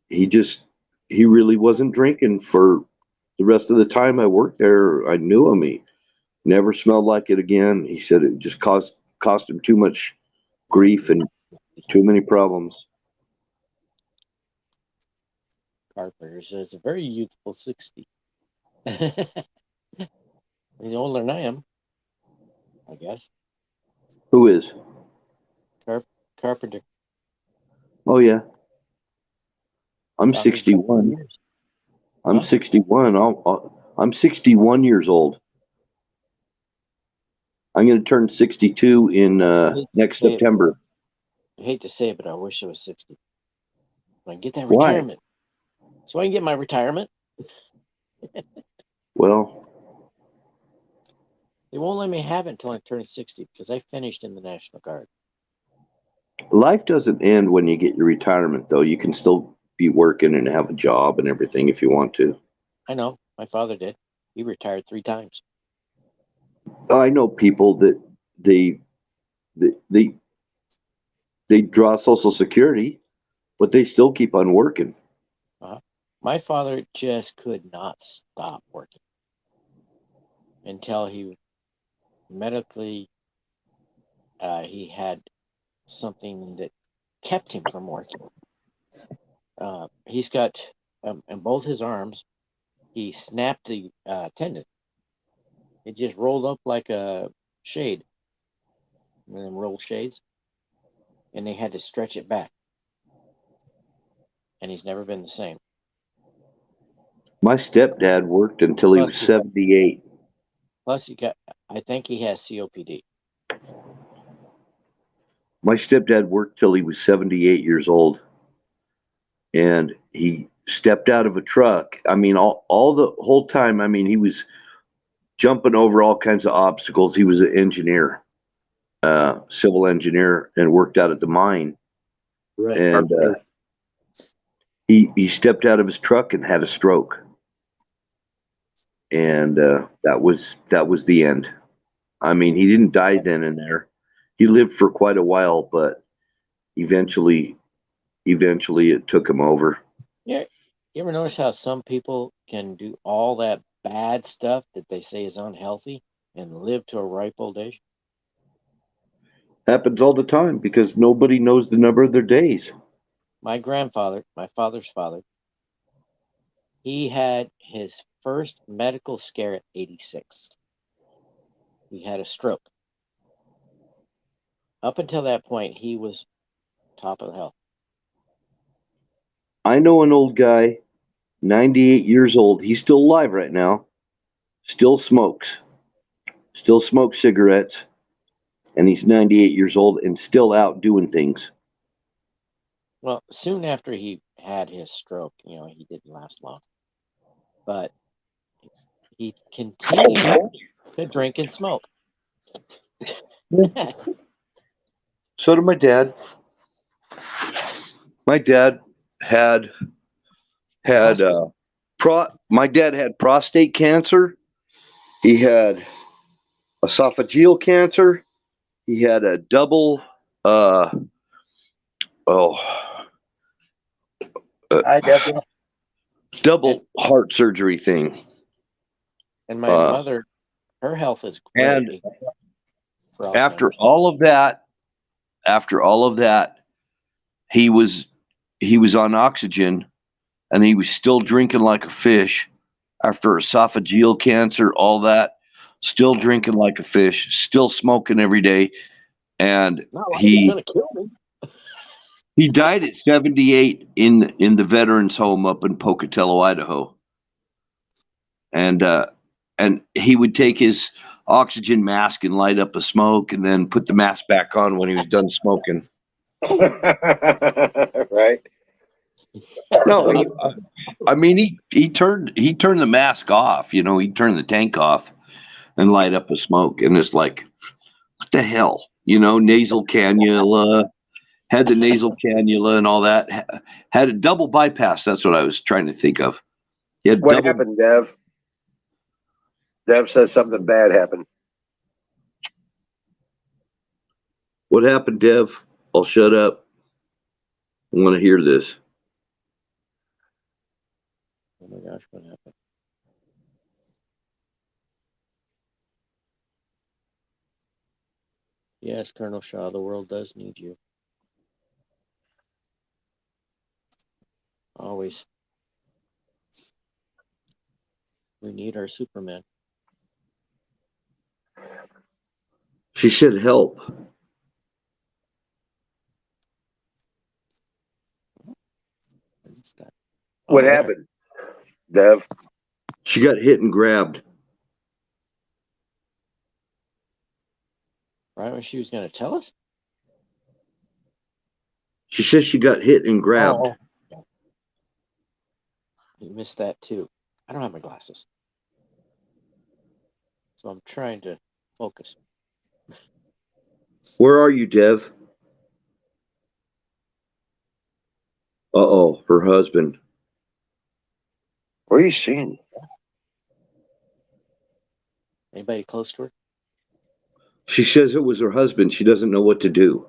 he really wasn't drinking for the rest of the time I worked there. I knew him. He never smelled like it again. He said it just cost him too much grief and too many problems. Carpenter says a very youthful 60. He's older than I am, I guess. Who is? Carpenter. Oh yeah. I'm About 61. years. I'm Huh? 61. I'm 61 years old. I'm going to turn 62 in next September. I hate to say it, but I wish I was 60. So I can get that Why? retirement. So I can get my retirement. Well, They won't let me have it until I turn 60 because I finished in the National Guard. life doesn't end when you get your retirement, though. You can still be working and have a job and everything if you want to. I know. My father did. He retired 3 times. I know people that they draw Social Security, but they still keep on working. My father just could not stop working until he medically he had something that kept him from working. He's got in both his arms, he snapped the tendon. It just rolled up like a shade, one of them roll shades, and they had to stretch it back. And he's never been the same. My stepdad worked until he was 78. Plus, I think he has COPD. My stepdad worked till he was 78 years old, and he stepped out of a truck. I mean, all the whole time. I mean, he was jumping over all kinds of obstacles. He was an engineer, civil engineer, and worked out at the mine. Right. And he stepped out of his truck and had a stroke, and that was the end. I mean, he didn't die then and there. He lived for quite a while, but eventually it took him over. Yeah. You ever notice how some people can do all that bad stuff that they say is unhealthy and live to a ripe old age? Happens all the time because nobody knows the number of their days. My grandfather, my father's father, he had his first medical scare at 86. He had a stroke. Up until that point, he was top of the health. I know an old guy, 98 years old. He's still alive right now. Still smokes cigarettes, and he's 98 years old and still out doing things. Well, soon after he had his stroke, he didn't last long, but he continued to drink and smoke. So did my dad. My dad had my dad had prostate cancer. He had esophageal cancer. He had a double oh Hi, Deborah. double heart surgery thing. And my mother, her health is great. And for after Alzheimer's. all of that, he was on oxygen, and he was still drinking like a fish after esophageal cancer, all that, still drinking like a fish, still smoking every day. And Not like it's gonna kill me. he died at 78 in the veterans home up in Pocatello, Idaho. And he would take his oxygen mask and light up a smoke and then put the mask back on when he was done smoking. Right? No, I mean he turned the mask off. He turned the tank off and light up a smoke, and it's like, what the hell? Nasal cannula, had the nasal cannula and all that. Had a double bypass. That's what I was trying to think of. He had What happened, Dev? Dev says something bad happened. What happened, Dev? I'll shut up. I want to hear this. Oh my gosh, what happened? Yes, Colonel Shaw, the world does need you. Always. We need our Superman. She said help. What's that? What there. happened, Dev? She got hit and grabbed. Right when she was going to tell us? She says she got hit and grabbed. Oh. You missed that too. I don't have my glasses. So I'm trying to focus. Where are you, Dev? Uh-oh, her husband. Where are you seeing? Anybody close to her? She says it was her husband. She doesn't know what to do.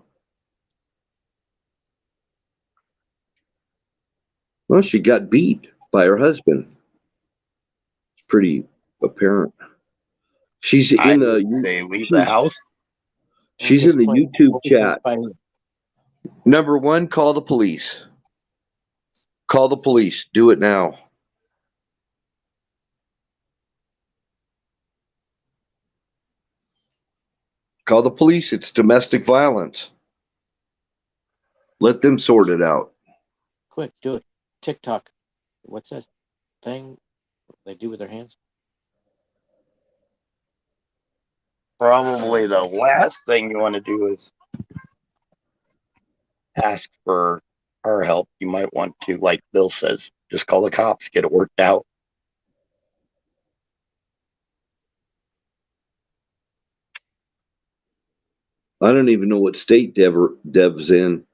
Well, she got beat by her husband. It's pretty apparent. She's I in would the say leave the house. she's in the YouTube chat. By Number 1, call the police. Call the police. Do it now. Call the police. It's domestic violence. Let them sort it out. Quick, do it. TikTok. What's that thing they do with their hands? Probably the last thing you want to do is ask for our help. You might want to, like Bill says, just call the cops, get it worked out. I don't even know what state Dev's in.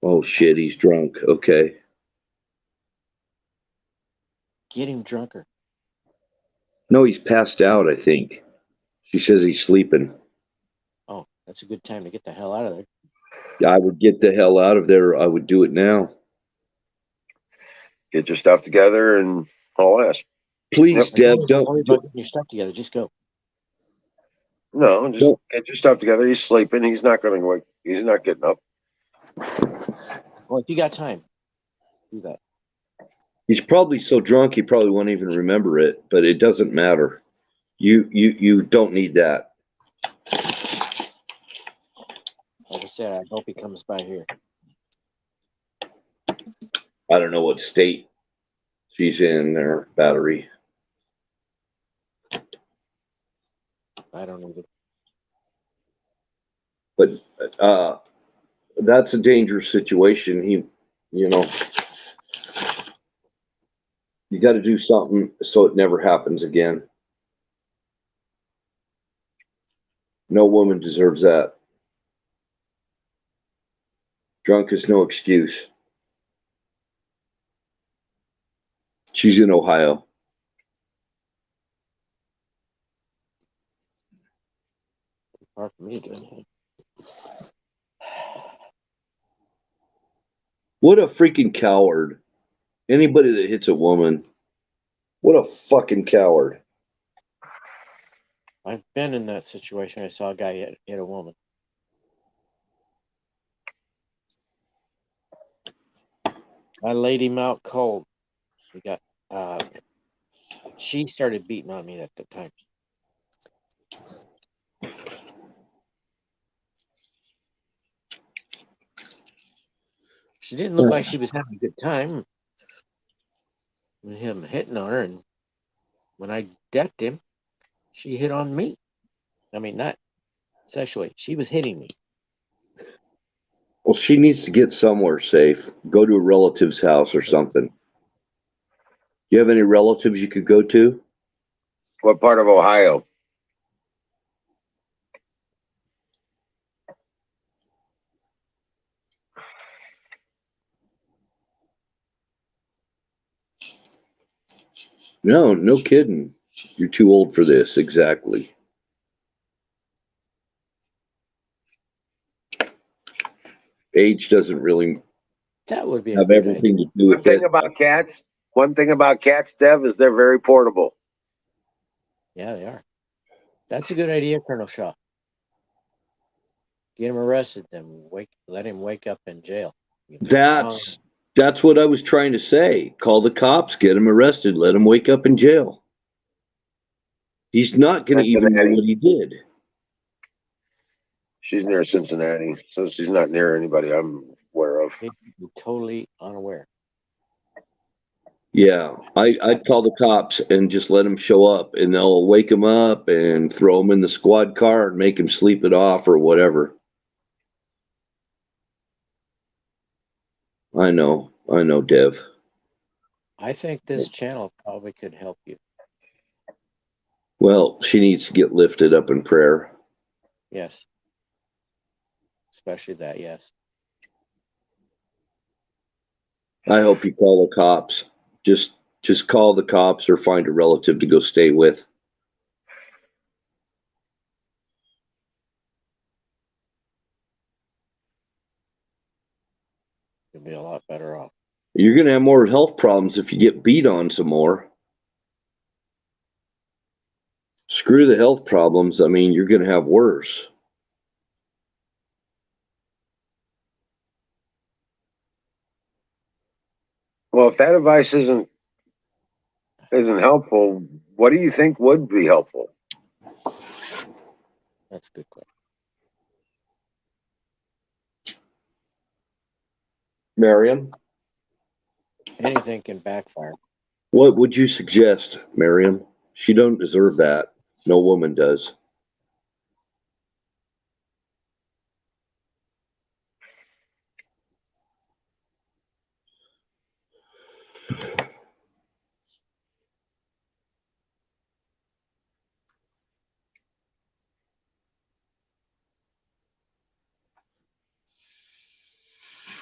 Oh shit, he's drunk. Okay. Get him drunker. No, he's passed out, I think. She says he's sleeping. Oh, that's a good time to get the hell out of there. I would get the hell out of there. I would do it now. Get your stuff together and all that. Please, Dev, Don't worry about getting your stuff together. Just go. No, just get your stuff together. He's sleeping. He's not going to wake. He's not getting up. Well, if you got time, do that. He's probably so drunk he probably won't even remember it, but it doesn't matter. You don't need that. Like I said, I hope he comes by here. I don't know what state she's in there, Battery. I don't need it. But that's a dangerous situation. You know, you got to do something so it never happens again. No woman deserves that. Drunk is no excuse. She's in Ohio. Hard for me to do anything. What a freaking coward. Anybody that hits a woman, what a fucking coward. I've been in that situation. I saw a guy hit a woman. I laid him out cold. We got. She started beating on me at the time. She didn't look like she was having a good time with him hitting on her, and when I decked him, she hit on me. I mean, not sexually. She was hitting me. Well, she needs to get somewhere safe. Go to a relative's house or something. You have any relatives you could go to? What part of Ohio? No, no kidding. You're too old for this, exactly. Age doesn't really That would be a have good idea. everything to do One with thing it. about cats, Dev, is they're very portable. Yeah, they are. That's a good idea, Colonel Shaw. Get him arrested, then let him wake up in jail. That's what I was trying to say. Call the cops, get him arrested, let him wake up in jail. He's not going to even know Cincinnati. what he did. She's near Cincinnati, so she's not near anybody I'm aware of. He'd be totally unaware. Yeah, I'd call the cops and just let him show up, and they'll wake him up and throw him in the squad car and make him sleep it off or whatever. I know, Dev. I think this channel probably could help you. Well, she needs to get lifted up in prayer. Yes. Especially that, yes. I hope you call the cops. Just call the cops or find a relative to go stay with. You'll be a lot better off. You're going to have more health problems if you get beat on some more. Screw the health problems. I mean, you're going to have worse. Well, if that advice isn't helpful, what do you think would be helpful? That's a good question. Mariam, Anything can backfire. what would you suggest, Mariam? She don't deserve that. No woman does.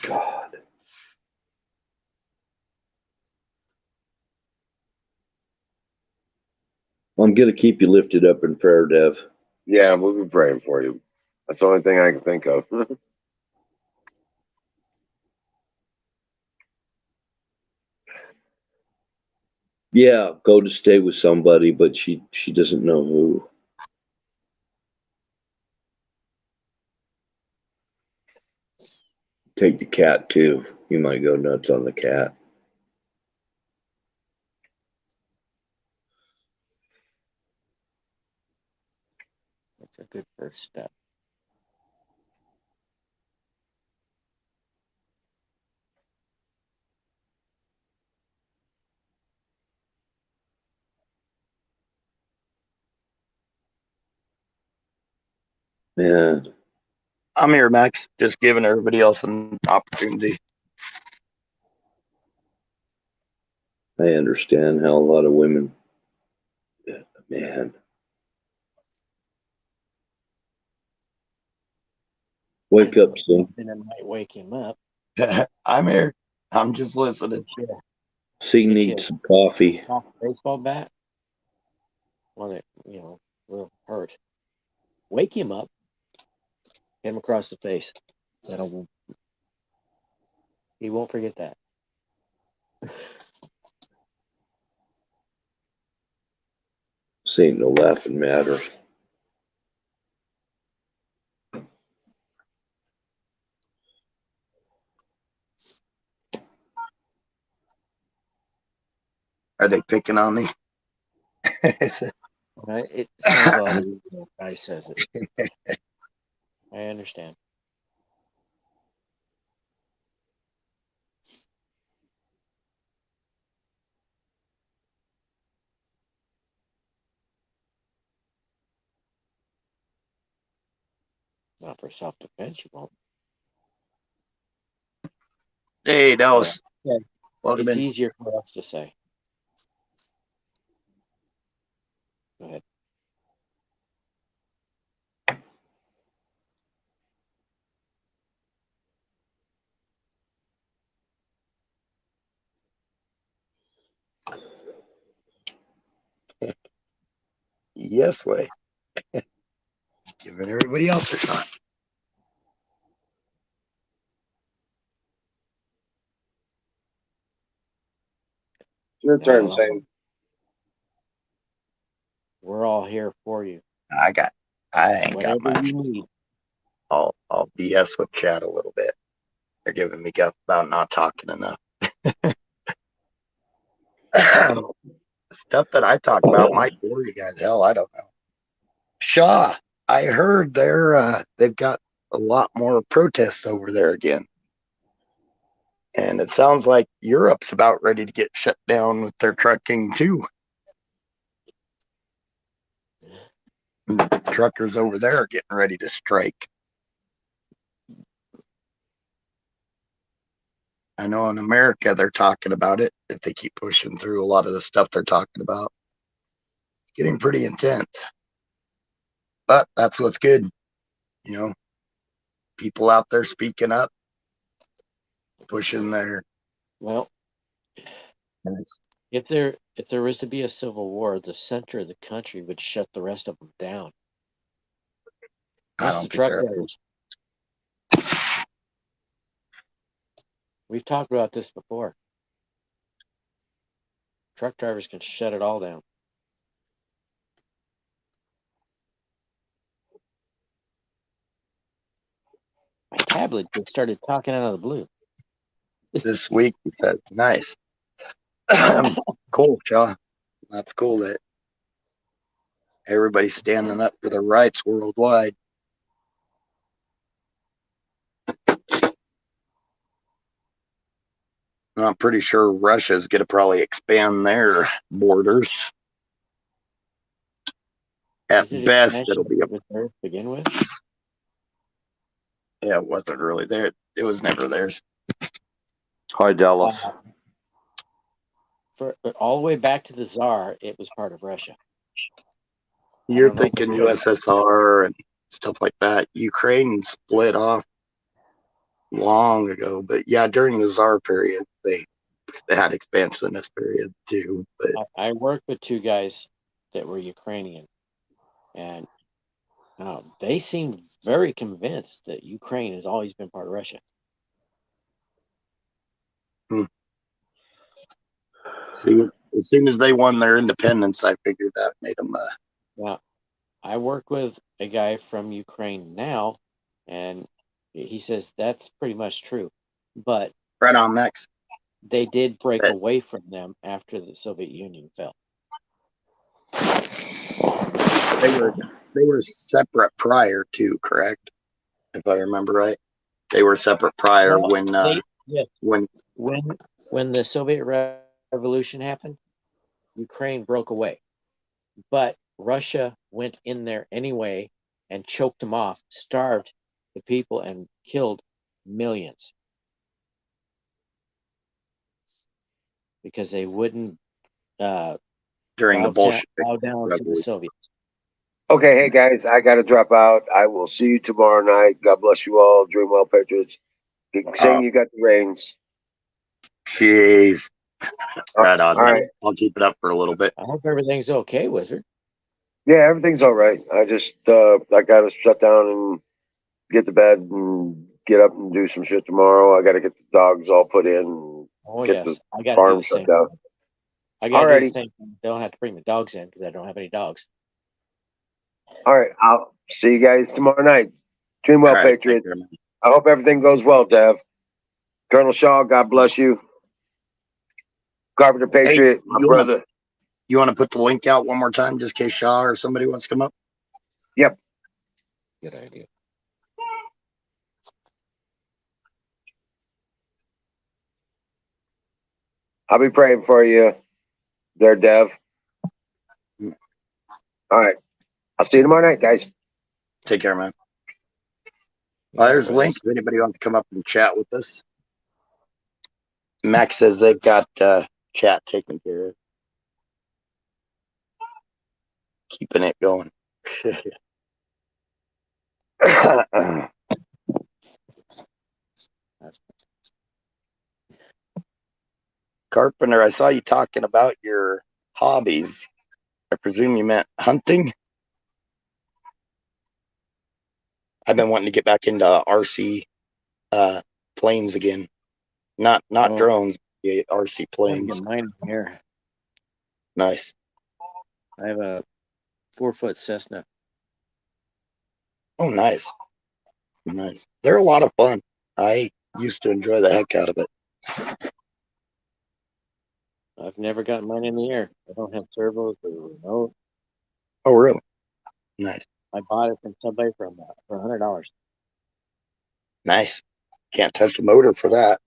God. I'm going to keep you lifted up in prayer, Dev. Yeah, we'll be praying for you. That's the only thing I can think of. Yeah, go to stay with somebody, but she doesn't know who. Take the cat too. You might go nuts on the cat. That's a good first step. Man, I'm here, Max. Just giving everybody else an opportunity. I understand how a lot of women, yeah, man. Wake up, Sing. Then it might wake him up. I'm here. I'm just listening. Sing Get needs you some coffee. a soft baseball bat. One that, will hurt. Wake him up. Hit him across the face. He won't forget that. This ain't no laughing matter. Are they picking on me? Right? It sounds a lot easier when a guy says it. I understand. Not for self-defense, you won't. Hey, Dallas. Yeah. Welcome It's in. easier for us to say. Go ahead. Yes, way. Giving everybody else a shot. Your turn, Well, Sam. we're all here for you. I ain't got Whatever much. you need. I'll BS with Chad a little bit. They're giving me guff about not talking enough. Stuff that I talk about might bore you guys. Hell, I don't know. Shaw, I heard they've got a lot more protests over there again. And it sounds like Europe's about ready to get shut down with their trucking too. Truckers over there are getting ready to strike. I know in America they're talking about it if they keep pushing through a lot of the stuff they're talking about. It's getting pretty intense. But that's what's good. People out there speaking up, pushing their. Well, if there was to be a civil war, the center of the country would shut the rest of them down. I That's don't the think truck they're. drivers. We've talked about this before. Truck drivers can shut it all down. My tablet just started talking out of the blue. This week he said, nice. Cool, Shaw. That's cool that everybody's standing up for their rights worldwide. And I'm pretty sure Russia's going to probably expand their borders. At Is it best, expansion it'll be a. with there to begin with? Yeah, it wasn't really there. It was never theirs. Hi, Dallas. For all the way back to the Tsar, it was part of Russia. You're don't know if thinking it's- USSR and stuff like that. Ukraine split off long ago, but yeah, during the Tsar period, they had expansionist period too. But I worked with two guys that were Ukrainian, and they seemed very convinced that Ukraine has always been part of Russia. see, as soon as they won their independence, I figured that made them. Now, I work with a guy from Ukraine now, and he says that's pretty much true. But Right on, Max. they did break That- away from them after the Soviet Union fell. They were separate prior to, correct? If I remember right, they were separate prior Well, yes. when When the Soviet Revolution happened, Ukraine broke away, but Russia went in there anyway and choked them off, starved the people and killed millions because they wouldn't During the bullshit. bow down to the revolution. Soviets. Okay, hey guys, I got to drop out. I will see you tomorrow night. God bless you all. Dream well, Patriots. Saying you got the reins. Jeez. Right on. All right. I'll keep it up for a little bit. I hope everything's okay, Wizard. Yeah, everything's all right. I just I got to shut down and get to bed and get up and do some shit tomorrow. I got to get the dogs all put in. And Oh get yes, the I got to do farm the shut same. down. I got to do the Alrighty. same thing. Don't have to bring the dogs in because I don't have any dogs. All right. I'll see you guys tomorrow night. Dream well, All right, Patriots. thank you, man. I hope everything goes well, Dev. Colonel Shaw, God bless you. Carpenter Patriot, my you brother. You want to put the link out one more time just in case Shaw or somebody wants to come up? Yep. Good idea. I'll be praying for you there, Dev. All right. I'll see you tomorrow night, guys. Take care, man. Well, there's a link if anybody wants to come up and chat with us. Max says they've got chat taken care of. Keeping it going. Carpenter, I saw you talking about your hobbies. I presume you meant hunting? I've been wanting to get back into RC planes again. Not drones, the RC I'm planes. gonna get mine here. Nice. I have a 4-foot Cessna. Oh, nice. Nice. They're a lot of fun. I used to enjoy the heck out of it. I've never gotten mine in the air. I don't have servos or remote. Oh, really? Nice. I bought it from somebody for $100. Nice. Can't touch the motor for that.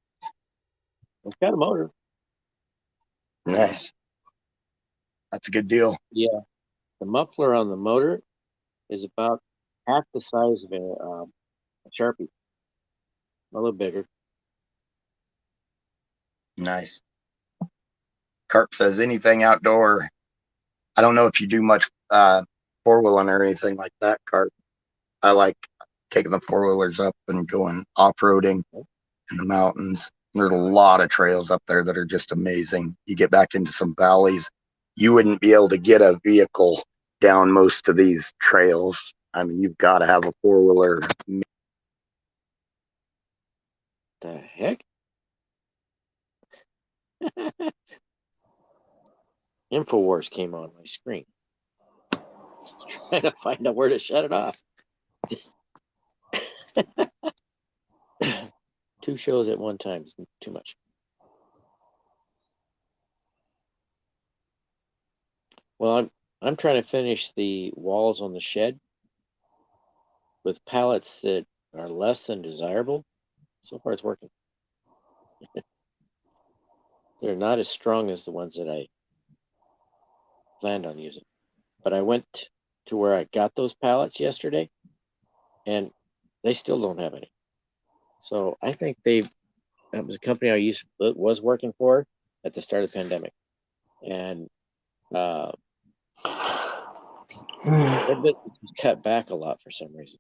It's got a motor. Nice. That's a good deal. Yeah, the muffler on the motor is about half the size of a Sharpie. A little bigger. Nice. Carp says anything outdoor. I don't know if you do much four-wheeling or anything like that, Carp. I like taking the four-wheelers up and going off-roading in the mountains. There's a lot of trails up there that are just amazing. You get back into some valleys. You wouldn't be able to get a vehicle down most of these trails. I mean, you've got to have a four-wheeler. The heck? InfoWars came on my screen. Trying to find out where to shut it off. 2 shows at one time is too much. Well, I'm trying to finish the walls on the shed with pallets that are less than desirable. So far, it's working. They're not as strong as the ones that I planned on using. But I went to where I got those pallets yesterday, and they still don't have any. So I think that was a company I was working for at the start of the pandemic, and their business was cut back a lot for some reason.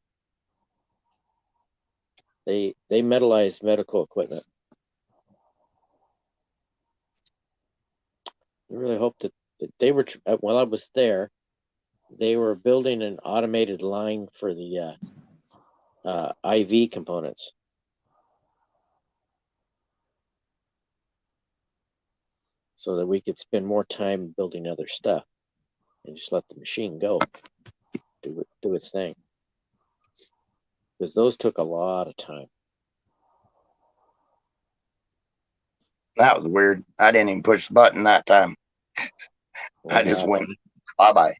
They metallized medical equipment. I really hope that they were while I was there, they were building an automated line for the IV components. So that we could spend more time building other stuff and just let the machine go, do its thing. Because those took a lot of time. That was weird. I didn't even push the button that time. I just went bye-bye.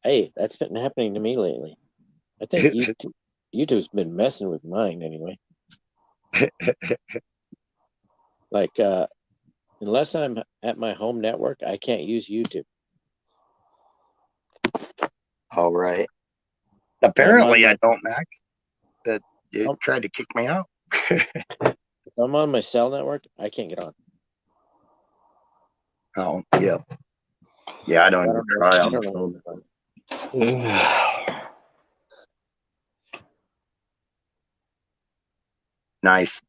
Hey, that's been happening to me lately. I think YouTube's been messing with mine anyway. Like, unless I'm at my home network, I can't use YouTube. All right. Apparently, I don't, Max. That it Oh. tried to kick me out. I'm on my cell network. I can't get on. Oh, yeah. Yeah, I don't even try on the know phone. what's going on. Nice.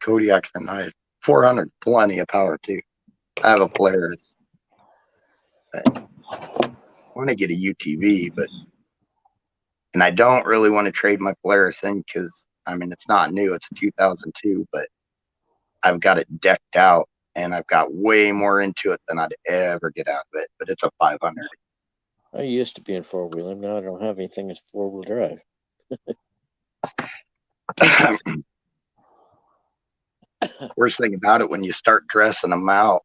Kodiaks are nice. 400, plenty of power too. I have a Polaris. I want to get a UTV, and I don't really want to trade my Polaris in because I mean it's not new. It's a 2002, but I've got it decked out and I've got way more into it than I'd ever get out of it. But it's a 500. I used to be in four-wheeler. Now I don't have anything that's four-wheel drive. Worst thing about it, when you start dressing them out,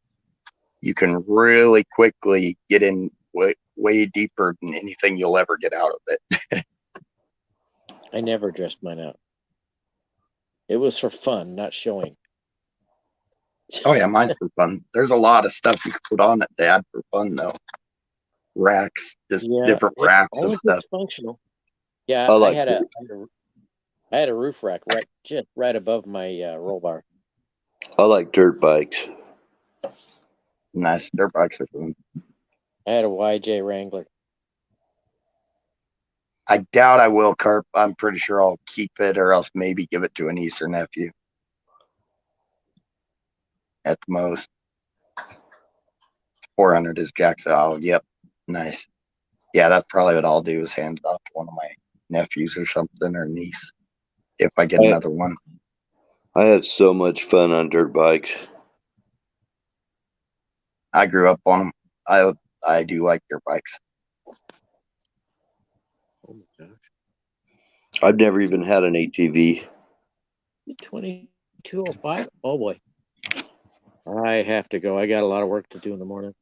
you can really quickly get in way deeper than anything you'll ever get out of it. I never dressed mine out. It was for fun, not showing. Oh yeah, mine's for fun. There's a lot of stuff you can put on it, Dad, for fun though. Racks, just different racks and stuff. Functional. Yeah, I like I had a roof rack just right above my roll bar. I like dirt bikes. Nice. Dirt bikes are fun. I had a YJ Wrangler. I doubt I will, Carp. I'm pretty sure I'll keep it or else maybe give it to a niece or nephew. At the most. 400 is Jack's. Oh, yep. Nice. Yeah, that's probably what I'll do is hand it off to one of my nephews or something or niece if I get another one. I had so much fun on dirt bikes. I grew up on them. I do like dirt bikes. Oh my gosh. I've never even had an ATV. 2205? Oh boy. I have to go. I got a lot of work to do in the morning.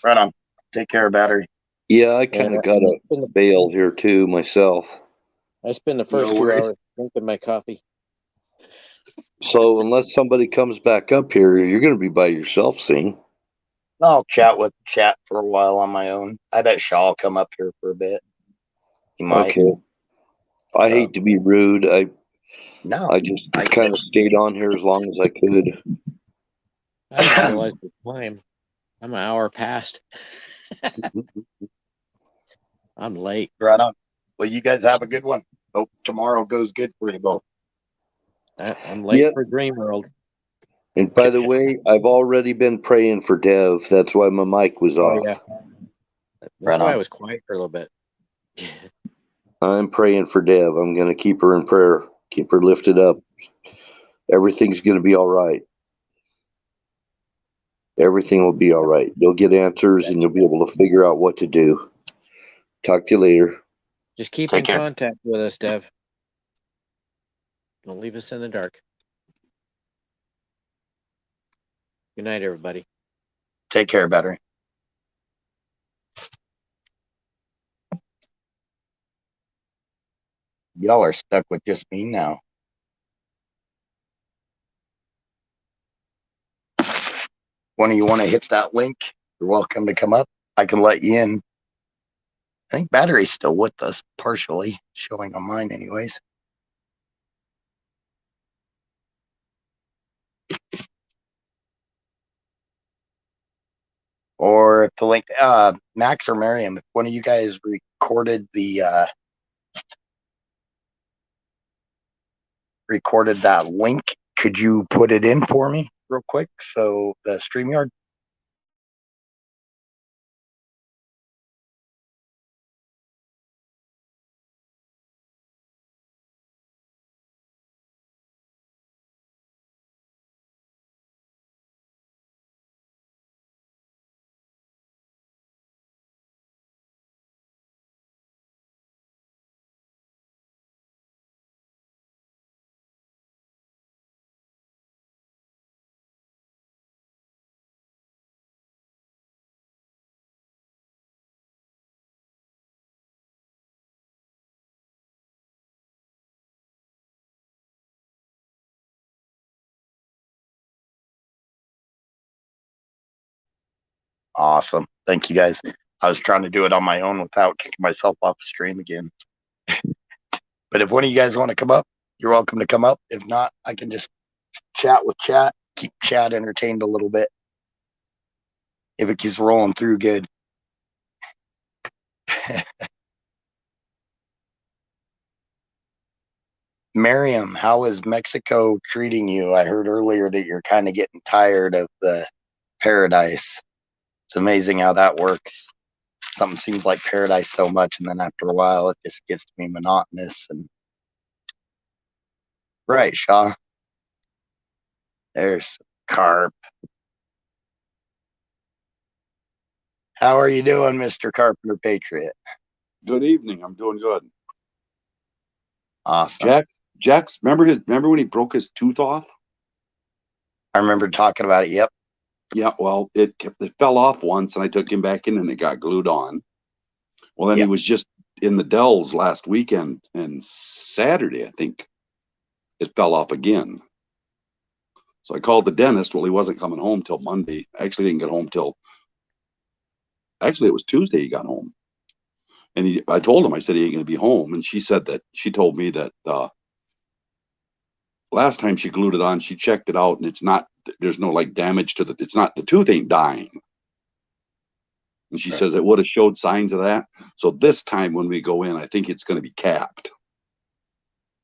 Right on. Take care, battery. Yeah, I kind of got a bail here too myself. I spend the first 2 hours drinking my coffee. So unless somebody comes back up here, you're going to be by yourself, seeing. I'll chat for a while on my own. I bet Shaw will come up here for a bit. He might. Okay. I hate to be rude. I just kind of stayed on here as long as I could. I didn't realize the time. I'm an hour past. I'm late. Right on. Well, you guys have a good one. Hope tomorrow goes good for you both. I'm late for Dream World. And by the way, I've already been praying for Dev. That's why my mic was off. Yeah. That's why I was quiet for a little bit. I'm praying for Dev. I'm going to keep her in prayer, keep her lifted up. Everything's going to be all right. Everything will be all right. You'll get answers and you'll be able to figure out what to do. Talk to you later. Just keep in contact with us, Dev. Don't leave us in the dark. Good night, everybody. Take care, battery. Y'all are stuck with just me now. One of you want to hit that link? You're welcome to come up. I can let you in. I think battery's still with us, partially, showing on mine anyways. Or if the link, Max or Miriam, if one of you guys recorded that link, could you put it in for me real quick? So the StreamYard. Awesome. Thank you guys. I was trying to do it on my own without kicking myself off the stream again. But if one of you guys want to come up, you're welcome to come up. If not, I can just chat with chat, keep chat entertained a little bit. If it keeps rolling through good. Miriam, how is Mexico treating you? I heard earlier that you're kind of getting tired of the paradise. It's amazing how that works. Something seems like paradise so much, and then after a while, it just gets to be monotonous. And right, Shaw. There's Carp. How are you doing, Mr. Carpenter Patriot? Good evening. I'm doing good. Awesome. Jack's remember when he broke his tooth off? I remember talking about it. Yep. Yeah, well, it fell off once and I took him back in and it got glued on. Well, then Yep. he was just in the Dells last weekend and Saturday, I think, it fell off again. So I called the dentist. Well, he wasn't coming home till Monday. I actually didn't get home till it was Tuesday he got home. And I told him, I said, he ain't going to be home. And she told me that last time she glued it on, she checked it out and there's no like damage to the tooth ain't dying. And she says it would have showed signs of that. So this time when we go in, I think it's going to be capped.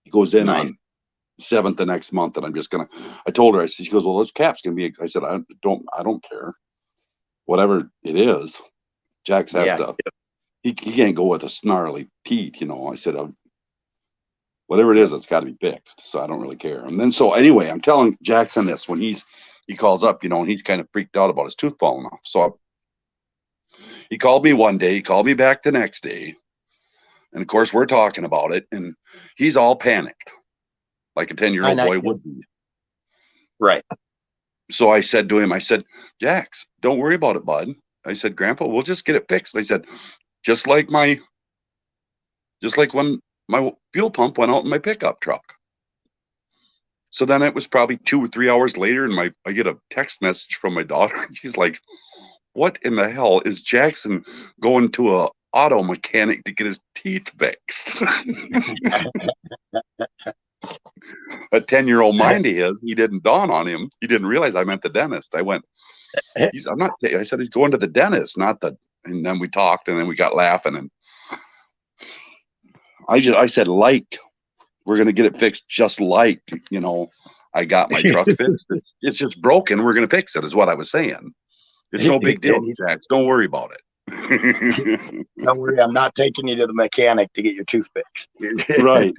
He goes in Nice. on 7th the next month. And I told her, she goes, well, those caps going to be, I said, I don't care. Whatever it is, Jax has to, he can't go with a snarly teeth, I said, whatever it is, it's got to be fixed. So I don't really care. And then, so anyway, I'm telling Jackson this when he calls up, and he's kind of freaked out about his tooth falling off. So he called me one day, he called me back the next day. And of course, we're talking about it, and he's all panicked, like a 10-year-old boy would be. Right. So I said to him, Jax, don't worry about it, bud. I said, Grandpa, we'll just get it fixed. I said, just like when my fuel pump went out in my pickup truck. So then it was probably 2 or 3 hours later, and I get a text message from my daughter, and she's like, what in the hell is Jackson going to a auto mechanic to get his teeth fixed? A 10-year-old mind of his, he didn't dawn on him. He didn't realize I meant the dentist. I went, I said, he's going to the dentist, and then we talked, and then we got laughing, and I said, we're going to get it fixed just like, I got my truck fixed. It's just broken. We're going to fix it is what I was saying. It's no big deal, Jax. Don't worry about it. Don't worry. I'm not taking you to the mechanic to get your tooth fixed. Right.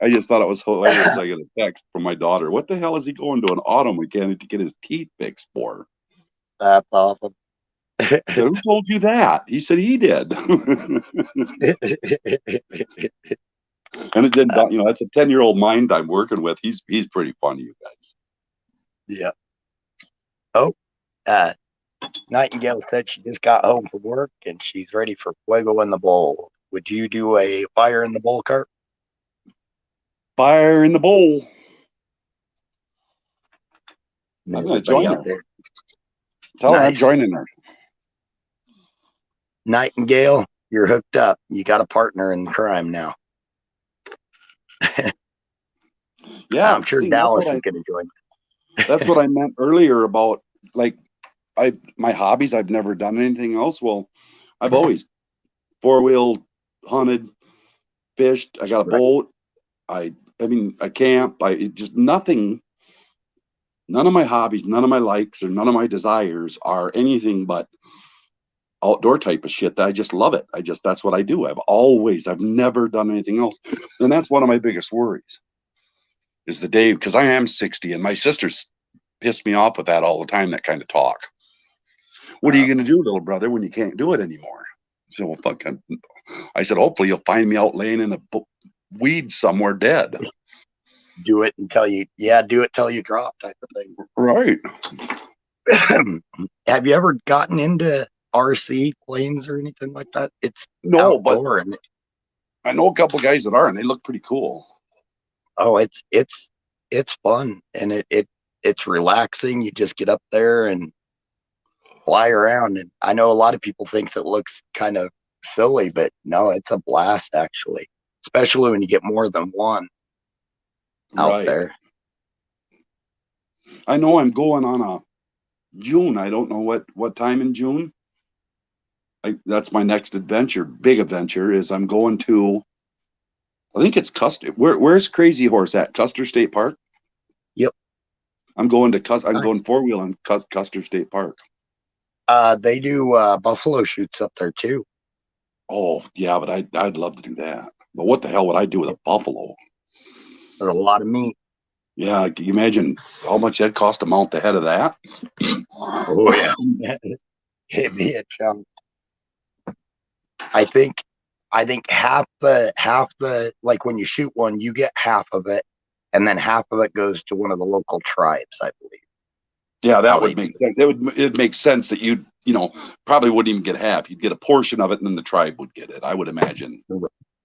I just thought it was hilarious. I got a text from my daughter. What the hell is he going to an auto mechanic to get his teeth fixed for? That's awesome. I said, who told you that? He said he did. And it didn't, that's a 10-year-old mind I'm working with. He's pretty funny, you guys. Yeah. Oh, Nightingale said she just got home from work and she's ready for Fuego in the Bowl. Would you do a fire in the bowl, Carp? Fire in the bowl. I'm going to join out her. there. Tell her I'm Nice. joining her. Nightingale, you're hooked up. You got a partner in crime now. Yeah, I'm sure see, Dallas is going to join. That's what I meant earlier about, like, my hobbies. I've never done anything else. Well, I've always four-wheel hunted, fished. I got a boat. I camp. Just nothing. None of my hobbies, none of my likes, or none of my desires are anything but outdoor type of shit. That I just love it. That's what I do. I've never done anything else. And that's one of my biggest worries is the day, because I am 60 and my sisters piss me off with that all the time, that kind of talk. What are you going to do, little brother, when you can't do it anymore? So, well, fuck. I said, hopefully you'll find me out laying in the weeds somewhere dead. Do it until you drop type of thing. Right. Have you ever gotten into RC planes or anything like that? It's no, outdoor, but I know a couple guys that are, and they look pretty cool. Oh, it's fun, and it's relaxing. You just get up there and fly around, and I know a lot of people think it looks kind of silly, but no, it's a blast actually. especially when you get more than one out Right. there. I know I'm going on a June. I don't know what time in June. That's my next adventure. Big adventure is I'm going to. I think it's Custer. Where's Crazy Horse at? Custer State Park. Yep. I'm going to I'm Nice. going 4-wheel on Custer State Park. They do buffalo shoots up there too. Oh yeah, but I'd love to do that. But what the hell would I do with a buffalo? There's a lot of meat. Yeah, can you imagine how much that cost to mount the head of that? Oh yeah, it'd be a chunk. I think half the like when you shoot one, you get half of it, and then half of it goes to one of the local tribes, I believe. Yeah, How that they would make sense. It'd make sense that you probably wouldn't even get half. You'd get a portion of it, and then the tribe would get it. I would imagine.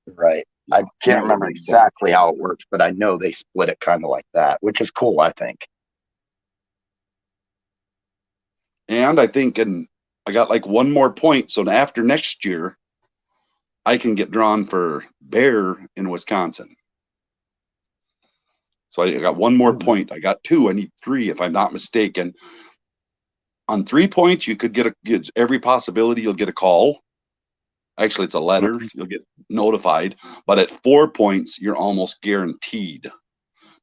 Right. I That can't would remember make sense. exactly how it works, but I know they split it kind of like that, which is cool, I think. And I think, I got like one more point. So after next year, I can get drawn for bear in Wisconsin. So I got one more point. I got 2. I need 3, if I'm not mistaken. On 3 points, you could get every possibility. You'll get a call. Actually, it's a letter. You'll get notified. But at 4 points, you're almost guaranteed.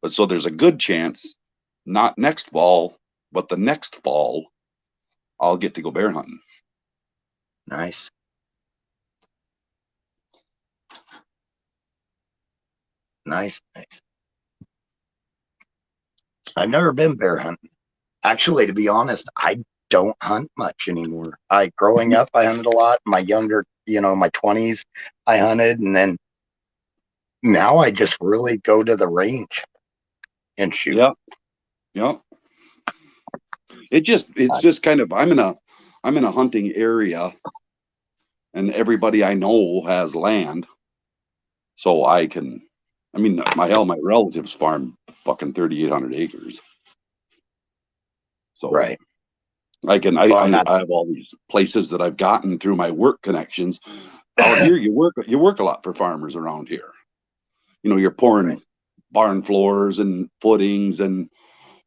But so there's a good chance, not next fall, but the next fall, I'll get to go bear hunting. Nice. Nice. I've never been bear hunting. Actually, to be honest, I don't hunt much anymore. Growing up, I hunted a lot. My younger, my 20s, I hunted, and then now I just really go to the range and shoot. Yep. It's just kind of I'm in a hunting area, and everybody I know has land, so I can. I mean, my relatives farm fucking 3,800 acres. So Right. I can. Well, I have all these places that I've gotten through my work connections. Out here, you work a lot for farmers around here. You're pouring Right. barn floors and footings and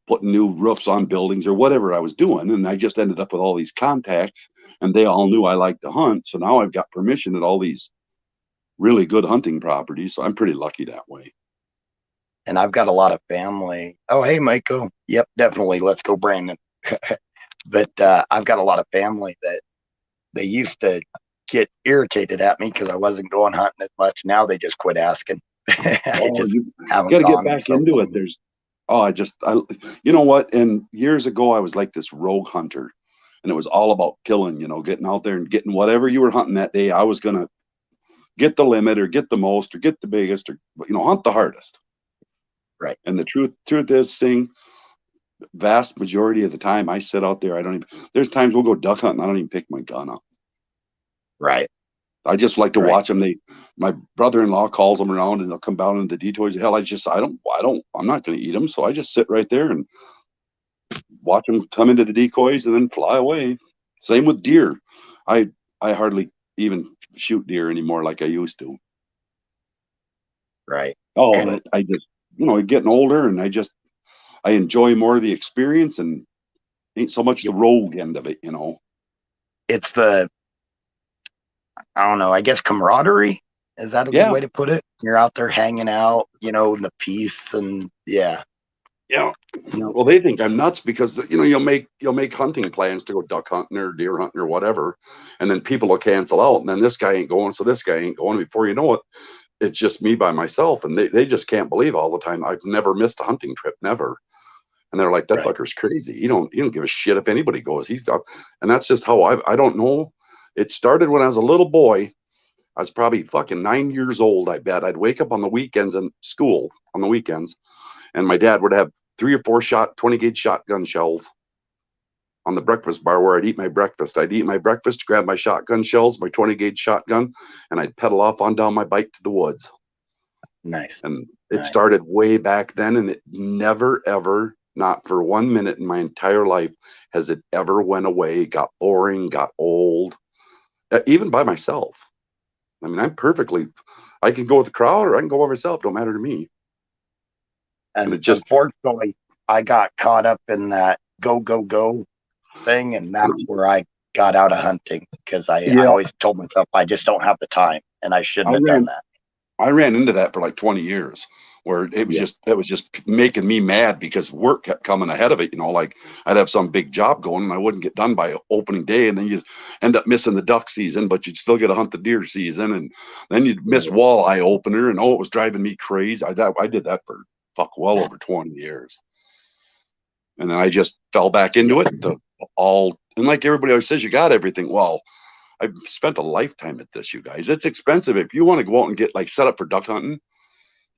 putting new roofs on buildings or whatever I was doing. And I just ended up with all these contacts, and they all knew I liked to hunt. So now I've got permission at all these really good hunting properties. So I'm pretty lucky that way. And I've got a lot of family. Oh, hey, Michael. Yep, definitely. Let's go, Brandon. But I've got a lot of family that they used to get irritated at me because I wasn't going hunting as much. Now they just quit asking. You haven't got to get gone back so into it. long. You know what? And years ago, I was like this rogue hunter, and it was all about killing, getting out there and getting whatever you were hunting that day. I was going to get the limit or get the most or get the biggest or, hunt the hardest. Right. And the truth is, vast majority of the time I sit out there, there's times we'll go duck hunting. I don't even pick my gun up. Right. I just like to Right. watch them. My brother-in-law calls them around and they'll come down into the decoys. Hell, I'm not going to eat them. So I just sit right there and watch them come into the decoys and then fly away. Same with deer. I hardly even shoot deer anymore like I used to. Right. Oh, And I just, getting older, and I enjoy more of the experience and ain't so much the rogue end of it, it's the, I don't know, I guess camaraderie. Is that a good way to put it? You're out there hanging out, the peace and yeah. Yeah. Well, they think I'm nuts because you'll make hunting plans to go duck hunting or deer hunting or whatever, and then people will cancel out, and then this guy ain't going, so this guy ain't going. Before you know it, it's just me by myself, and they just can't believe all the time I've never missed a hunting trip, never. And they're like, that fucker's crazy. He don't give a shit if anybody goes. And that's just how I don't know. It started when I was a little boy. I was probably fucking 9 years old. I bet I'd wake up on the weekends and school on the weekends, and my dad would have 3 or 4 20 gauge shotgun shells on the breakfast bar where I'd eat my breakfast. I'd eat my breakfast, grab my shotgun shells, my 20 gauge shotgun, and I'd pedal off on down my bike to the woods. Nice. And it started way back then, and it never, ever, not for 1 minute in my entire life, has it ever went away, got boring, got old, even by myself. I mean, I can go with the crowd or I can go by myself. Don't matter to me. And it just- unfortunately, I got caught up in that go, go, go thing. And that's where I got out of hunting because I Yeah. always told myself I just don't have the time and I shouldn't have done that. I ran into that for like 20 years where it was just making me mad because work kept coming ahead of it. You know, like I'd have some big job going and I wouldn't get done by opening day. And then you'd end up missing the duck season, but you'd still get to hunt the deer season. And then you'd miss walleye opener. And it was driving me crazy. I did that for well over 20 years. And then I just fell back into it. And like everybody always says, you got everything. Well, I've spent a lifetime at this, you guys. It's expensive. If you want to go out and get like set up for duck hunting,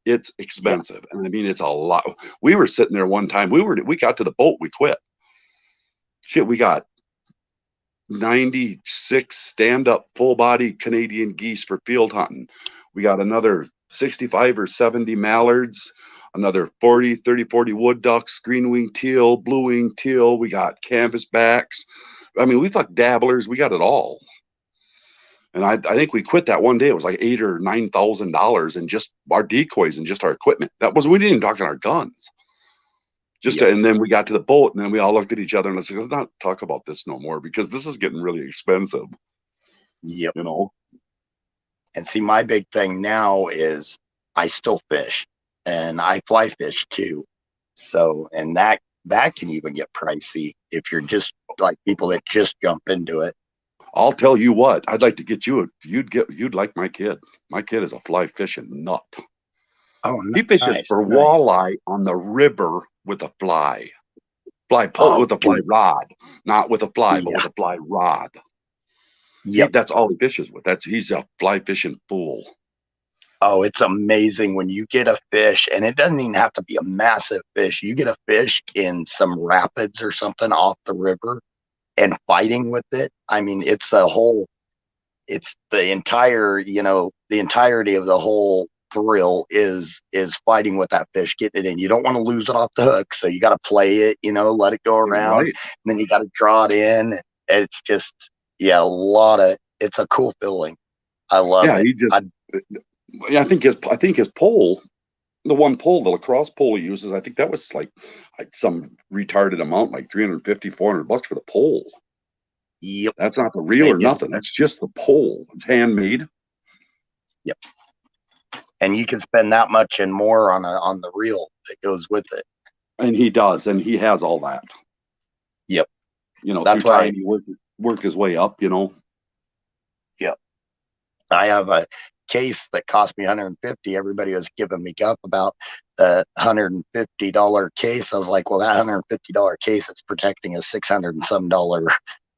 it's expensive. And I mean, it's a lot. We were sitting there one time. We got to the boat. We quit. Shit, we got 96 stand-up full-body Canadian geese for field hunting. We got another 65 or 70 mallards, another 30, 40 wood ducks, green-winged teal, blue-winged teal. We got canvasbacks. I mean, we fucked dabblers. We got it all. And I think we quit that one day. It was like $8,000 or $9,000 in just our decoys and just our equipment. We didn't even talk on our guns. And then we got to the boat and then we all looked at each other and I said, let's not talk about this no more because this is getting really expensive. Yep. You know? And see, my big thing now is I still fish and I fly fish too. So, and that can even get pricey if you're just like people that just jump into it. I'll tell you what, I'd like to get you. You'd like my kid. My kid is a fly fishing nut. Oh, he fishes for walleye on the river with a fly pole with a fly rod, not with a fly, but with a fly rod. Yep, that's all he fishes with. He's a fly fishing fool. Oh, it's amazing when you get a fish, and it doesn't even have to be a massive fish. You get a fish in some rapids or something off the river and fighting with it. I mean, it's the entire, the entirety of the whole thrill is fighting with that fish, getting it in. You don't want to lose it off the hook, so you got to play it, let it go around, Right. and then you got to draw it in. It's just, it's a cool feeling. I love it. I think his pole, the one pole, the lacrosse pole he uses, I think that was like some retarded amount, like $350, $400 for the pole. Yep. That's not the reel or nothing. That's just the pole. It's handmade. Yep. And you can spend that much and more on the reel that goes with it. And he does, and he has all that. Yep. That's why he work his way up, Yep. I have a case that cost me $150. Everybody was giving me guff about the $150 case. I was like, well, that $150 case is protecting a $600 and some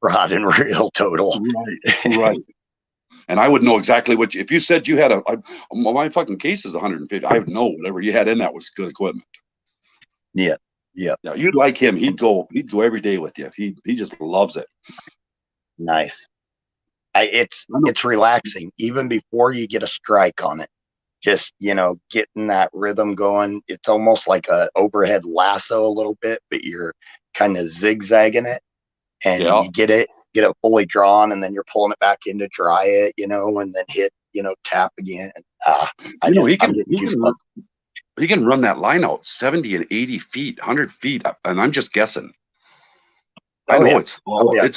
rod and reel total. Right. And I would know exactly if you said you had my fucking case is 150. I would know whatever you had in that was good equipment. Yeah. Now, you'd like him. He'd go every day with you. He just loves it. Nice. It's relaxing even before you get a strike on it. Just, getting that rhythm going. It's almost like a overhead lasso a little bit, but you're kind of zigzagging it and you get it fully drawn, and then you're pulling it back in to dry it, and then hit, tap again. He can run that line out 70 and 80 feet, 100 feet, and I'm just guessing. I know it's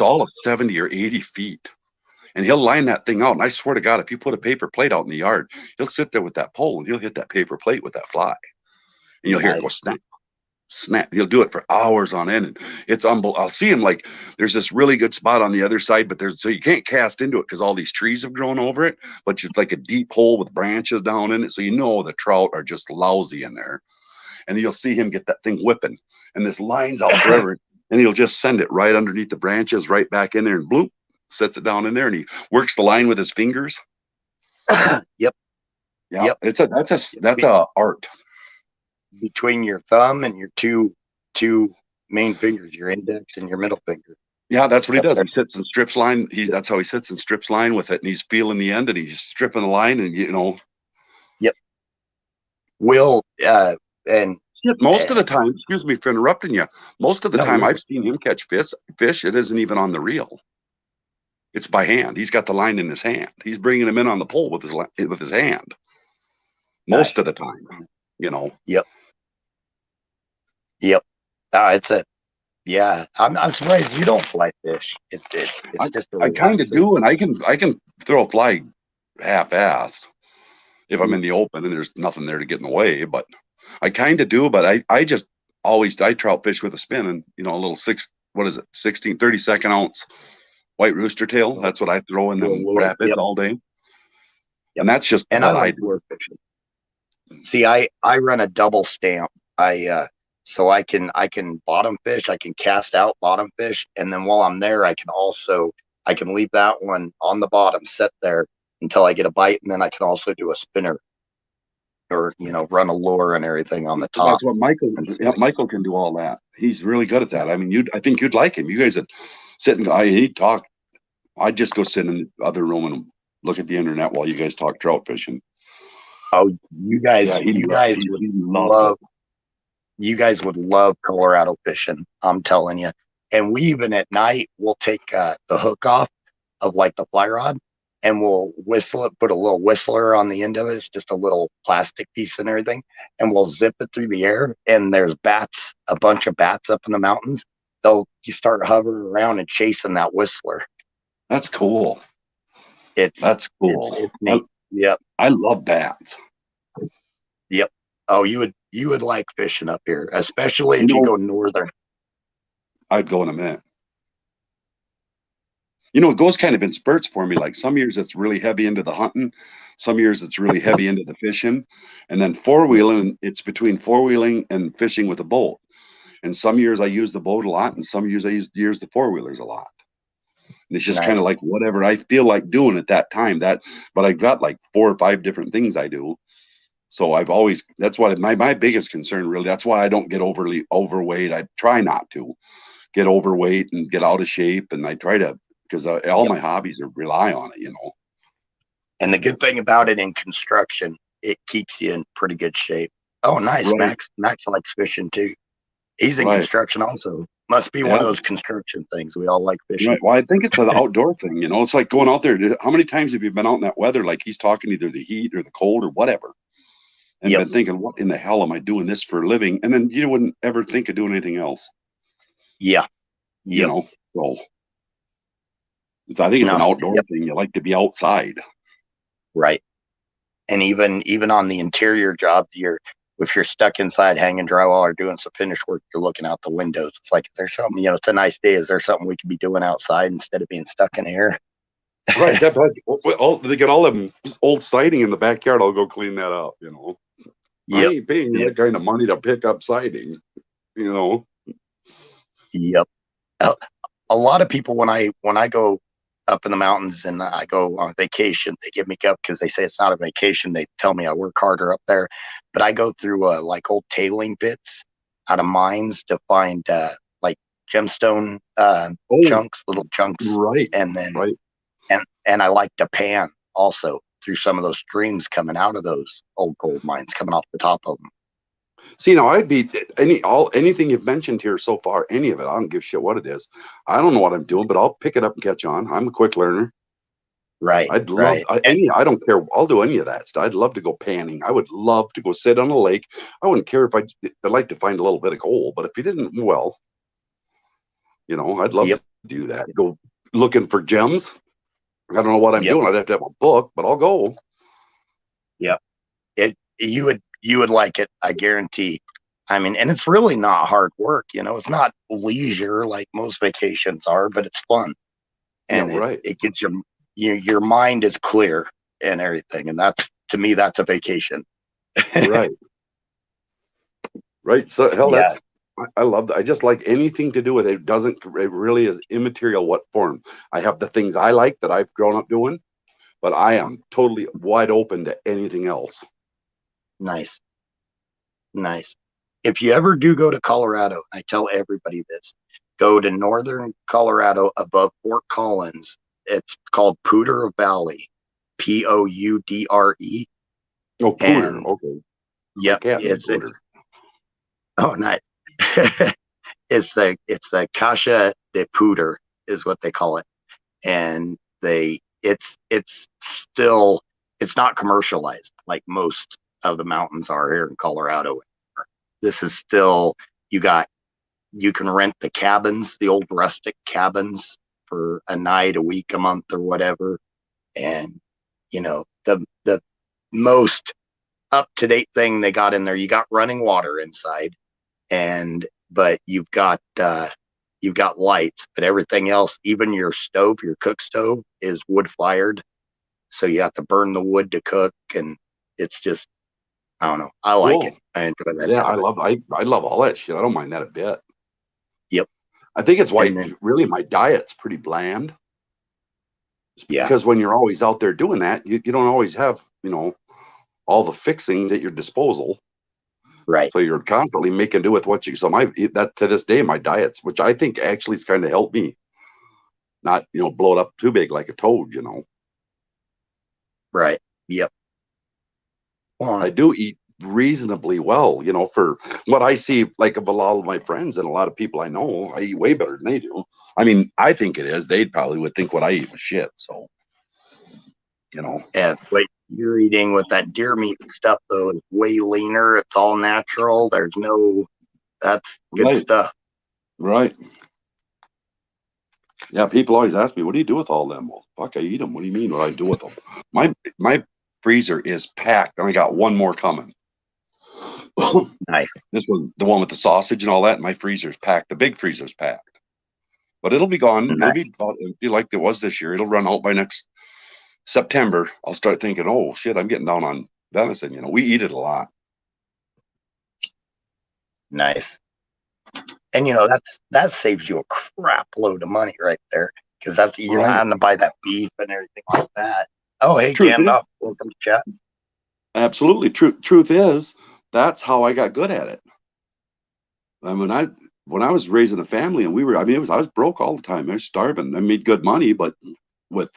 all of 70 or 80 feet. And he'll line that thing out. And I swear to God, if you put a paper plate out in the yard, he'll sit there with that pole and he'll hit that paper plate with that fly. And you'll hear it go snap, snap. He'll do it for hours on end. And it's unbelievable. I'll see him like there's this really good spot on the other side, but so you can't cast into it because all these trees have grown over it. But it's like a deep hole with branches down in it. So the trout are just lousy in there. And you'll see him get that thing whipping. And this line's out forever. And he'll just send it right underneath the branches, right back in there, and bloop. Sets it down in there, and he works the line with his fingers. Yep. That's a art. Between your thumb and your two main fingers, your index and your middle finger. Yeah, that's what he does. He sits and strips line. That's how he sits and strips line with it, and he's feeling the end, and he's stripping the line, and Yep. And most of the time, excuse me for interrupting you. Most of the time, I've seen him catch fish. It isn't even on the reel. It's by hand. He's got the line in his hand. He's bringing him in on the pole with his hand. most Nice. of the time, you know. Yep. It's a yeah. I'm surprised you don't fly fish. It's just a I kind of relaxing. do, and I can throw a fly half-assed if I'm in the open and there's nothing there to get in the way. But I kind of do, but I just always I trout fish with a spin and you know a little 30-second ounce white rooster tail. That's what I throw in them Little- rapids yep. all day, and that's just And what I I like do. lure fishing. See, I run a double stamp. So I can bottom fish, I can cast out bottom fish, and then while I'm there, I can leave that one on the bottom, set there until I get a bite, and then I can also do a spinner or run a lure and everything on the top. That's what Michael. Yeah, Michael can do all that. He's really good at that. I mean, I think you'd like him. You guys would sit and he'd talk. I'd just go sit in the other room and look at the internet while you guys talk trout fishing. Oh, you guys Yeah, would love. You guys would love Colorado fishing. I'm telling you. And we even at night we'll take the hook off of like the fly rod, and we'll whistle it. Put a little whistler on the end of it. It's just a little plastic piece and everything, and we'll zip it through the air. And there's bats, a bunch of bats up in the mountains. You start hovering around and chasing that whistler. That's cool. That's cool. It's neat. Yep. I love bats. Yep. Oh, you would like fishing up here, especially if you go northern. I'd go in a minute. You know, it goes kind of in spurts for me. Like some years it's really heavy into the hunting, some years it's really heavy into the fishing, and then four-wheeling, it's between four-wheeling and fishing with a boat. And some years I use the boat a lot, and some years I use the four-wheelers a lot. And it's just kind of like whatever I feel like doing at that time. But I've got like 4 or 5 different things I do. So that's why my biggest concern really, that's why I don't get overly overweight. I try not to get overweight and get out of shape. And I try to, because all my hobbies rely on it, you know. And the good thing about it in construction, it keeps you in pretty good shape. Oh, nice. Right. Max likes fishing too. He's in construction also. Must be one of those construction things. We all like fishing. Right. Well, I think it's an outdoor thing, you know. It's like going out there. How many times have you been out in that weather? Like he's talking either the heat or the cold or whatever. And been thinking, what in the hell am I doing this for a living? And then you wouldn't ever think of doing anything else. Yeah. You know, so I think it's an outdoor thing. You like to be outside. Right. And even on the interior job, if you're stuck inside hanging drywall or doing some finish work, you're looking out the windows. It's like, there's something, it's a nice day. Is there something we could be doing outside instead of being stuck in here? Right. They get all them old siding in the backyard. I'll go clean that up, you know. I ain't paying that kind of money to pick up siding, you know. Yep. A lot of people, when I go up in the mountains and I go on vacation, they give me guff because they say it's not a vacation. They tell me I work harder up there, but I go through like old tailing bits out of mines to find like gemstone chunks, little chunks, right? And then and I like to pan also through some of those streams coming out of those old gold mines, coming off the top of them. See, now I'd be anything you've mentioned here so far, any of it. I don't give a shit what it is. I don't know what I'm doing, but I'll pick it up and catch on. I'm a quick learner. Right. I'd love I don't care. I'll do any of that stuff. I'd love to go panning. I would love to go sit on a lake. I wouldn't care if I'd like to find a little bit of gold, but if you didn't, well, you know, I'd love to do that. Go looking for gems. I don't know what I'm doing. I'd have to have a book, but I'll go. Yep. You would like it, I guarantee. I mean, and it's really not hard work, you know. It's not leisure like most vacations are, but it's fun. And it gets your mind is clear and everything. And to me, that's a vacation. Right. Right. So I love that. I just like anything to do with it. It really is immaterial what form. I have the things I like that I've grown up doing, but I am totally wide open to anything else. Nice. If you ever do go to Colorado, I tell everybody this, go to northern Colorado above Fort Collins. It's called Poudre Valley, Poudre. Oh, Poudre. Okay. Yep. Oh, nice. It's the Cache de Poudre is what they call it. And it's not commercialized like most of the mountains are here in Colorado. This is still, you can rent the cabins, the old rustic cabins, for a night, a week, a month, or whatever. And the most up to date thing they got in there, you got running water inside, but you've got lights, but everything else, even your stove, your cook stove, is wood fired. So you have to burn the wood to cook, and it's just, I don't know. I like Cool. it. I enjoy that. Yeah, kind of it. I love all that shit. I don't mind that a bit. Yep. I think it's why And then- really my diet's pretty bland. It's Yeah. because when you're always out there doing that, you don't always have, all the fixings at your disposal. Right. So you're constantly making do with what you. So that to this day, my diets, which I think actually has kind of helped me not, blow it up too big like a toad. Right. Yep. Well, I do eat reasonably well, for what I see, like of a lot of my friends and a lot of people I know. I eat way better than they do. I mean, I think it is. They probably would think what I eat was shit. So, and what you're eating with that deer meat and stuff, though, is way leaner. It's all natural. That's good Right. stuff. Right. Yeah, people always ask me, "What do you do with all them?" Well, fuck, I eat them. What do you mean? What do I do with them? My freezer is packed, and I got one more coming. Nice. This was the one with the sausage and all that. My freezer's packed. The big freezer's packed, but it'll be gone. Nice. It'll be like it was this year. It'll run out by next September. I'll start thinking, "Oh shit, I'm getting down on venison." We eat it a lot. Nice. And that saves you a crap load of money right there, because you're not having to buy that beef and everything like that. Oh, hey, Truth is- Gandalf, welcome to chat. Absolutely. Truth is, that's how I got good at it. And when I was raising a family, and I was broke all the time. I was starving. I made good money, but with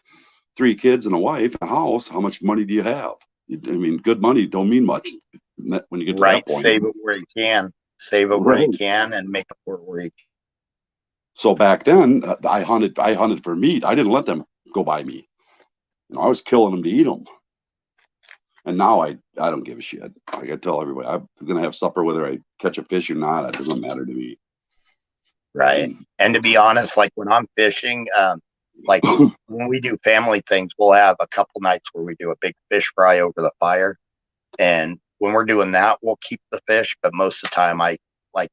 3 kids and a wife and a house, how much money do you have? Good money don't mean much when you get to Right. that point. Save it where you can. Save it where you can, and make it where you can. So back then, I hunted for meat. I didn't let them go by me. I was killing them to eat them. And now I don't give a shit. Like I tell everybody, I'm gonna have supper whether I catch a fish or not. It doesn't matter to me. Right. And to be honest, like when I'm fishing, like when we do family things, we'll have a couple nights where we do a big fish fry over the fire. And when we're doing that, we'll keep the fish. But most of the time, I like,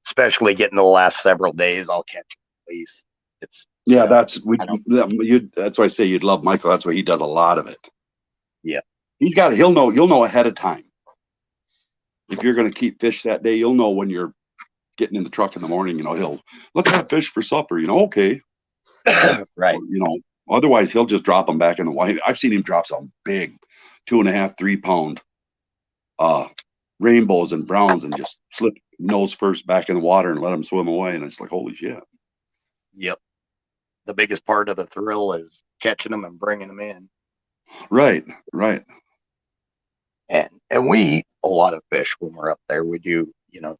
especially getting the last several days, I'll catch at least. That's why I say you'd love Michael. That's why he does a lot of it. Yeah. You'll know ahead of time. If you're going to keep fish that day, you'll know when you're getting in the truck in the morning, he'll, let's have fish for supper, okay. Right. Otherwise he'll just drop them back in the water. I've seen him drop some big 2.5, 3 pound rainbows and browns and just slip nose first back in the water and let them swim away. And it's like, holy shit. Yep. The biggest part of the thrill is catching them and bringing them in. Right. And we eat a lot of fish when we're up there. We do,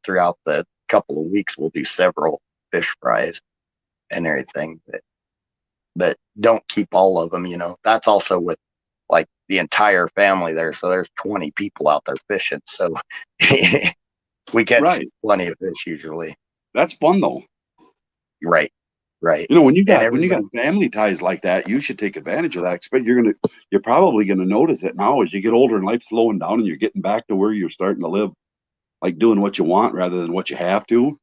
throughout the couple of weeks, we'll do several fish fries and everything, but don't keep all of them. That's also with like the entire family there. So there's 20 people out there fishing. So we catch plenty of fish usually. That's fun though. Right. When you got family ties like that, you should take advantage of that. You're probably gonna notice it now as you get older and life's slowing down and you're getting back to where you're starting to live, like doing what you want rather than what you have to.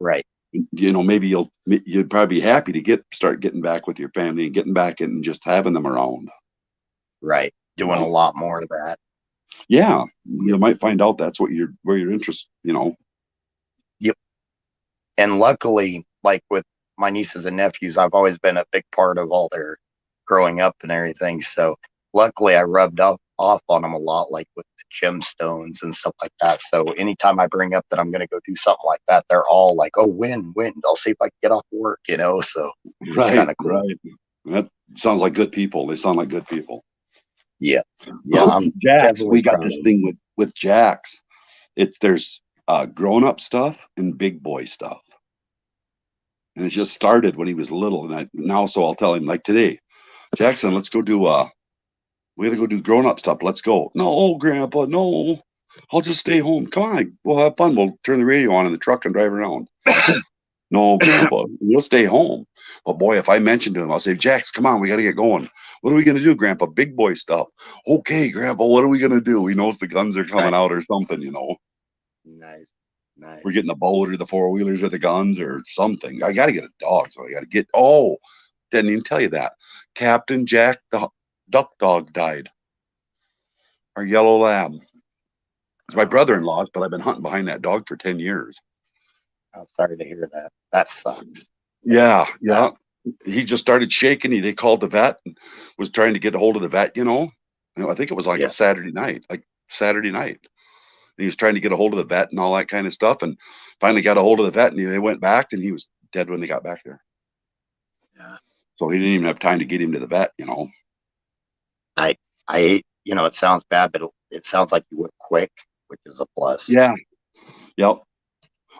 Right. Maybe you'd probably be happy to start getting back with your family and getting back and just having them around. Right. Doing a lot more of that. Yeah. You might find out that's where your interest, Yep. And luckily, like with my nieces and nephews, I've always been a big part of all their growing up and everything. So luckily I rubbed off on them a lot, like with the gemstones and stuff like that. So anytime I bring up that I'm going to go do something like that, they're all like, oh, when? I'll see if I can get off work, so it's kind of cool. Right. That sounds like good people. They sound like good people. Yeah. Jax, we got this thing with Jax. There's grown-up stuff and big boy stuff. And it just started when he was little. And so I'll tell him, like today, Jackson, let's go We got to go do grown up stuff. Let's go. No, Grandpa, no. I'll just stay home. Come on, we'll have fun. We'll turn the radio on in the truck and drive around. No, Grandpa, we'll stay home. But boy, if I mention to him, I'll say, Jax, come on, we got to get going. What are we going to do, Grandpa? Big boy stuff. Okay, Grandpa, what are we going to do? He knows the guns are coming out or something, you know. Nice. Nice. We're getting the boat or the four wheelers or the guns or something. I got to get a dog, so I got to get. Oh, didn't even tell you that. Captain Jack the duck dog died. Our yellow lab. It's my brother-in-law's, but I've been hunting behind that dog for 10 years. I'm sorry to hear that. That sucks. Yeah, yeah. He just started shaking. They called the vet and was trying to get a hold of the vet, you know. I think it was like Yeah. a Saturday night. And he was trying to get a hold of the vet and all that kind of stuff. And finally got a hold of the vet, and they went back, and he was dead when they got back there. Yeah. So he didn't even have time to get him to the vet, you know. You know, it sounds bad, but it sounds like you went quick, which is a plus. Yeah. Yep.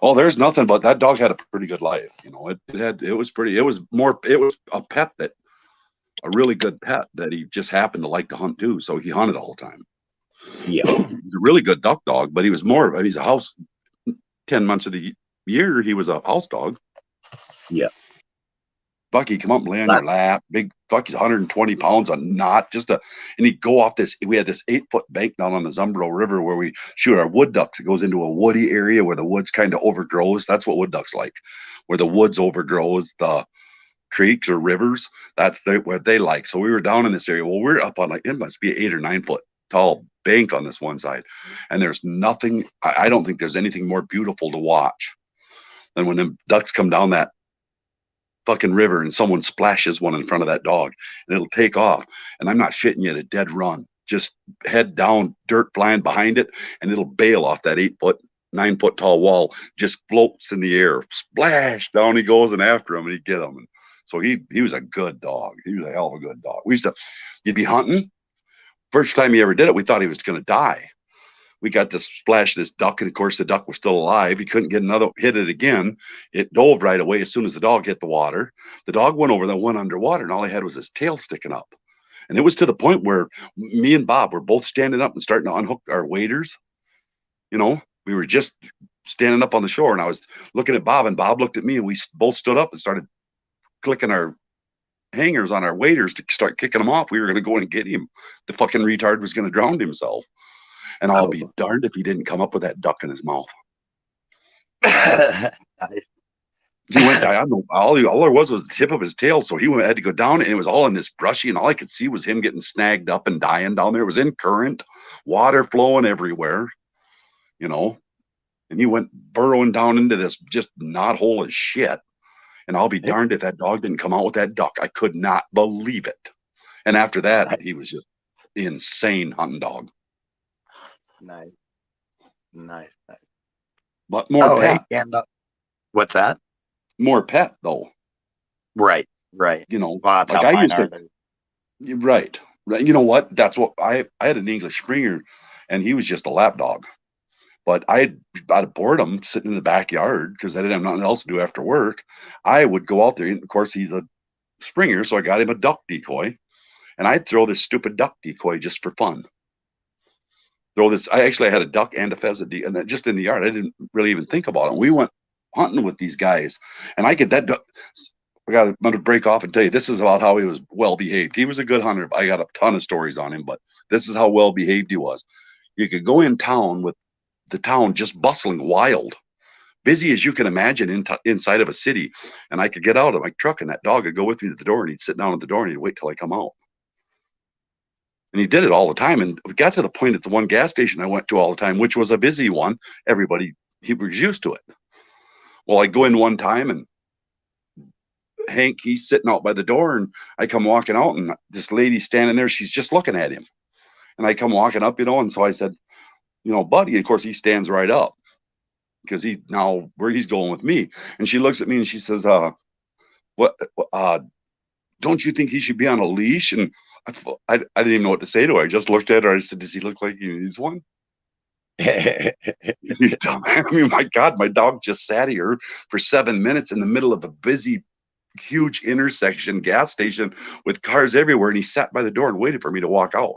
Oh, there's nothing but that dog had a pretty good life. You know, it was a pet a really good pet that he just happened to like to hunt too. So he hunted all the time. Yeah. He's a really good duck dog, but he's a house 10 months of the year. He was a house dog. Yeah. Bucky, come up and lay on your lap. Big Bucky's 120 pounds on knot. And he'd go off we had this 8-foot bank down on the Zumbro River where we shoot our wood ducks. It goes into a woody area where the woods kind of overgrows. That's what wood ducks like, where the woods overgrows the creeks or rivers. That's what they like. So we were down in this area. Well, we're up on it must be an 8 or 9 foot tall bank on this one side. And there's nothing, I don't think there's anything more beautiful to watch than when them ducks come down that fucking river and someone splashes one in front of that dog and it'll take off. And I'm not shitting you, at a dead run, just head down, dirt flying behind it, and it'll bail off that 8-foot, 9-foot tall wall, just floats in the air, splash, down he goes, and after him, and he'd get him. And so he was a good dog. He was a hell of a good dog. You'd be hunting. First time he ever did it, we thought he was going to die. We got this duck, and of course the duck was still alive. He couldn't get hit it again. It dove right away as soon as the dog hit the water. The dog went over, then went underwater, and all he had was his tail sticking up. And it was to the point where me and Bob were both standing up and starting to unhook our waders. You know, we were just standing up on the shore, and I was looking at Bob, and Bob looked at me, and we both stood up and started clicking our hangers on our waders to start kicking them off. We were going to go in and get him. The fucking retard was going to drown himself. And I'll be darned if he didn't come up with that duck in his mouth. He went down. All there was the tip of his tail. So he had to go down, and it was all in this brushy, and all I could see was him getting snagged up and dying down there. It was in current, water flowing everywhere, you know. And he went burrowing down into this just knothole of shit. And I'll be darned if that dog didn't come out with that duck. I could not believe it. And after that, he was just insane hunting dog. Nice. But more pet. Hey, and what's that? More pet though. Right. You know, well, that's like how I mine used are. to. Right. You know what? That's what I had an English Springer, and he was just a lap dog. But out of boredom, sitting in the backyard because I didn't have nothing else to do after work, I would go out there. And of course, he's a Springer, so I got him a duck decoy, and I'd throw this stupid duck decoy just for fun. I had a duck and a pheasant, and that just in the yard. I didn't really even think about it. We went hunting with these guys, and I get that duck. I'm going to break off and tell you this is about how he was well behaved. He was a good hunter. I got a ton of stories on him, but this is how well behaved he was. You could go in town with the town just bustling wild, busy as you can imagine inside of a city, and I could get out of my truck, and that dog would go with me to the door, and he'd sit down at the door, and he'd wait till I come out. And he did it all the time. And we got to the point at the one gas station I went to all the time, which was a busy one. He was used to it. Well, I go in one time, and Hank, he's sitting out by the door, and I come walking out, and this lady standing there, she's just looking at him. And I come walking up, and so I said, buddy, of course he stands right up because where he's going with me. And she looks at me and she says, what, don't you think he should be on a leash? And I didn't even know what to say to her. I just looked at her. I said, does he look like he needs one? I mean, my God, my dog just sat here for 7 minutes in the middle of a busy huge intersection gas station with cars everywhere, and he sat by the door and waited for me to walk out.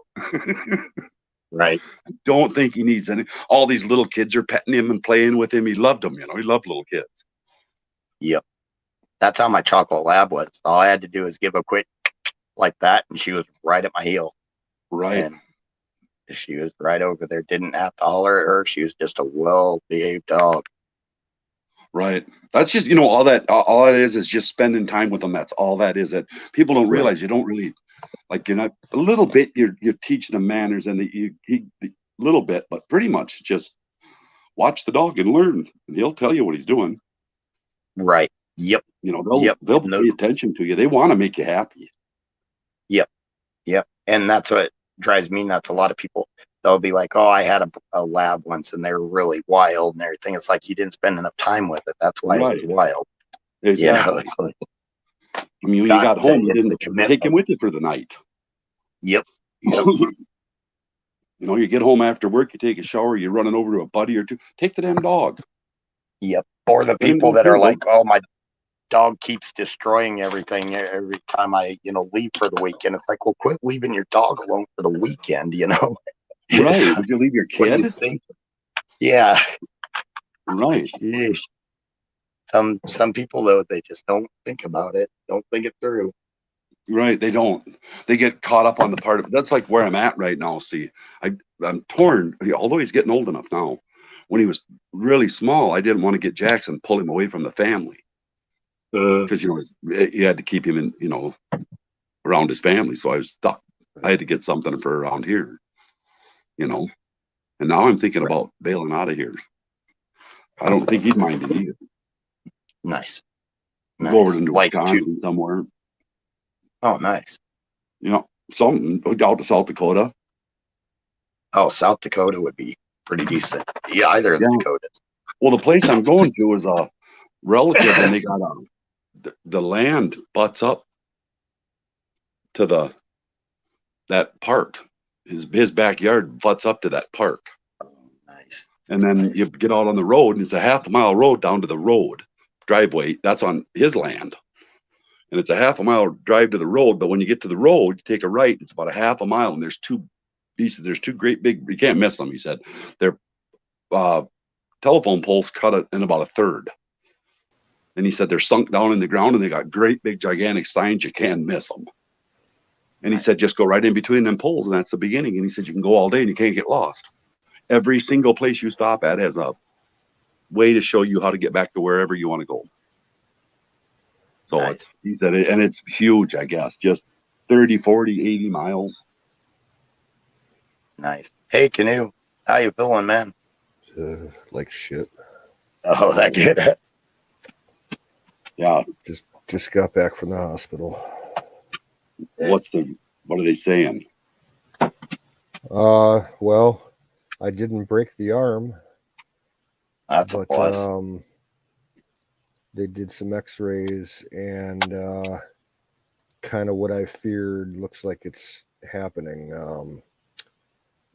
Right. Don't think he needs any. All these little kids are petting him and playing with him. He loved them, you know. He loved little kids. Yep. That's how my chocolate lab was. All I had to do was give a quick like that, and she was right at my heel. Right. And she was right over there. Didn't have to holler at her. She was just a well-behaved dog. Right. That's just, you know, all that is just spending time with them. That's all that is. That people don't realize. You don't really, like, you're not a little bit. You're teaching them manners and the little bit, but pretty much just watch the dog and learn. And he'll tell you what he's doing. Right. Yep. You know, they'll pay attention to you. They want to make you happy. Yep. And that's what drives me nuts. A lot of people, they'll be like, oh, I had a lab once and they were really wild and everything. It's like you didn't spend enough time with it. That's why it was wild. Exactly. You know, it's like, I mean, when you got home, you didn't commitment. take him with you for the night. Yep. You know, you get home after work, you take a shower, you're running over to a buddy or two. Take the damn dog. Yep. Or the people that are like, oh, my dog keeps destroying everything every time I, leave for the weekend. It's like, well, quit leaving your dog alone for the weekend, Right. Would you leave your What do you kid? think? Yeah. Right. Jeez. Some people, though, they just don't think about it, don't think it through. Right. They don't. They get caught up on the part of that's like where I'm at right now. See, I'm torn, although he's getting old enough now. When he was really small, I didn't want to get Jackson, pull him away from the family. Because you had to keep him in, around his family. So I was stuck. I had to get something for around here, And now I'm thinking about bailing out of here. I don't think he'd mind it either. Nice. Go over to Wisconsin somewhere. Oh, nice. Something out to South Dakota. Oh, South Dakota would be pretty decent. Yeah, either of the Dakotas. Well, the place I'm going to is a relative, and they got the land butts up to that park. His backyard butts up to that park. Oh, nice. And then you get out on the road, and it's a half-a-mile road down to the road driveway. That's on his land. And it's a half-a-mile drive to the road. But when you get to the road, you take a right. It's about a half a mile, and there's two great big. You can't miss them. He said their telephone poles cut it in about a third. And he said they're sunk down in the ground, and they got great big gigantic signs. You can't miss them. And he said just go right in between them poles, and that's the beginning. And he said you can go all day, and you can't get lost. Every single place you stop at has a way to show you how to get back to wherever you want to go. So nice. He said, and it's huge, I guess, just 30, 40, 80 miles. Nice. Hey, Canoe, how you feeling, man? Like shit. Oh, that good. Yeah. Just got back from the hospital. What are they saying? Well, I didn't break the arm. That's a plus. They did some x-rays, and kind of what I feared looks like it's happening.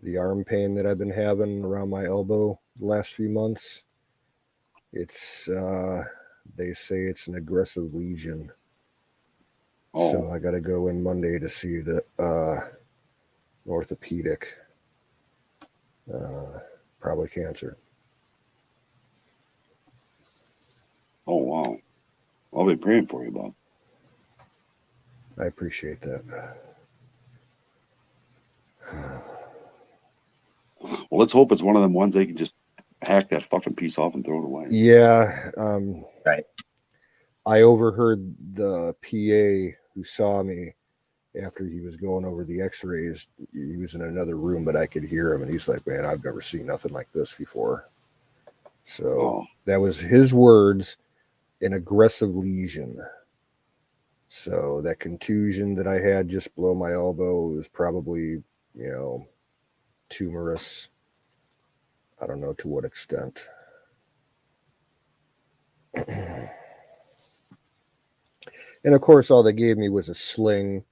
The arm pain that I've been having around my elbow the last few months, it's they say it's an aggressive lesion. Oh. So I got to go in Monday to see the orthopedic. Probably cancer. Oh, wow. I'll be praying for you, Bob. I appreciate that. Well, let's hope it's one of them ones they can just hack that fucking piece off and throw it away. Yeah. Right. I overheard the PA who saw me after he was going over the x-rays. He was in another room, but I could hear him, and he's like, man, I've never seen nothing like this before. So that was his words, an aggressive lesion. So that contusion that I had just below my elbow was probably, tumorous. I don't know to what extent. And of course, all they gave me was a sling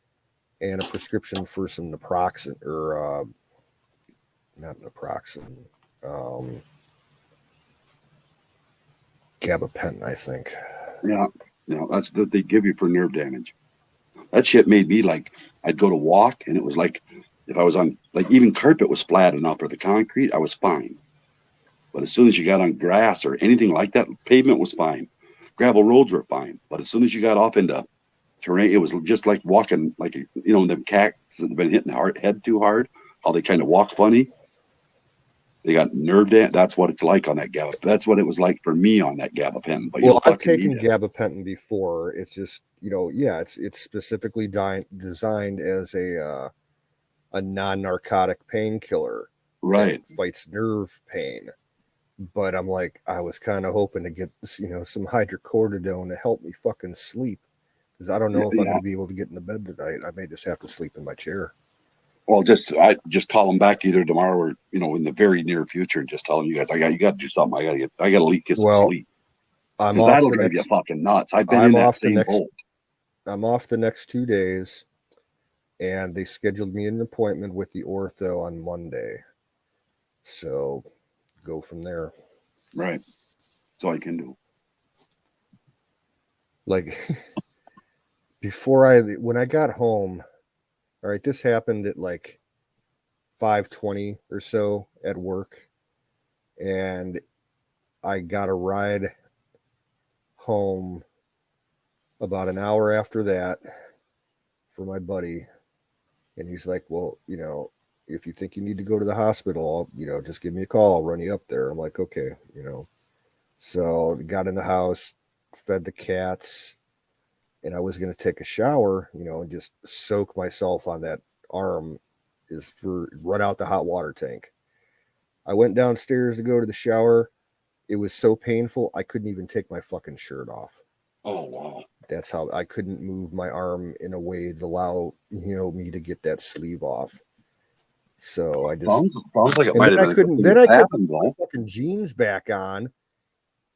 and a prescription for some naproxen, or not naproxen, gabapentin, I think. Yeah. You know, that's what they give you for nerve damage. That shit made me like, I'd go to walk and it was like, if I was on, like even carpet was flat enough or the concrete, I was fine. But as soon as you got on grass or anything like that, pavement was fine. Gravel roads were fine. But as soon as you got off into terrain, it was just like walking, like, you know, them cats that have been hitting the head too hard, how they kind of walk funny. They got nerve damage. That's what it's like on that GABA. That's what it was like for me on that gabapentin. But you Well, don't I've fucking taken need it. gabapentin before. It's just, you know, yeah, it's specifically designed as a non-narcotic painkiller Right. that fights nerve pain. But I'm like, I was kind of hoping to get, you know, some hydrocodone to help me fucking sleep, because I don't know if I'm Yeah. going to be able to get into bed tonight. I may just have to sleep in my chair. Well, I just call them back either tomorrow or, you know, in the very near future and just tell them, you guys, you got to do something. I got to get some Well, sleep. I'm Because off that'll the drive you next. fucking nuts. I've been I'm in that off the same next. boat. I'm off the next 2 days, and they scheduled me an appointment with the ortho on Monday. So go from there. Right. That's all I can do. Like when I got home, all right, this happened at like 5:20 or so at work, and I got a ride home about an hour after that for my buddy, and he's like, well, you know, if you think you need to go to the hospital, you know, just give me a call, I'll run you up there. I'm like, okay, you know. So got in the house, fed the cats, and I was going to take a shower, you know, and just soak myself on that arm run out the hot water tank. I went downstairs to go to the shower. It was so painful, I couldn't even take my fucking shirt off. Oh, wow. That's how I couldn't move my arm in a way to allow, you know, me to get that sleeve off. So I just sounds like it and might then have I been. couldn't Happened, put my fucking jeans back on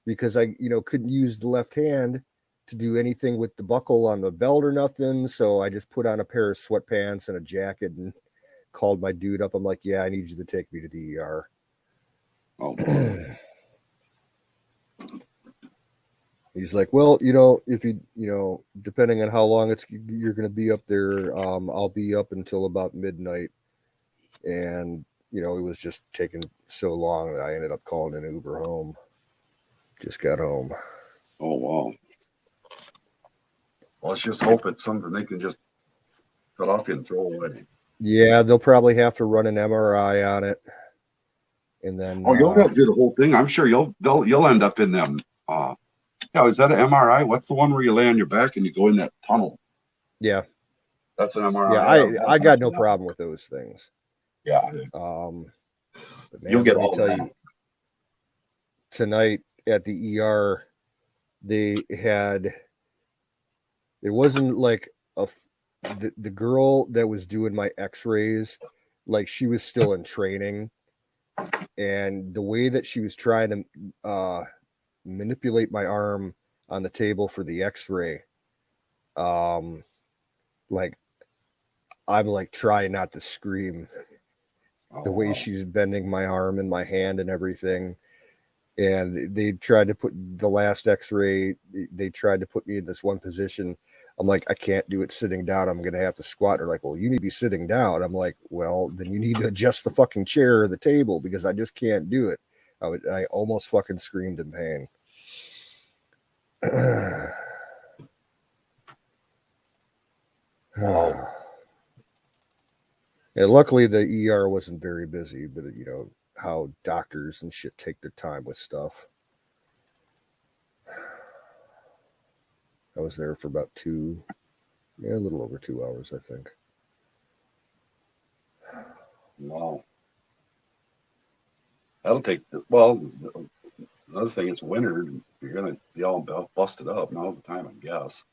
because I, you know, couldn't use the left hand to do anything with the buckle on the belt or nothing. So I just put on a pair of sweatpants and a jacket and called my dude up. I'm like, yeah, I need you to take me to the ER. Oh, boy. He's like, well, you know, if you know, depending on how long you're going to be up there, I'll be up until about midnight. And, you know, it was just taking so long that I ended up calling an Uber home. Just got home. Oh, wow. Well, let's just hope it's something they can just cut off and throw away. Yeah, they'll probably have to run an MRI on it. And then you'll have to do the whole thing. I'm sure you'll end up in them. Yeah, is that an MRI? What's the one where you lay on your back and you go in that tunnel? Yeah. That's an MRI. Yeah, I got no problem with those things. Yeah. But man, You'll get let me all tell that. you, tonight at the ER, it wasn't like the girl that was doing my x-rays, like she was still in training, and the way that she was trying to manipulate my arm on the table for the x-ray, like I'm like trying not to scream the way she's bending my arm and my hand and everything. And they tried to put the last x-ray, they tried to put me in this one position. I'm like, I can't do it sitting down. I'm going to have to squat. They're like, well, you need to be sitting down. I'm like, well, then you need to adjust the fucking chair or the table because I just can't do it. I almost fucking screamed in pain. And luckily the ER wasn't very busy, but you know how doctors and shit take their time with stuff. I was there for about a little over 2 hours, I think. Wow. That'll take, well, another thing, it's winter. You're going to be all busted up. Now's the time, I guess.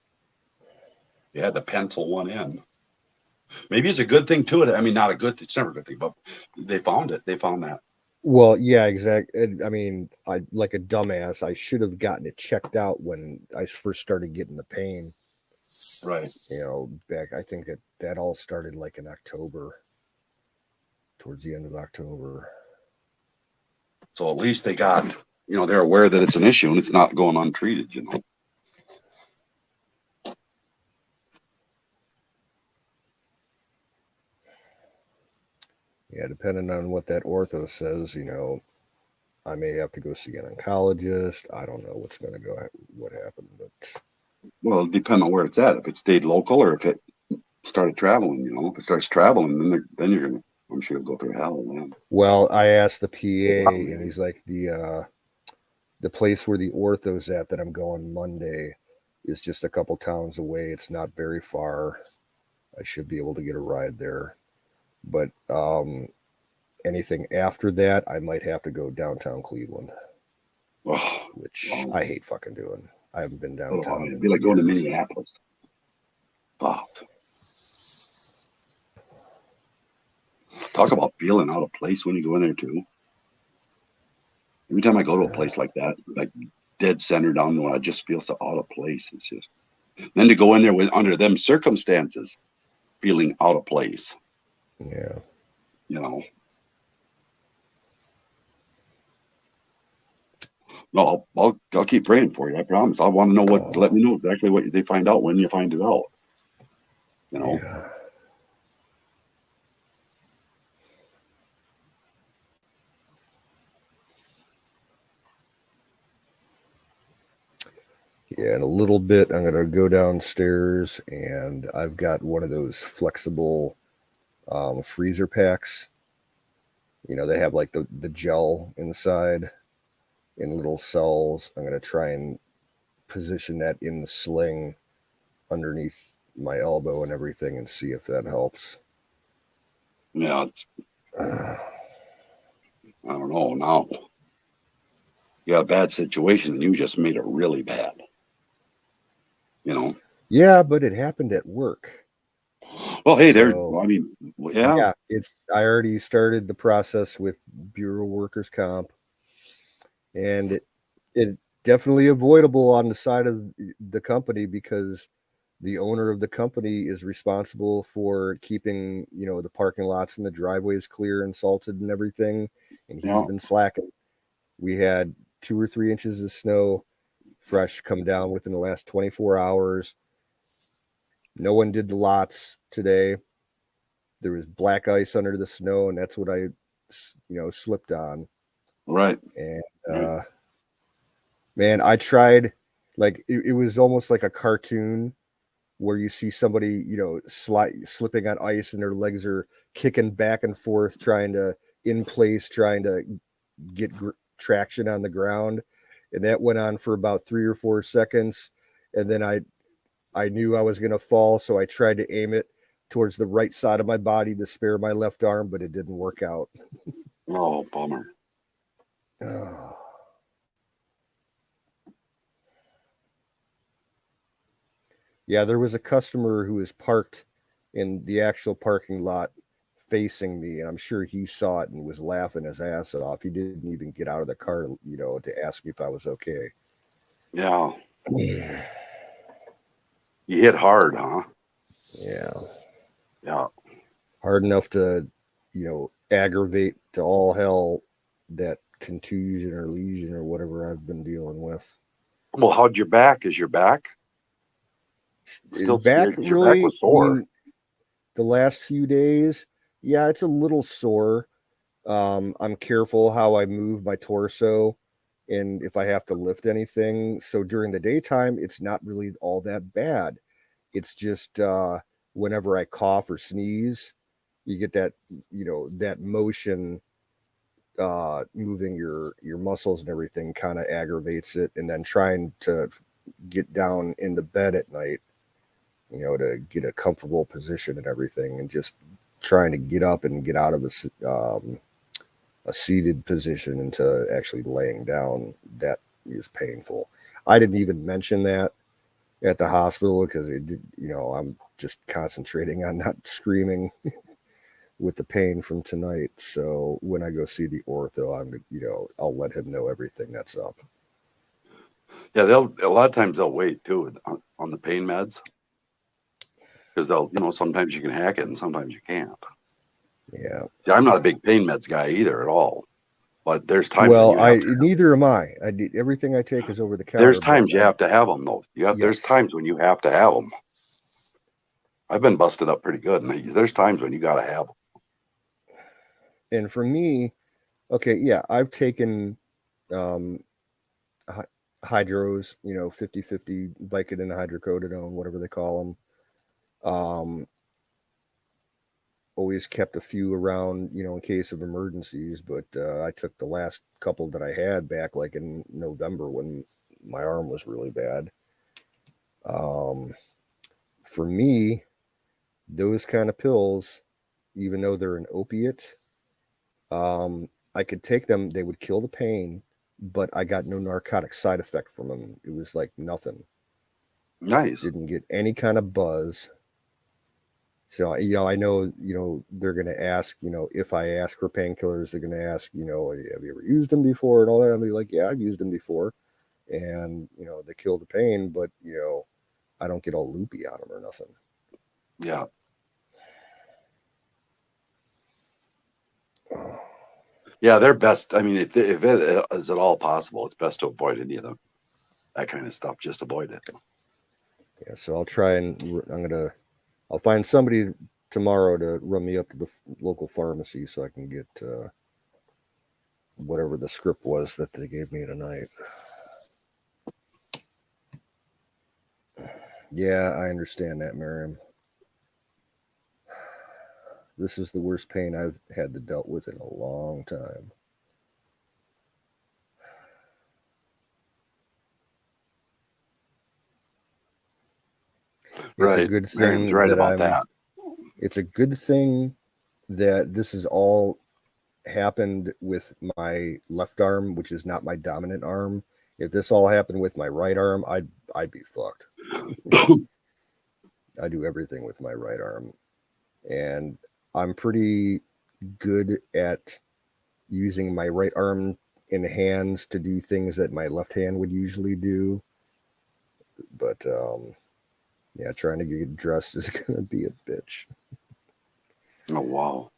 You had to pencil one in. Maybe it's a good thing too. I mean, not a good, it's never a good thing, but they found it. They found that. Well, yeah, exactly. I mean, I like a dumbass. I should have gotten it checked out when I first started getting the pain. Right. You know, back, I think that all started like in October, towards the end of October. So at least they got, you know, they're aware that it's an issue and it's not going untreated, you know. Yeah, depending on what that ortho says, you know, I may have to go see an oncologist. I don't know what happened, but Well, it depends on where it's at. If it stayed local or if it started traveling, you know, if it starts traveling, then you're gonna, I'm sure you'll go through hell, man. well, I asked the PA, and he's like, the place where the ortho's at that I'm going Monday is just a couple towns away. It's not very far. I should be able to get a ride there. But anything after that, I might have to go downtown Cleveland, Oh, which wow. I hate fucking doing. I haven't been Oh, downtown. it'd in be like going to years. Minneapolis. Fuck. Talk about feeling out of place when you go in there too. Every time I go to a place like that, like dead center down there, I just feel so out of place. It's just then to go in there with under them circumstances, feeling out of place. Yeah. You know. No, I'll keep praying for you. I promise. I want to know what. Let me know exactly what they find out when you find it out. You know. Yeah. Yeah, in a little bit, I'm going to go downstairs, and I've got one of those flexible freezer packs. You know, they have like the gel inside in little cells. I'm going to try and position that in the sling underneath my elbow and everything and see if that helps. Yeah. I don't know. Now you got a bad situation, and you just made it really bad. You know. Yeah, but it happened at work. Well, hey, there. So, I mean, yeah. I already started the process with Bureau of Workers' Comp, and it definitely avoidable on the side of the company because the owner of the company is responsible for keeping, you know, the parking lots and the driveways clear and salted and everything, and he's been slacking. We had 2 or 3 inches of snow fresh come down within the last 24 hours. No one did the lots today. There was black ice under the snow, and that's what I, slipped on. Right. And man, I tried, like it was almost like a cartoon where you see somebody, slipping on ice and their legs are kicking back and forth, trying to get traction on the ground. And that went on for about 3 or 4 seconds. And then I knew I was going to fall. So I tried to aim it towards the right side of my body to spare my left arm, but it didn't work out. Oh, bummer. Yeah, there was a customer who was parked in the actual parking lot facing me, and I'm sure he saw it and was laughing his ass off. He didn't even get out of the car, to ask me if I was okay. Yeah. You hit hard, huh? Yeah. Yeah. Hard enough to, aggravate to all hell that contusion or lesion or whatever I've been dealing with. Well, how'd your back? Is your back still back your really? back was sore? The last few days, yeah, it's a little sore. I'm careful how I move my torso and if I have to lift anything. So during the daytime, it's not really all that bad. It's just whenever I cough or sneeze, you get that, that motion moving your muscles and everything kind of aggravates it. And then trying to get down into bed at night, to get a comfortable position and everything, and just trying to get up and get out of a seated position into actually laying down, that is painful. I didn't even mention that at the hospital because it did, I'm just concentrating on not screaming with the pain from tonight. So when I go see the ortho, I'll let him know everything that's up. Yeah, a lot of times they'll wait too on the pain meds because they'll, sometimes you can hack it and sometimes you can't. Yeah. See, I'm not a big pain meds guy either at all, but there's times. Well, neither am I. Everything I take is over the counter. There's times you have to have them though. There's times when you have to have them. I've been busted up pretty good, and there's times when you got to have them. And for me, okay, yeah, I've taken hydros, 50-50 Vicodin, hydrocodone, whatever they call them. Always kept a few around, in case of emergencies, but I took the last couple that I had back like in November when my arm was really bad. For me, those kind of pills, even though they're an opiate, I could take them, they would kill the pain, but I got no narcotic side effect from them. It was like nothing. Nice. Didn't get any kind of buzz. So, I know, they're going to ask, if I ask for painkillers, they're going to ask, have you ever used them before and all that? I'll be like, yeah, I've used them before. And, they kill the pain, but, I don't get all loopy on them or nothing. Yeah. Yeah, they're best. I mean, if it is at all possible, it's best to avoid any of them. That kind of stuff. Just avoid it. Yeah, so I'll try and I'll find somebody tomorrow to run me up to the local pharmacy so I can get whatever the script was that they gave me tonight. Yeah, I understand that, Miriam. This is the worst pain I've had to dealt with in a long time. Right. It's a good Miriam's thing right that about that. It's a good thing that this is all happened with my left arm, which is not my dominant arm. If this all happened with my right arm, I'd be fucked. I do everything with my right arm, and I'm pretty good at using my right arm and hands to do things that my left hand would usually do. But yeah, trying to get dressed is gonna be a bitch. Oh wow.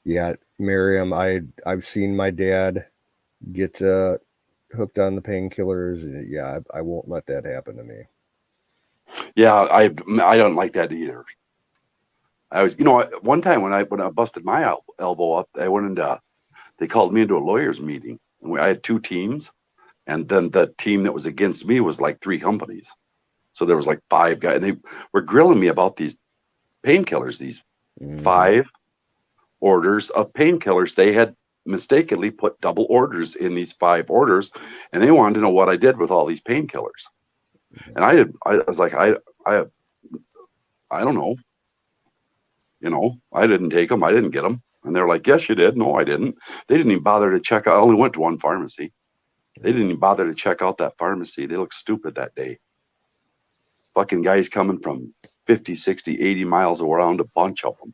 Yeah, Miriam, I've seen my dad get hooked on the painkillers. Yeah, I won't let that happen to me. Yeah, I don't like that either. I was, one time when I busted my elbow up, they called me into a lawyer's meeting. And I had two teams, and then the team that was against me was like three companies. So there was like five guys, and they were grilling me about these painkillers, these 5 orders of painkillers. They had mistakenly put double orders in these 5 orders, and they wanted to know what I did with all these painkillers. And I was like, I don't know. I didn't take them. I didn't get them. And they're like, yes, you did. No, I didn't. They didn't even bother to check out. I only went to one pharmacy. They didn't even bother to check out that pharmacy. They looked stupid that day. Fucking guys coming from 50, 60, 80 miles around, a bunch of them,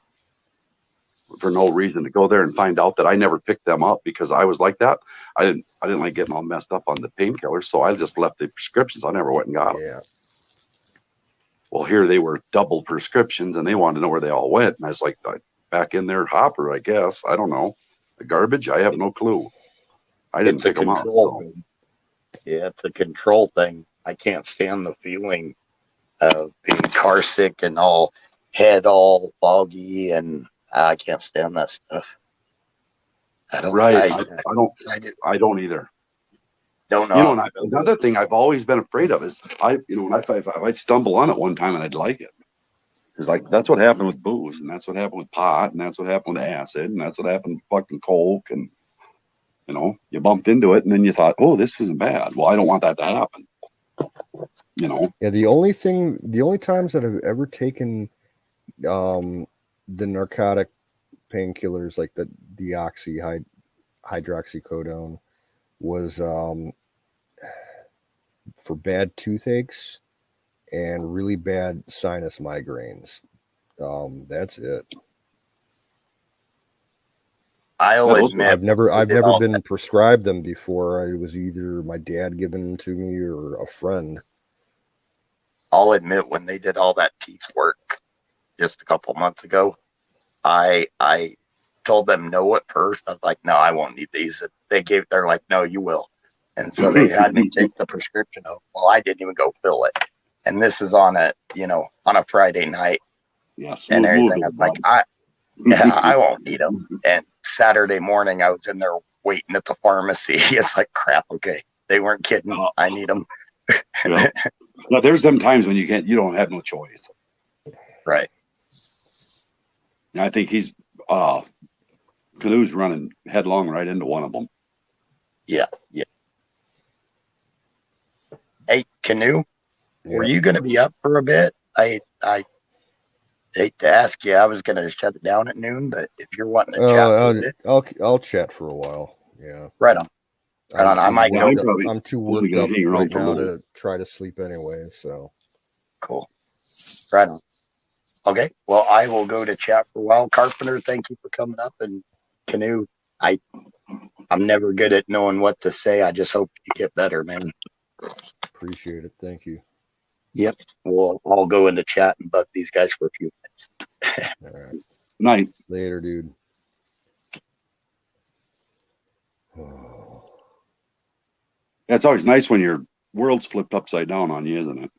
for no reason, to go there and find out that I never picked them up because I was like that. I didn't like getting all messed up on the painkillers, so I just left the prescriptions. I never went and got them. Yeah. Well, here they were double prescriptions, and they wanted to know where they all went. And I was like, back in their hopper, I guess. I don't know. The garbage, I have no clue. I didn't pick them up. So. Yeah, it's a control thing. I can't stand the feeling of being car sick and head all foggy, and I can't stand that stuff. I don't. Right. I I don't either. don't know. Another thing I've always been afraid of is if I stumble on it one time and I'd like it. It's like, that's what happened with booze, and that's what happened with pot, and that's what happened with acid, and that's what happened with fucking coke, and you bumped into it, and then you thought, oh, this isn't bad. Well, I don't want that to happen. Yeah, the only times that I've ever taken the narcotic painkillers like the hydroxycodone was for bad toothaches and really bad sinus migraines. That's it. I'll admit, I've never been prescribed them before. It was either my dad giving them to me or a friend. I'll admit, when they did all that teeth work just a couple months ago, I told them no at first. I was like, no, I won't need these. They're like, no, you will. And so they had me take the prescription. Well, I didn't even go fill it. and this is on a Friday night Yeah, and smooth everything. moving, I'm like, bud. I won't need them. And Saturday morning, I was in there waiting at the pharmacy. It's like, crap. Okay, they weren't kidding. I need them. Yeah. No, there's them times when you don't have no choice. Right. And I think he's Canoe's running headlong right into one of them. Yeah. Hey, Canoe, were you going to be up for a bit? I hate to ask you. I was going to shut it down at noon, but if you're wanting to chat for a bit, I'll chat for a while. Yeah. right on. Right on. I might go. I'm too only worked gonna up hang around right for a now little. to try to sleep anyway. So Cool. Right on. Okay. Well, I will go to chat for a while. Carpenter, thank you for coming up. And Canoe, I'm never good at knowing what to say. I just hope you get better, man. appreciate it. Thank you. Yep. We'll all go into chat and bug these guys for a few minutes. All right. Night. Later, dude. Yeah, it's always nice when your world's flipped upside down on you, isn't it?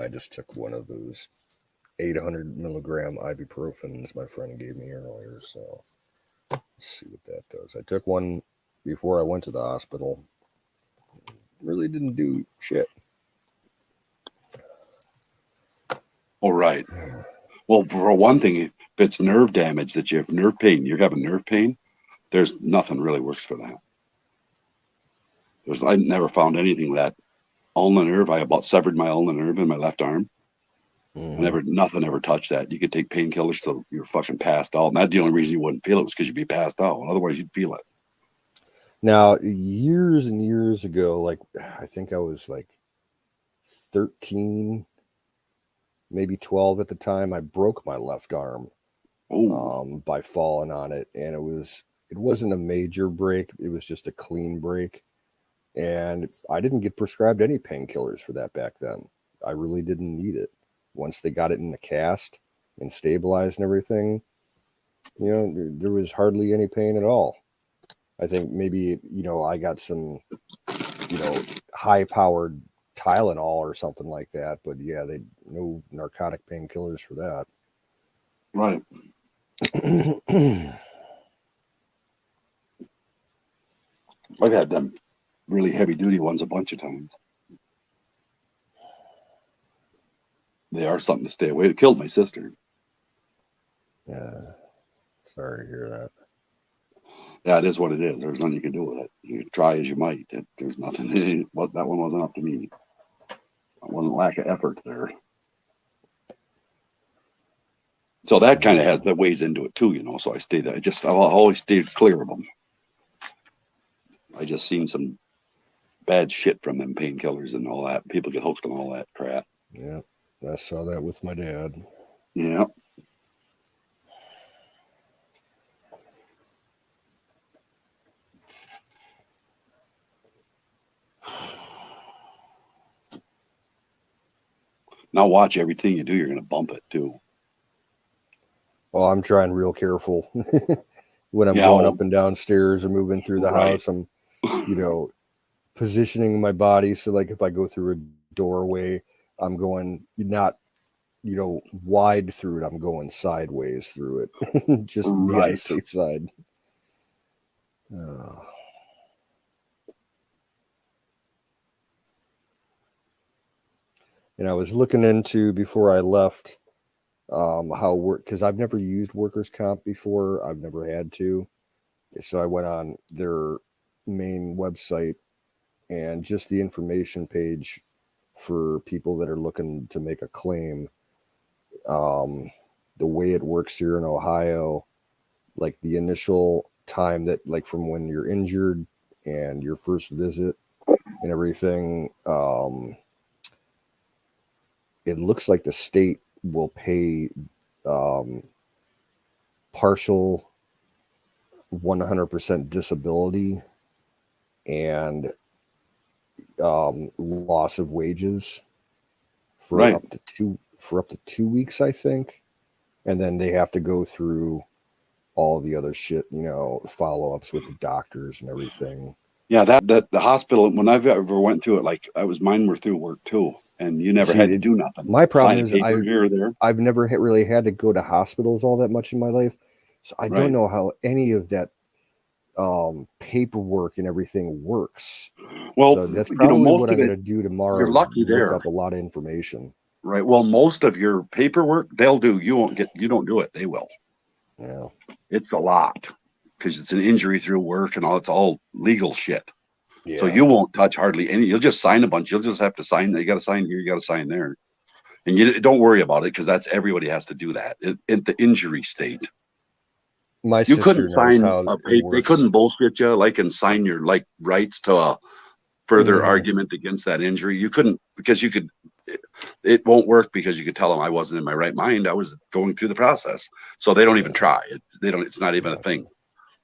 I just took one of those 800 milligram ibuprofens my friend gave me earlier. So let's see what that does. I took one before I went to the hospital. Really didn't do shit. All right. Well, for one thing, if it's nerve damage that you have nerve pain, you're having nerve pain, there's nothing really works for that. I never found anything that ulnar nerve. I about severed my ulnar nerve in my left arm. Nothing ever touched that. You could take painkillers till you're fucking passed out. And that's the only reason you wouldn't feel it was because you'd be passed out. Otherwise, you'd feel it. Now, years and years ago, like I think I was like 13, maybe 12 at the time, I broke my left arm by falling on it. And it wasn't a major break. It was just a clean break. And I didn't get prescribed any painkillers for that back then. I really didn't need it. Once they got it in the cast and stabilized and everything, there was hardly any pain at all. I think maybe, I got some, high-powered Tylenol or something like that. But yeah, no narcotic painkillers for that. Right. I've had them really heavy-duty ones a bunch of times. They are something to stay away. It killed my sister. Yeah. Sorry to hear that. Yeah, it is what it is. There's nothing you can do with it. You try as you might. There's nothing. That one wasn't up to me. It wasn't lack of effort there. So that kind of that weighs into it too, So I'll always stay clear of them. I just seen some bad shit from them painkillers and all that. People get hooked on all that crap. Yeah, I saw that with my dad. Yeah. Now watch everything you do. You're going to bump it too. Well, I'm trying real careful when I'm going up and down stairs or moving through the house. I'm, positioning my body. So like if I go through a doorway, I'm going not, wide through it. I'm going sideways through it. Just to be on the safe side. And I was looking into before I left because I've never used workers' comp before. I've never had to. So I went on their main website and just the information page for people that are looking to make a claim. The way it works here in Ohio, like the initial time that like from when you're injured and your first visit and everything, it looks like the state will pay partial 100% disability and loss of wages for up to 2 weeks, I think. And then they have to go through all the other shit, follow-ups with the doctors and everything. Yeah, that the hospital, when I've ever went through it, like mine were through work too, and you never had to do nothing. My problem Sign a is paper here or there. I've never really had to go to hospitals all that much in my life, so I Right. don't know how any of that paperwork and everything works. Well, So that's probably most what of I'm it, going to do tomorrow. you're is lucky look there. up a lot of information. Right. Well, most of your paperwork they'll do. You don't do it. They will. Yeah. It's a lot because it's an injury through work and all. It's all legal shit. Yeah. So you won't touch hardly any. You'll just sign a bunch. You'll just have to sign. You got to sign here. You got to sign there. And you don't worry about it because that's everybody has to do that at the injury state. My You sister couldn't knows sign how a it paper. They works. couldn't bullshit you and sign your rights to a further Mhm. argument against that injury. You couldn't because you could. It won't work because you could tell them I wasn't in my right mind. I was going through the process, so they don't even try. They don't. It's not even a thing.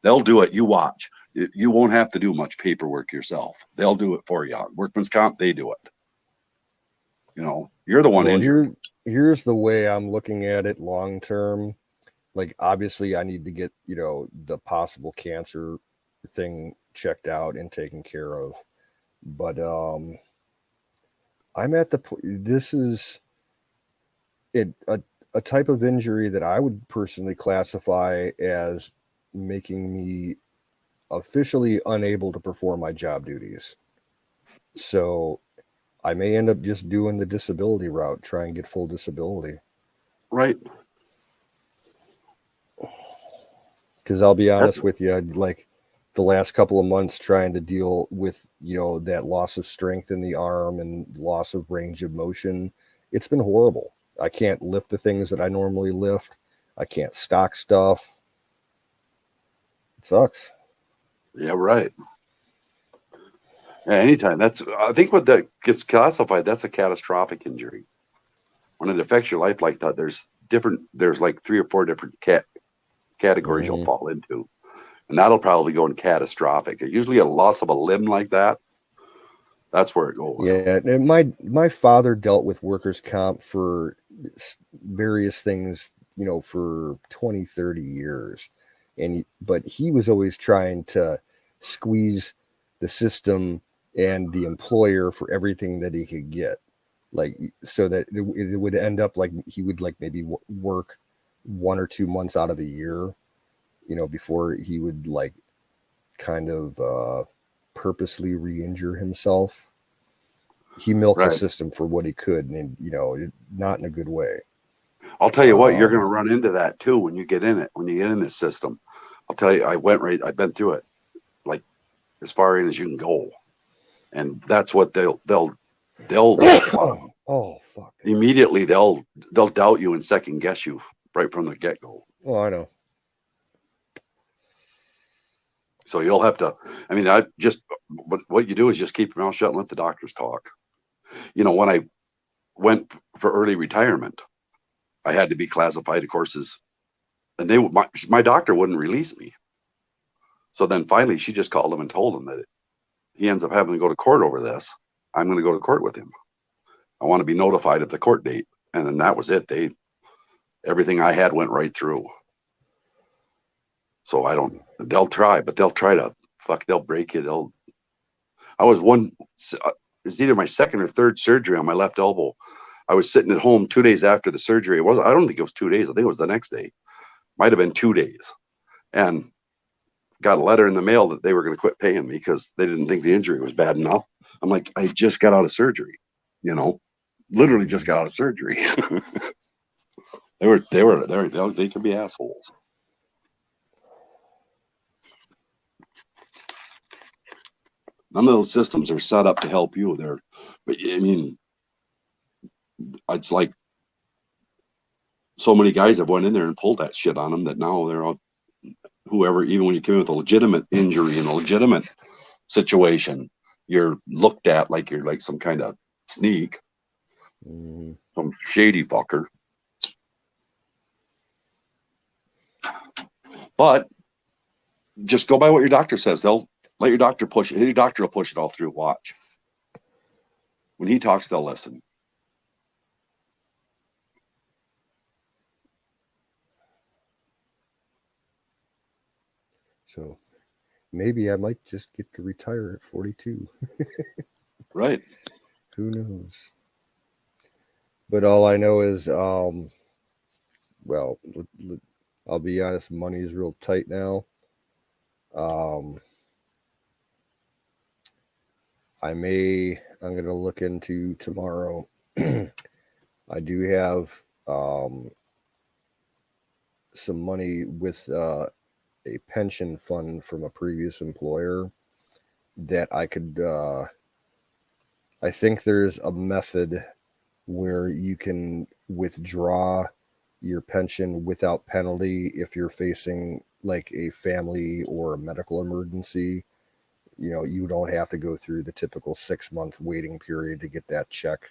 They'll do it. You watch. You won't have to do much paperwork yourself. They'll do it for you. Workman's comp, they do it. You're the one Well, injured. here's the way I'm looking at it long term. Like, obviously, I need to get the possible cancer thing checked out and taken care of. But I'm at the point. This is a type of injury that I would personally classify as making me officially unable to perform my job duties. So I may end up just doing the disability route, try and get full disability. Right. Because I'll be honest with you, like the last couple of months trying to deal with, that loss of strength in the arm and loss of range of motion, it's been horrible. I can't lift the things that I normally lift. I can't stock stuff. It sucks. Yeah, right. Yeah, anytime. I think what that gets classified, that's a catastrophic injury. When it affects your life like that, there's like 3 or 4 different categories you'll fall into. And that'll probably go in catastrophic. Usually a loss of a limb like that, that's where it goes. Yeah, and my father dealt with workers' comp for various things, for 20, 30 years. But he was always trying to squeeze the system and the employer for everything that he could get. Like, so that it would end up like he would maybe work 1 or 2 months out of the year, before he would kind of purposely re-injure himself. He milked the system for what he could, and not in a good way. I'll tell you what, you're going to run into that too when you get in it. When you get in this system, I'll tell you, I've been through it, like as far in as you can go, and that's what they'll oh fuck! Immediately they'll doubt you and second guess you right from the get go. Oh, I know. So you'll have to. I mean, what you do is just keep your mouth shut and let the doctors talk. When I went for early retirement, I had to be classified of courses, and my doctor wouldn't release me. So then finally, she just called him and told him that he ends up having to go to court over this. I'm going to go to court with him. I want to be notified of the court date, and then that was it. Everything I had went right through. So they'll try, but they'll try to they'll break you. It was either my second or third surgery on my left elbow. I was sitting at home 2 days after the surgery. I don't think it was 2 days. I think it was the next day. Might have been 2 days. And got a letter in the mail that they were going to quit paying me because they didn't think the injury was bad enough. I'm like, I just got out of surgery, literally just got out of surgery. They could be assholes. None of those systems are set up to help you there. But I mean, it's like so many guys have went in there and pulled that shit on them that now they're all, whoever, even when you come in with a legitimate injury in a legitimate situation, you're looked at like you're like some kind of sneak, some shady fucker. But just go by what your doctor says. They'll let your doctor push it. Your doctor will push it all through. Watch. When he talks, they'll listen. So maybe I might just get to retire at 42. Right. Who knows? But all I know is, well, I'll be honest, money is real tight now. I'm going to look into tomorrow. I do have some money with a pension fund from a previous employer that I could, I think there's a method where you can withdraw your pension without penalty if you're facing like a family or a medical emergency. You know, you don't have to go through the typical 6-month waiting period to get that check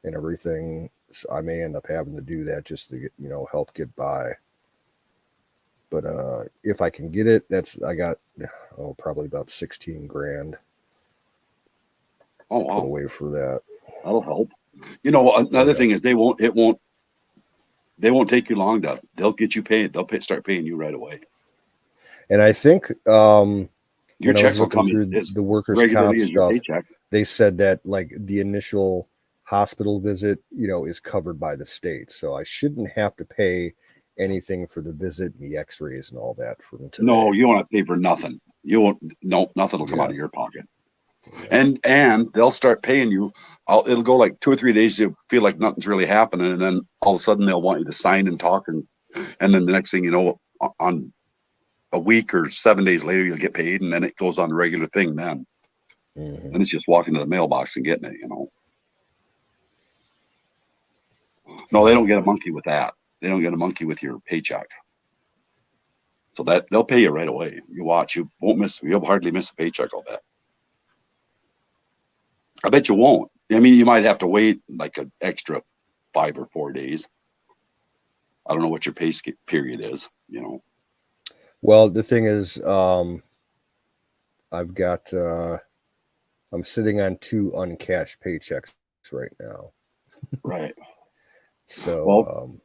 and everything. So I may end up having to do that just to get, you know, help get by. But if I can get it, I got probably about 16 grand Oh put wow, away for that. that'll help. You know, another thing is they won't take you long to. They'll get you paid. Start paying you right away. And I think Your when I was checks will looking come through as the workers' regularly comp as your stuff, paycheck. they said that like the initial hospital visit, you know, is covered by the state. So I shouldn't have to pay anything for the visit and the x-rays and all that from today. No, you won't have to pay for nothing. You won't. No, nothing will come out of your pocket. Yeah. And they'll start paying you. It'll go like 2 or 3 days. You feel like nothing's really happening, and then all of a sudden they'll want you to sign and talk, and then the next thing you know, on a week or 7 days later, you'll get paid, and then it goes on the regular thing. Then Mhm. it's just walking to the mailbox and getting it. You know. No, they don't get a monkey with that. They don't get a monkey with your paycheck. So that they'll pay you right away. You watch. You won't miss. You'll hardly miss a paycheck. I'll bet. I bet you won't. I mean, you might have to wait like an extra 5 or 4 days. I don't know what your pay period is. You know. Well, the thing is, I've got I'm sitting on 2 uncashed paychecks right now. Right. So Well,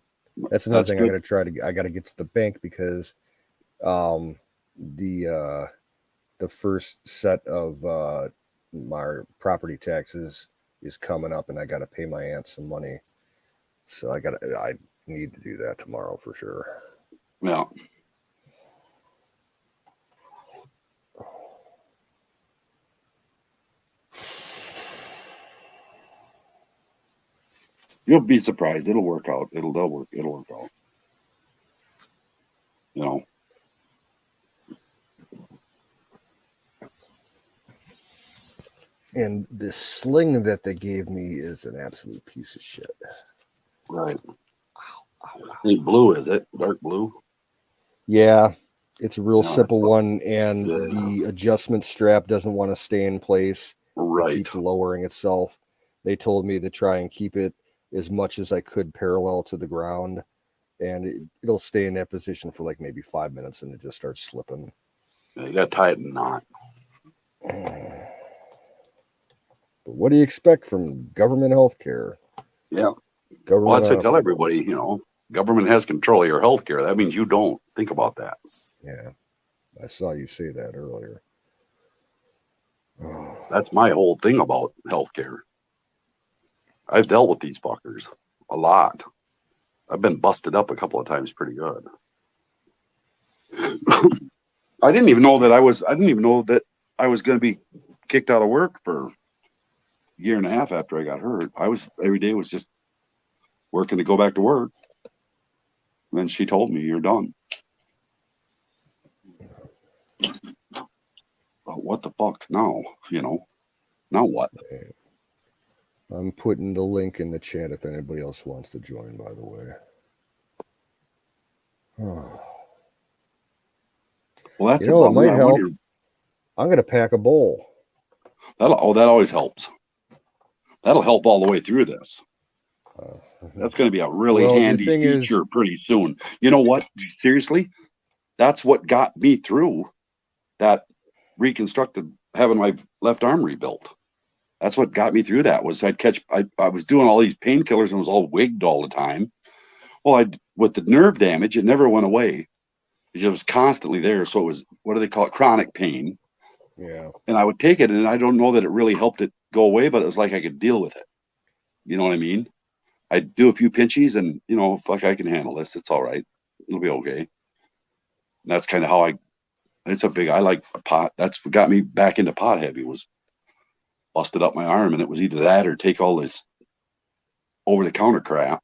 that's another that's thing good. I got to get to the bank because the first set of my property taxes is coming up and I got to pay my aunt some money. So I need to do that tomorrow for sure. Yeah. You'll be surprised. It'll work out. It'll work out. You know. And this sling that they gave me is an absolute piece of shit. Right. Ain't blue, is it? Dark blue. Yeah, it's a real Yeah, simple one, and Yeah. the adjustment strap doesn't want to stay in place. It Right. keeps lowering itself. They told me to try and keep it as much as I could parallel to the ground, and it'll stay in that position for like maybe 5 minutes, and it just starts slipping. Yeah, you got to tie it in a knot. But what do you expect from government health care? Yeah. Government Well, that's what I tell hospitals. everybody. You know, government has control of your health care. That means you don't. Think about that. Yeah, I saw you say that earlier. Oh, That's my whole thing about healthcare. I've dealt with these fuckers a lot. I've been busted up a couple of times pretty good. I didn't even know that I was going to be kicked out of work for a year and a half after I got hurt. Every day was just working to go back to work. And then she told me, "You're done." Well, what the fuck now? You know, now what? I'm putting the link in the chat if anybody else wants to join, by the way. Oh. Well, that's You know, it might I help. wonder- I'm going to pack a bowl. that always helps. That'll help all the way through this. That's going to be a really Well, the handy thing is- feature pretty soon. You know what? Seriously, that's what got me through that reconstructed, having my left arm rebuilt. That's what got me through that. Was I was doing all these painkillers and was all wigged all the time. Well, with the nerve damage, it never went away. It was constantly there. So it was, what do they call it? Chronic pain. Yeah. And I would take it, and I don't know that it really helped it go away, but it was like I could deal with it. You know what I mean? I'd do a few pinchies, and fuck, I can handle this. It's all right. It'll be okay. And that's kind of how I like a pot. That's what got me back into pot heavy, was busted up my arm, and it was either that or take all this over the counter crap.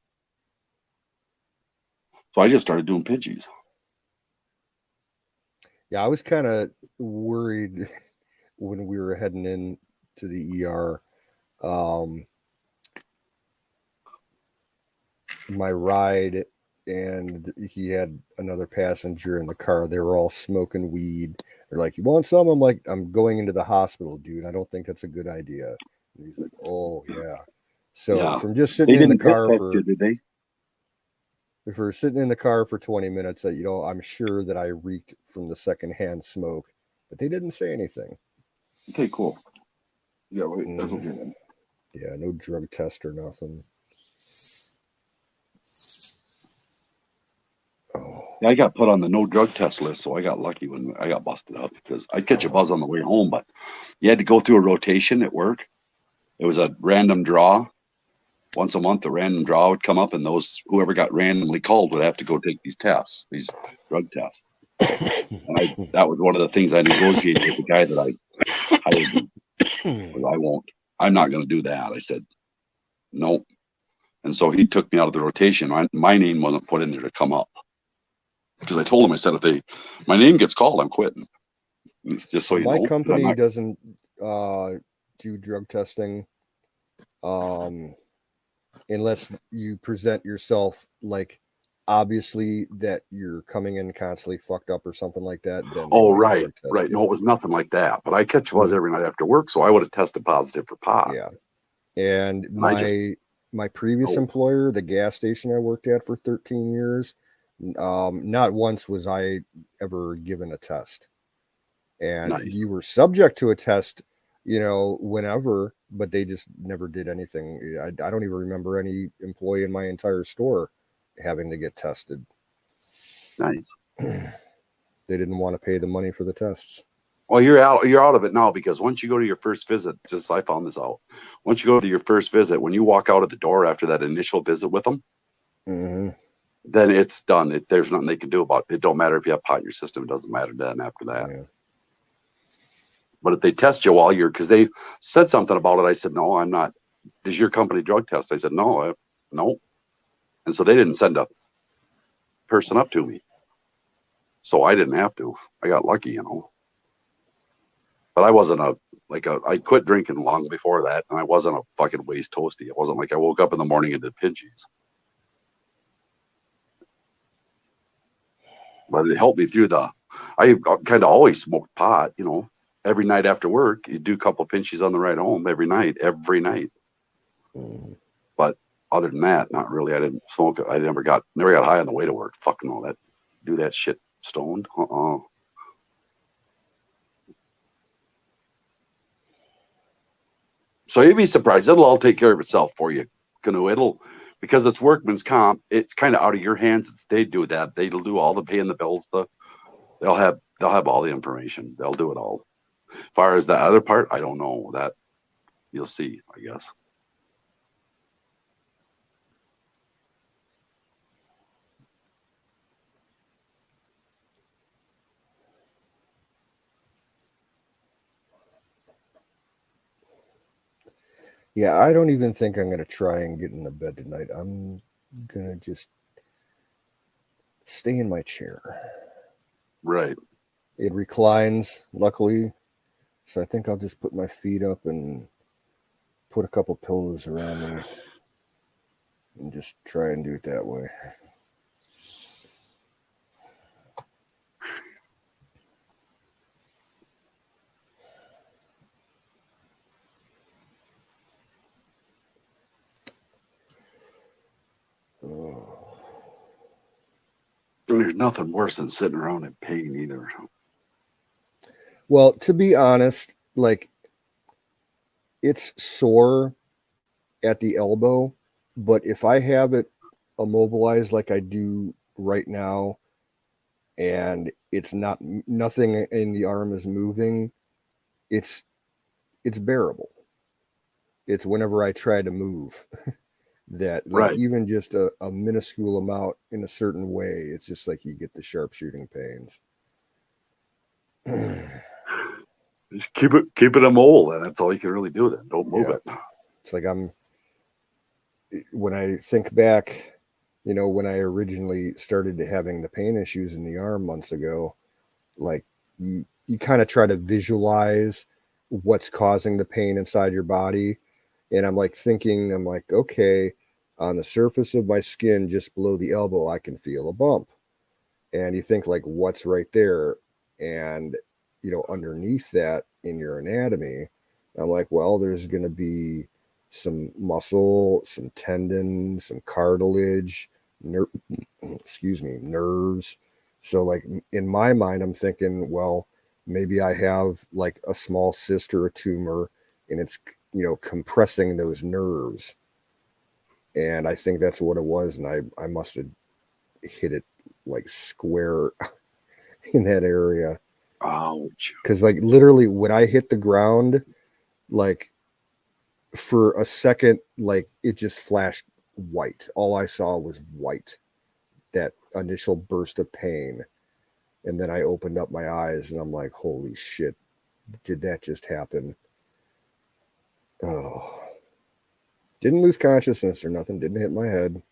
So I just started doing pinchies. Yeah, I was kind of worried when we were heading in to the ER. My ride, and he had another passenger in the car. They were all smoking weed. They're like, "You want some?" I'm like, "I'm going into the hospital, dude. I don't think that's a good idea." And he's like, "Oh yeah." So Yeah. from just They sitting in the didn't piss car test for you, did they? if we're sitting in the car for 20 minutes, I'm sure that I reeked from the secondhand smoke, but they didn't say anything. Okay, cool. Yeah, wait, that's okay then. Yeah, no drug test or nothing. Oh, Yeah, I got put on the no drug test list, so I got lucky when I got busted up, because I'd catch a buzz on the way home, but you had to go through a rotation at work. It was a random draw. Once a month, a random draw would come up, and whoever got randomly called would have to go take these tests, these drug tests. And that was one of the things I negotiated with the guy that I hired me. I'm not going to do that. I said, no. And so he took me out of the rotation. My name wasn't put in there to come up, because I told him, I said, if my name gets called, I'm quitting. And it's just so you my know. company doesn't do drug testing unless you present yourself like obviously that you're coming in constantly fucked up or something like that. Then Oh, right. No, it was nothing like that. But I catch buzz every night after work, so I would have tested positive for pot. Yeah. And my previous employer, the gas station I worked at for 13 years, not once was I ever given a test. And you were subject to a test, whenever, but they just never did anything. I don't even remember any employee in my entire store having to get tested. Nice. They didn't want to pay the money for the tests. Well, you're out of it now, because once you go to your first visit, I found this out. Once you go to your first visit, when you walk out of the door after that initial visit with them, then it's done. There's nothing they can do about it. It don't matter if you have pot in your system. It doesn't matter then after that. Yeah. But if they test you because they said something about it, I said, no, I'm not. Does your company drug test? I said, no. And so they didn't send a person up to me. So I didn't have to. I got lucky, But I wasn't I quit drinking long before that, and I wasn't a fucking waste toasty. It wasn't like I woke up in the morning and did pinchies. But it helped me through I kind of always smoked pot, every night after work. You do a couple of pinchies on the ride home every night. But other than that, not really. I didn't smoke it. I never got high on the way to work. Fucking all that. Do that shit stoned. So you'd be surprised. It'll all take care of itself for you. Because it's workman's comp, it's kind of out of your hands. They do that. They'll do all the paying the bills. They'll have all the information. They'll do it all. As far as the other part, I don't know. That you'll see, I guess. Yeah, I don't even think I'm going to try and get into bed tonight. I'm going to just stay in my chair. Right. It reclines, luckily. So I think I'll just put my feet up and put a couple pillows around me and just try and do it that way. There's nothing worse than sitting around in pain either. Well, to be honest, it's sore at the elbow, but if I have it immobilized like I do right now, and it's not, nothing in the arm is moving. It's bearable. It's whenever I try to move that, like, Right. even just a minuscule amount in a certain way, it's just like you get the sharp shooting pains. Just keep it a mole, and that's all you can really do. Then don't move Yeah. it. It's like when I think back, you know, when I originally started having the pain issues in the arm months ago, like you kind of try to visualize what's causing the pain inside your body. And I'm like thinking, I'm like, okay, on the surface of my skin just below the elbow, I can feel a bump. And you think, like, what's right there? And, you know, underneath that in your anatomy, I'm like, well, there's going to be some muscle, some tendon, some cartilage, nerves. So, like, in my mind, I'm thinking, well, maybe I have like a small cyst or a tumor, and it's, you know, compressing those nerves. And I think that's what it was. And I must have hit it like square in that area. Ouch. Because, like, literally when I hit the ground, like, for a second, like, it just flashed white. All I saw was white, that initial burst of pain. And then I opened up my eyes and I'm like, holy shit, did that just happen? Oh, didn't lose consciousness or nothing, didn't hit my head.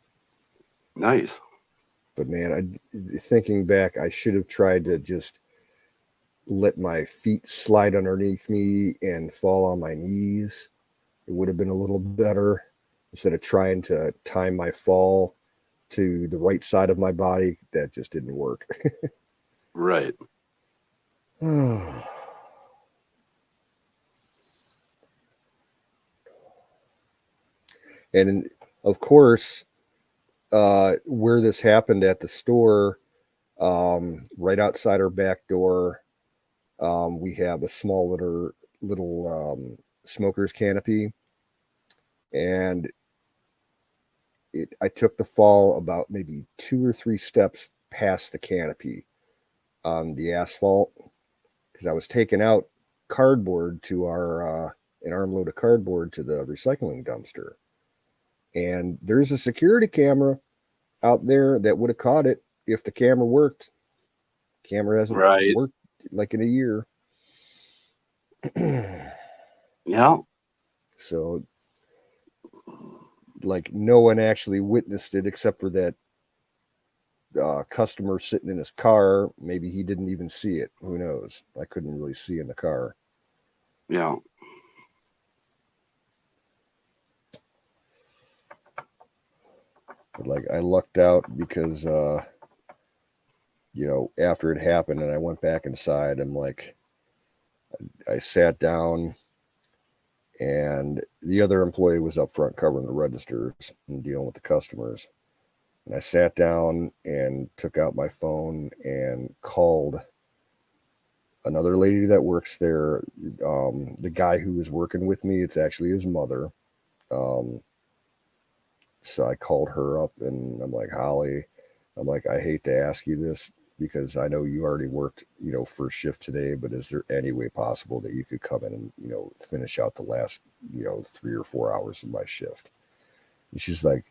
Nice. But man, thinking back, I should have tried to just let my feet slide underneath me and fall on my knees. It would have been a little better, instead of trying to time my fall to the right side of my body. That just didn't work. Right. And of course, where this happened at the store, right outside our back door, we have a small little smoker's canopy, and I took the fall about maybe 2 or 3 steps past the canopy on the asphalt, because I was taking out cardboard to an armload of cardboard to the recycling dumpster. And there's a security camera out there that would have caught it if the camera worked. Camera hasn't Right. worked like in a year. Yeah. So, like, no one actually witnessed it except for that customer sitting in his car. Maybe he didn't even see it. Who knows? I couldn't really see in the car. Yeah. But, like, I lucked out because, you know, after it happened and I went back inside, I'm like, I sat down, and the other employee was up front covering the registers and dealing with the customers. And I sat down and took out my phone and called another lady that works there. The guy who was working with me, it's actually his mother. So I called her up and I'm like, Holly, I'm like, I hate to ask you this because I know you already worked, you know, first shift today, but is there any way possible that you could come in and, you know, finish out the last, you know, 3 or 4 hours of my shift? And she's like,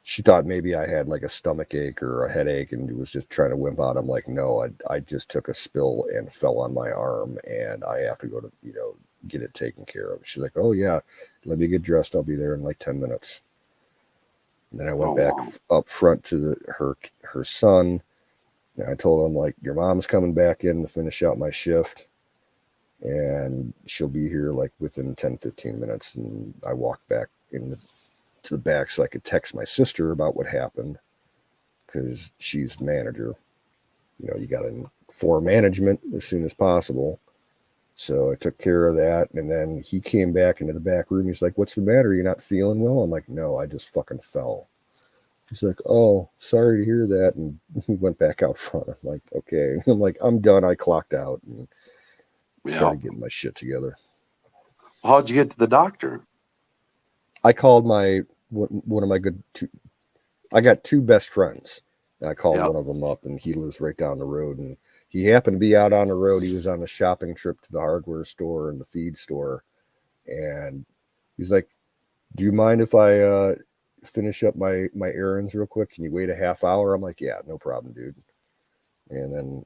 she thought maybe I had like a stomach ache or a headache and was just trying to wimp out. I'm like, no, I just took a spill and fell on my arm and I have to go to, you know, get it taken care of. She's like, oh yeah, let me get dressed. I'll be there in like 10 minutes. And then I went back up front to her son. And I told him, like, your mom's coming back in to finish out my shift. And she'll be here like within 10, 15 minutes. And I walked back to the back so I could text my sister about what happened, because she's the manager. You know, you got to inform management as soon as possible. So I took care of that. And then he came back into the back room. He's like, what's the matter? You're not feeling well? I'm like, no, I just fucking fell. He's like, oh, sorry to hear that. And he went back out front. I'm like, okay. I'm like, I'm done. I clocked out and started getting my shit together. How'd you get to the doctor? I called one of my I got 2 best friends. I called Yeah. one of them up, and he lives right down the road. And he happened to be out on the road. He was on a shopping trip to the hardware store and the feed store, and he's like, "Do you mind if I finish up my errands real quick? Can you wait a half hour?" I'm like, "Yeah, no problem, dude." And then,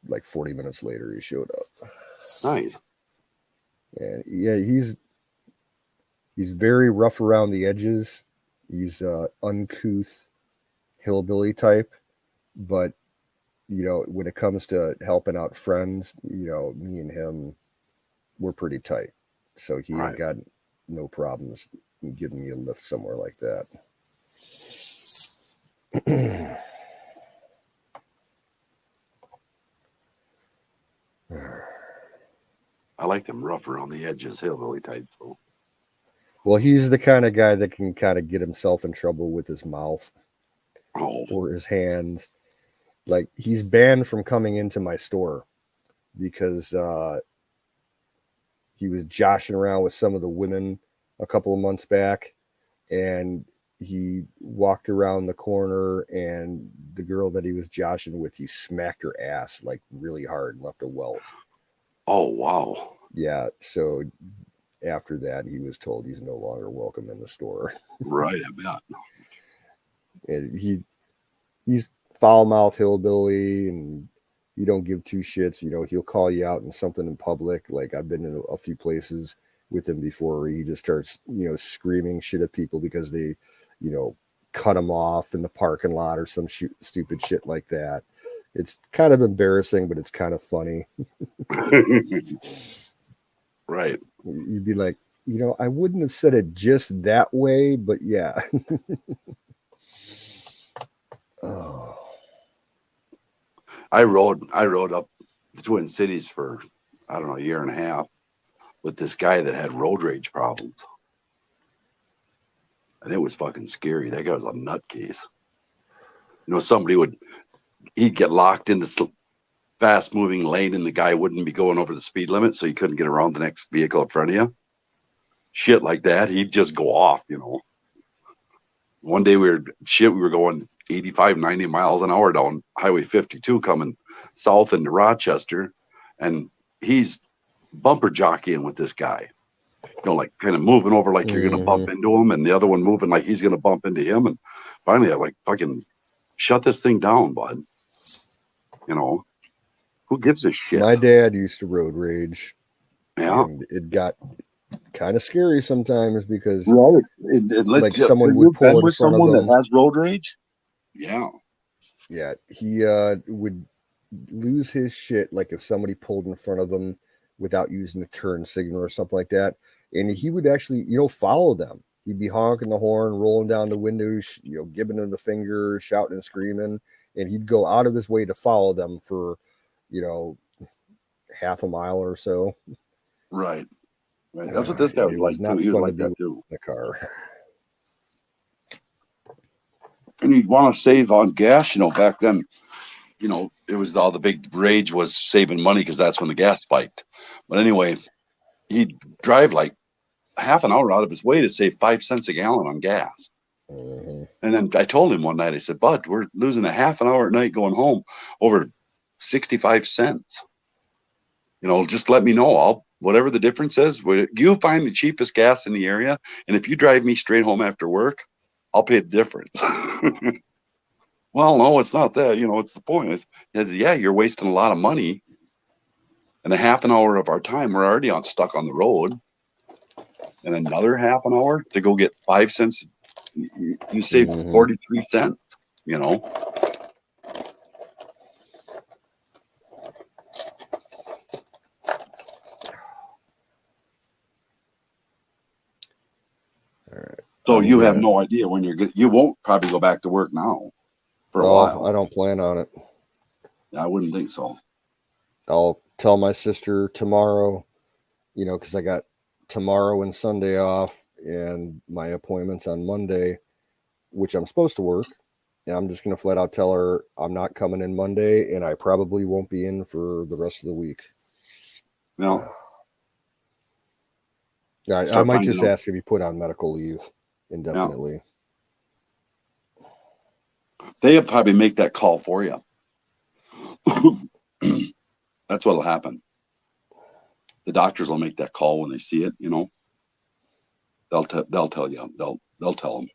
like 40 minutes later, he showed up. Nice. And yeah, he's very rough around the edges. He's uncouth hillbilly type, but when it comes to helping out friends, me and him, we're pretty tight. So he ain't Right. got no problems giving me a lift somewhere like that. I like them rough around the edges, hillbilly types. So. Well, he's the kind of guy that can kind of get himself in trouble with his mouth Oh, or his hands. Like, he's banned from coming into my store because he was joshing around with some of the women a couple of months back, and he walked around the corner, and the girl that he was joshing with, he smacked her ass like really hard and left a welt. oh, wow. Yeah, so after that, he was told he's no longer welcome in the store. Right, I bet. And he's foul-mouthed hillbilly, and you don't give two shits. He'll call you out in something in public. Like, I've been in a few places with him before where he just starts, screaming shit at people because they, cut him off in the parking lot or some stupid shit like that. It's kind of embarrassing, but it's kind of funny. Right. You'd be like, I wouldn't have said it just that way, but yeah. Oh. I rode up the Twin Cities for, I don't know, a year and a half with this guy that had road rage problems. And it was fucking scary. That guy was a nutcase. He'd get locked in this fast moving lane and the guy wouldn't be going over the speed limit, so he couldn't get around the next vehicle in front of you. Shit like that. He'd just go off, One day we were going 85, 90 miles an hour down Highway 52 coming south into Rochester, and he's bumper jockeying with this guy. Like kind of moving over like you're going to bump into him, and the other one moving like he's going to bump into him. And finally, I like fucking shut this thing down, bud. Who gives a shit? My dad used to road rage. Yeah. And it got kind of scary sometimes because Right. like someone would pull in with front someone of them. that has road rage. Yeah. Yeah, he would lose his shit like if somebody pulled in front of him without using a turn signal or something like that. And he would actually, follow them. He'd be honking the horn, rolling down the windows, giving them the finger, shouting and screaming. And he'd go out of his way to follow them for, half a mile or so. Right. That's what this guy was like too. He was like that too. The car. And you'd want to save on gas, back then, it was all the big rage was saving money because that's when the gas spiked. But anyway, he'd drive like half an hour out of his way to save 5 cents a gallon on gas. Mm-hmm. And then I told him one night, I said, "Bud, we're losing a half an hour at night going home over 65 cents. Just let me know. Whatever the difference is, you find the cheapest gas in the area. And if you drive me straight home after work, I'll pay the difference." Well, no, it's not that, it's the point. Yeah, you're wasting a lot of money. And a half an hour of our time, we're already stuck on the road. And another half an hour to go get 5 cents. You save 43 cents, All right. So you have no idea when you won't probably go back to work now for a while. I don't plan on it. I wouldn't think so. I'll tell my sister tomorrow, because I got tomorrow and Sunday off and my appointments on Monday, which I'm supposed to work. And I'm just going to flat out tell her I'm not coming in Monday, and I probably won't be in for the rest of the week. No. I might just ask if you put on medical leave indefinitely. Yeah. They'll probably make that call for you. That's what'll happen. The doctors will make that call when they see it. You know, they'll tell you. They'll tell them.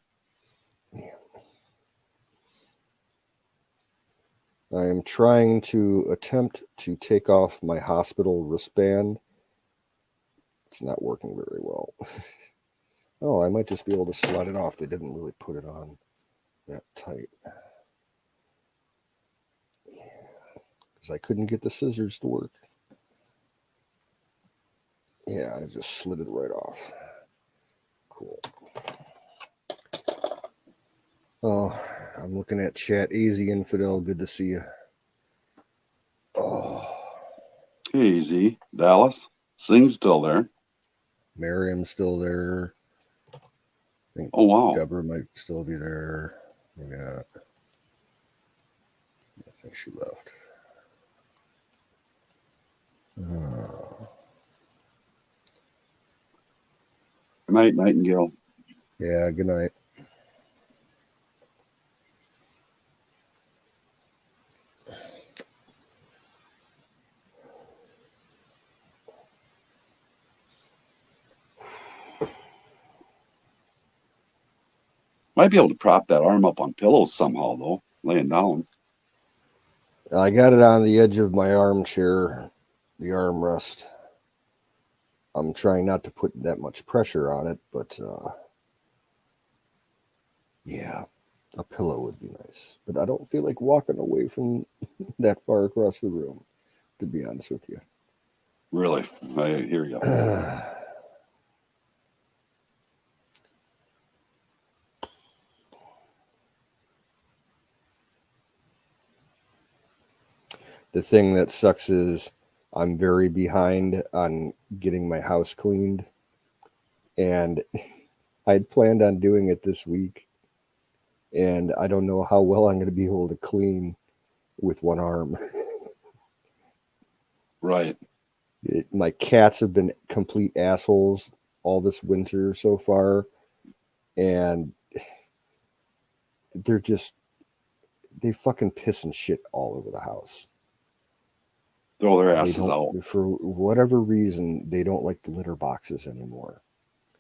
I am trying to attempt to take off my hospital wristband. It's not working very well. Oh, I might just be able to slide it off. They didn't really put it on that tight. Because I couldn't get the scissors to work. Yeah, I just slid it right off. Cool. Oh, I'm looking at chat. AZ Infidel, good to see you. Oh, Hey, Z, Dallas, Sing's still there. Miriam's still there. I think Oh wow. Deborah might still be there. Maybe not. I think she left. Good night, Nightingale. Yeah, good night. Might be able to prop that arm up on pillows somehow, though, laying down. I got it on the edge of my armchair, the armrest. I'm trying not to put that much pressure on it, but yeah, a pillow would be nice. But I don't feel like walking away from that far across the room, to be honest with you. Really, I hear you. The thing that sucks is I'm very behind on getting my house cleaned. And I'd planned on doing it this week. And I don't know how well I'm going to be able to clean with one arm. Right. My cats have been complete assholes all this winter so far. And they fucking piss and shit all over the house. Throw their They asses don't, out. for whatever reason, they don't like the litter boxes anymore.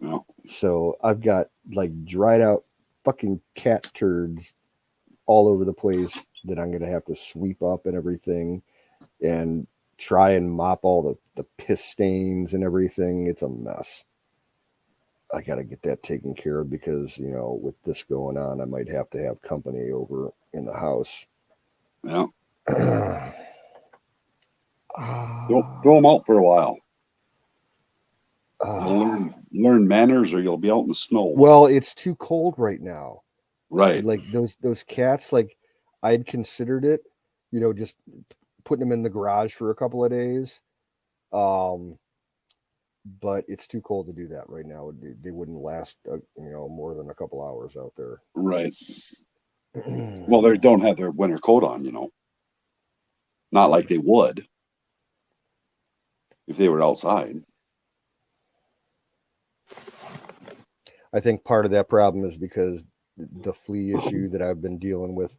No. So I've got like dried out fucking cat turds all over the place that I'm going to have to sweep up and everything and try and mop all the piss stains and everything. It's a mess. I got to get that taken care of because, you know, with this going on, I might have to have company over in the house. Yeah. Throw them out for a while. You'll learn manners, or you'll be out in the snow. Well, it's too cold right now. Right. Like those cats, like I'd considered it, you know, just putting them in the garage for a couple of days. But it's too cold to do that right now. They wouldn't last, you know, more than a couple hours out there. Right. Well, they don't have their winter coat on, you know. Not like they would if they were outside. I think part of that problem is because the flea issue that I've been dealing with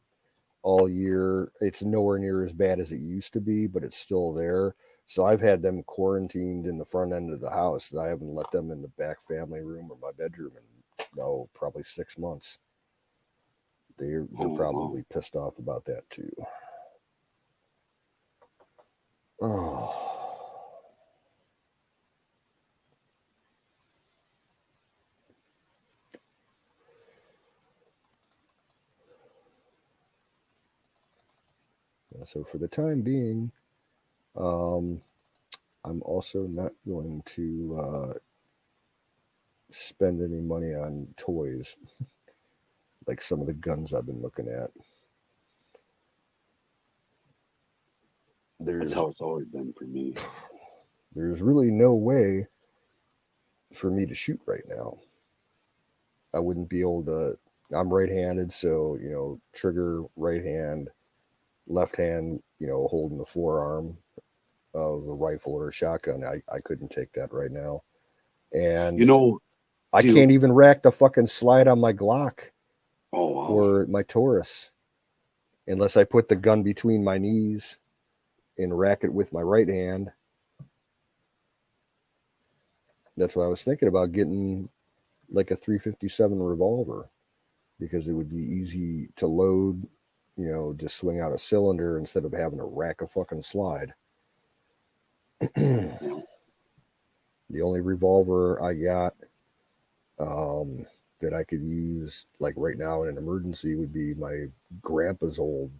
all year, it's nowhere near as bad as it used to be, but it's still there. So I've had them quarantined in the front end of the house. I haven't let them in the back family room or my bedroom in, probably 6 months. They're probably pissed off about that too. Oh. So for the time being, I'm also not going to spend any money on toys, like some of the guns I've been looking at. That's how it's always been for me. There's really no way for me to shoot right now. I wouldn't be able to. I'm right-handed, so, you know, trigger right hand, left hand, you know, holding the forearm of a rifle or a shotgun. I couldn't take that right now. And, you know, I can't even rack the fucking slide on my Glock wow. or my Taurus. unless I put the gun between my knees and rack it with my right hand. That's why I was thinking about getting like a 357 revolver, because it would be easy to load, you know, just swing out a cylinder instead of having to rack a fucking slide. The only revolver I got that I could use like right now in an emergency would be my grandpa's old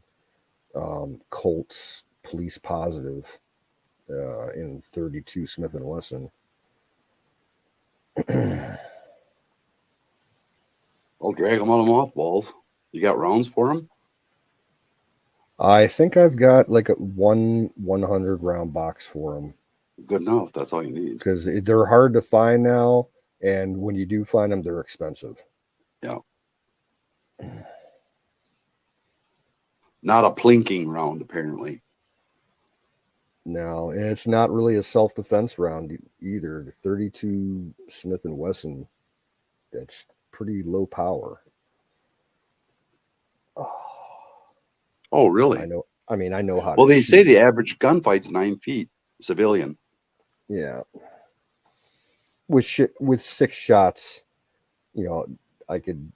Colts Police Positive in 32 Smith & Wesson. I'll drag them out of mothballs. You got rounds for them? I think I've got like a 100 round box for them, Good enough. That's all you need. because they're hard to find now, and when you do find them, they're expensive. Yeah. Not a plinking round, apparently. No, and it's not really a self-defense round either. The 32 Smith & Wesson, that's pretty low power. Oh, really? I know. I mean, I know how. Well, to they say shoot. the average gunfight's 9 feet, civilian. Yeah. With 6 shots, you know, I could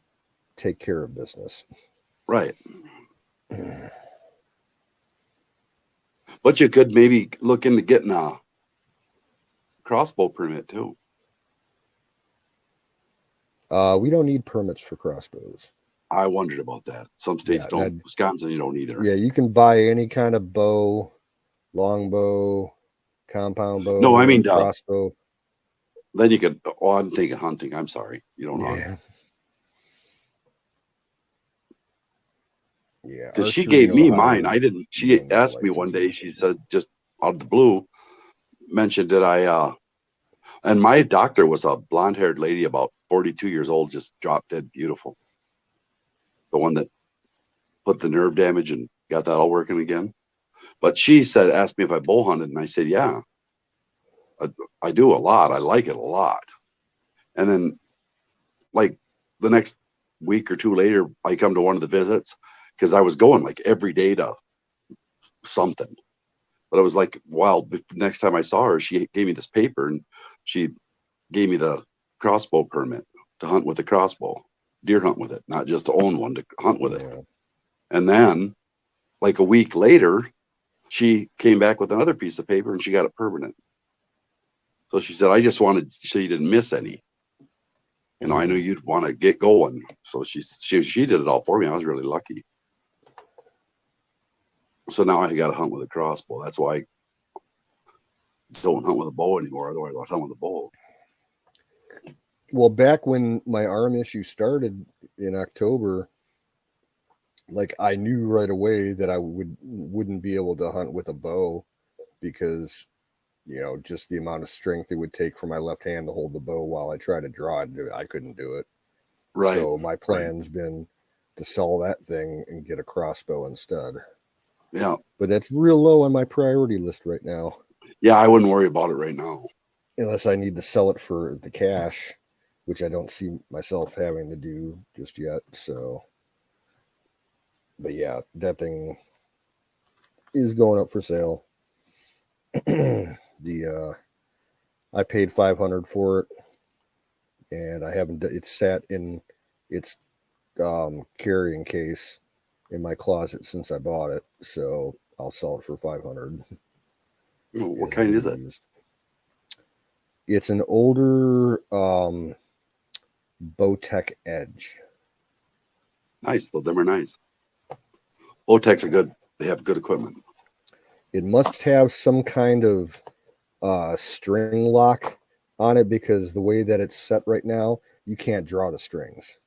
take care of business. Right. But you could maybe look into getting a crossbow permit too. We don't need permits for crossbows. I wondered about that. Some states Yeah, don't. Wisconsin, you don't either. Yeah, you can buy any kind of bow, longbow, compound bow. No, I mean, crossbow. Then you could. Oh, I'm thinking hunting. I'm sorry. You don't hunt. Yeah. Yeah. Because she archery, gave you know me how mine. to- I didn't. you She don't need a asked me one license. day. She said, just out of the blue, mentioned that and my doctor was a blonde-haired lady, about 42 years old, just dropped dead beautiful. The one that put the nerve damage and got that all working again. But she asked me if I bow hunted, and I said, yeah, I do a lot. I like it a lot. And then, like, the next week or two later, I come to one of the visits, because I was going like every day to something. But it was like, wow, next time I saw her, she gave me this paper, and she gave me the crossbow permit to hunt with a crossbow, deer hunt with it, not just to own one, to hunt with it. Yeah. And then, like a week later, she came back with another piece of paper, and she got it permanent. So she said, I just wanted so you didn't miss any. You know, I knew you'd want to get going. So she did it all for me. I was really lucky. So now I got to hunt with a crossbow. That's why I don't hunt with a bow anymore. Otherwise, I'll hunt with a bow. Well, back when my arm issue started in October, like I knew right away that I wouldn't be able to hunt with a bow, because, you know, just the amount of strength it would take for my left hand to hold the bow while I try to draw it, I couldn't do it. Right. So my plan's been to sell that thing and get a crossbow instead. Yeah. But that's real low on my priority list right now, Yeah, I wouldn't worry about it right now. unless I need to sell it for the cash, which I don't see myself having to do just yet. So, but yeah, that thing is going up for sale. I paid $500 for it, and I haven't. It's sat in its carrying case in my closet since I bought it. So I'll sell it for $500. What kind is it? Used. It's an older Bowtech Edge. Nice. Though them are nice. Bowtech's they have good equipment. It must have some kind of string lock on it, because the way that it's set right now, you can't draw the strings.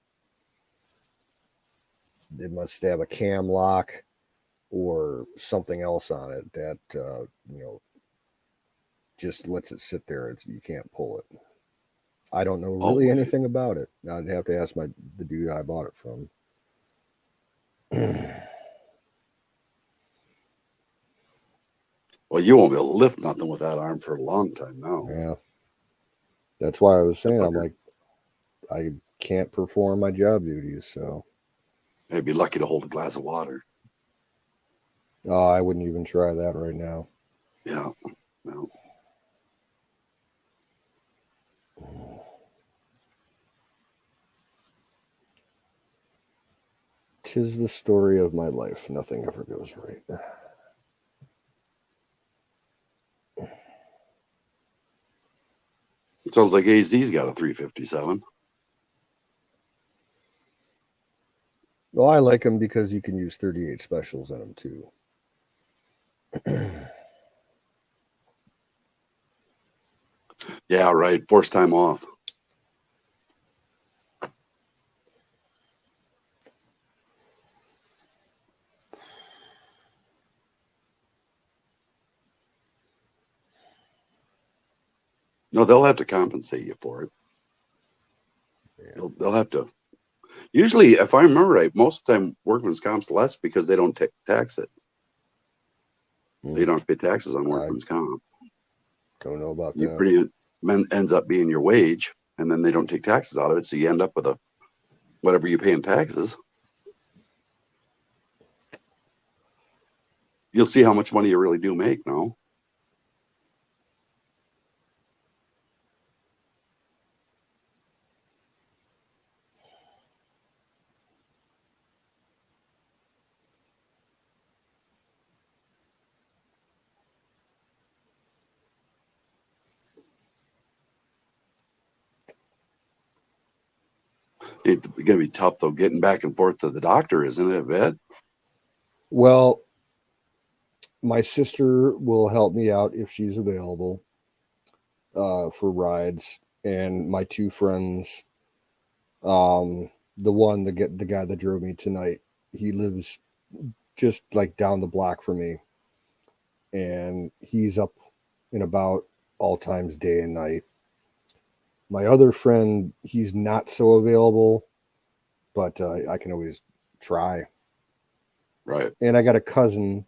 It must have a cam lock or something else on it that you know, just lets it sit there. You can't pull it. I don't know really anything about it. I'd have to ask the dude I bought it from. Well, you won't be able to lift nothing with that arm for a long time now. Yeah. That's why I was saying, I'm like, I can't perform my job duties, so I'd be lucky to hold a glass of water. Oh, I wouldn't even try that right now. Yeah. No. Tis the story of my life. Nothing ever goes right. It sounds like AZ's got a 357. Well, I like them because you can use 38 specials in them too. Yeah, right. Forced time off. No, they'll have to compensate you for it. Yeah. They'll have to. Usually, if I remember right, most of the time workman's comp's less because they don't tax it. They don't pay taxes on workman's comp. Don't know about You that. pretty ends up being your wage, and then they don't take taxes out of it, so you end up with a whatever you pay in taxes. You'll see how much money you really do make now. It's gonna be tough though, getting back and forth to the doctor, isn't it, vet? Well, my sister will help me out if she's available for rides, and my two friends, the guy that drove me tonight, he lives just like down the block from me, and he's up and about all times, day and night. My other friend, he's not so available, but I can always try. Right. And I got a cousin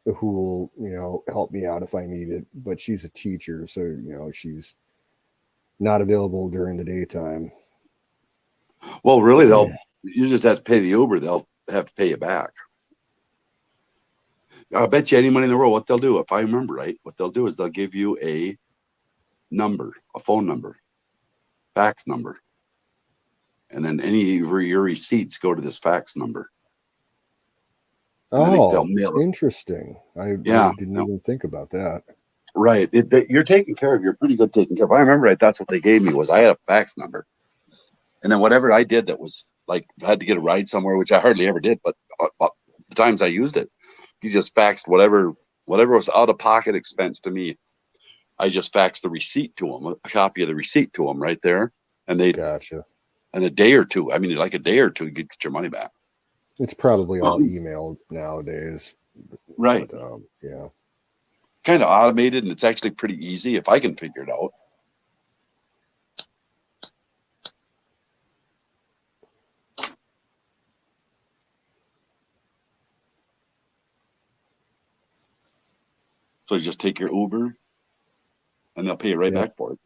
who will, help me out if I need it, but she's a teacher, so she's not available during the daytime. Well, really, you just have to pay the Uber. They'll have to pay you back. I bet you any money in the world, what they'll do, if I remember right, what they'll do is they'll give you a number, a phone number, fax number, and then any of your receipts go to this fax number. They'll Oh, mail it. interesting. I Yeah, didn't even think about that. right. You're taken care of. You're pretty good taken care of. I remember right. That's what they gave me was I had a fax number, and then whatever I did that was like if I had to get a ride somewhere, which I hardly ever did, but the times I used it, you just faxed whatever was out of pocket expense to me. I just faxed the receipt to them, a copy of the receipt to them right there, and Gotcha. in a day or two. I mean, like a day or two, you get your money back. It's probably all emailed nowadays. Right. But, yeah. Kind of automated, and it's actually pretty easy if I can figure it out. So you just take your Uber, and they'll pay you right back for it.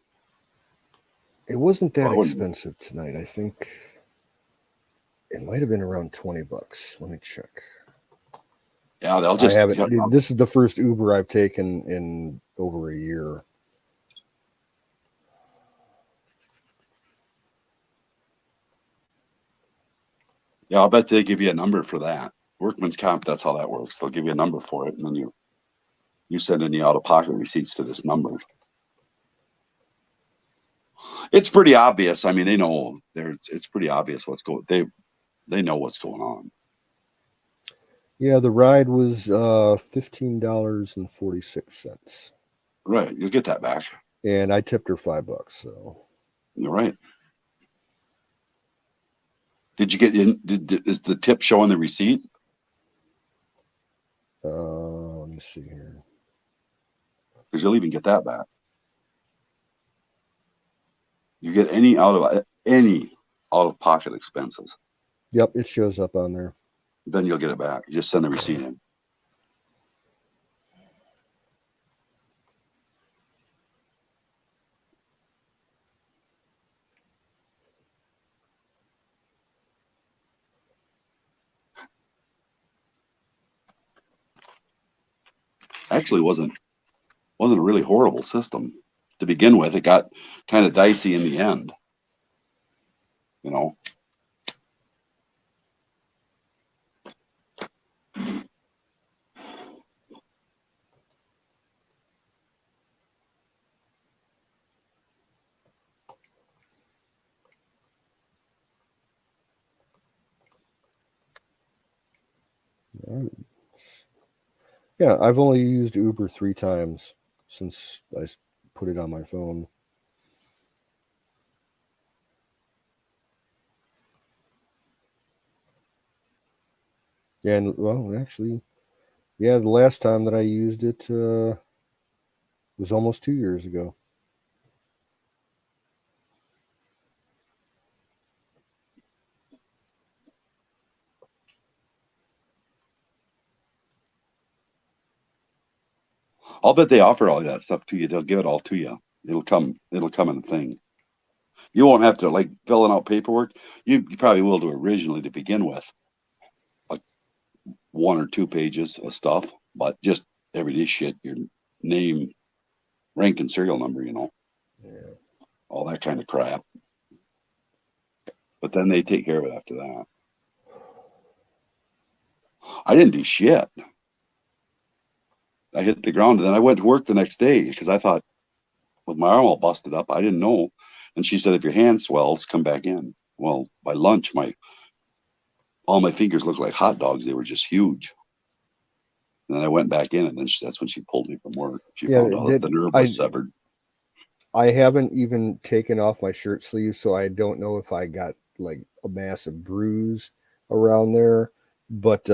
It wasn't that Well, expensive tonight. I think it might have been around $20. Let me check. Yeah, they'll just. I haven't. This is the first Uber I've taken in over a year. Yeah, I'll bet they give you a number for that. Workman's comp, that's how that works. They'll give you a number for it, and then you send any out of pocket receipts to this number. It's pretty obvious. I mean, they know it's pretty obvious what's going. They know what's going on. Yeah, the ride was $15.46. Right, you'll get that back. And I tipped her $5. So You're right. Did you get in? Is the tip showing the receipt? let me see here. Because you'll even get that back. You get any out of pocket expenses. Yep, it shows up on there. Then you'll get it back. You just send the receipt in. actually wasn't a really horrible system to begin with. It got kind of dicey in the end, you know. Yeah, I've only used Uber 3 times since I put it on my phone. And well, actually, yeah, the last time that I used it was almost 2 years ago. I'll bet they offer all that stuff to you. They'll give it all to you. It'll come in a thing. You won't have to like filling out paperwork. You probably will do originally to begin with, like 1 or 2 pages of stuff, but just everyday shit, your name, rank, and serial number, you know, Yeah. all that kind of crap. But then they take care of it after that. I didn't do shit. I hit the ground, and then I went to work the next day because I thought, with my arm all busted up, I didn't know. And she said, if your hand swells, come back in. Well, by lunch, all my fingers looked like hot dogs. They were just huge. And then I went back in, and then that's when she pulled me from work. She found out that the nerve was severed. I haven't even taken off my shirt sleeve, so I don't know if I got like a massive bruise around there. But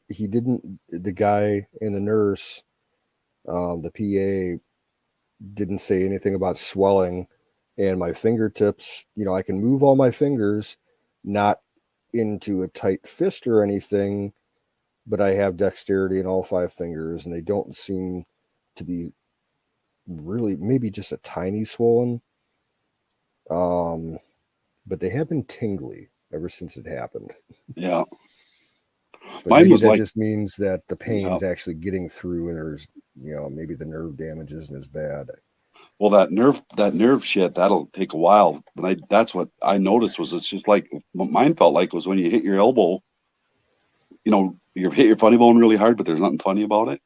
he didn't. The guy and the nurse, the PA, didn't say anything about swelling. And my fingertips, you know, I can move all my fingers, not into a tight fist or anything, but I have dexterity in all 5 fingers, and they don't seem to be really, maybe just a tiny swollen. But they have been tingly ever since it happened. Yeah. But Mine maybe was that like, just means that the pain's actually getting through, and there's, you know, maybe the nerve damage isn't as bad. well, that nerve shit, that'll take a while. But that's what I noticed was it's just like what mine felt like was when you hit your elbow, you know, you hit your funny bone really hard, but there's nothing funny about it.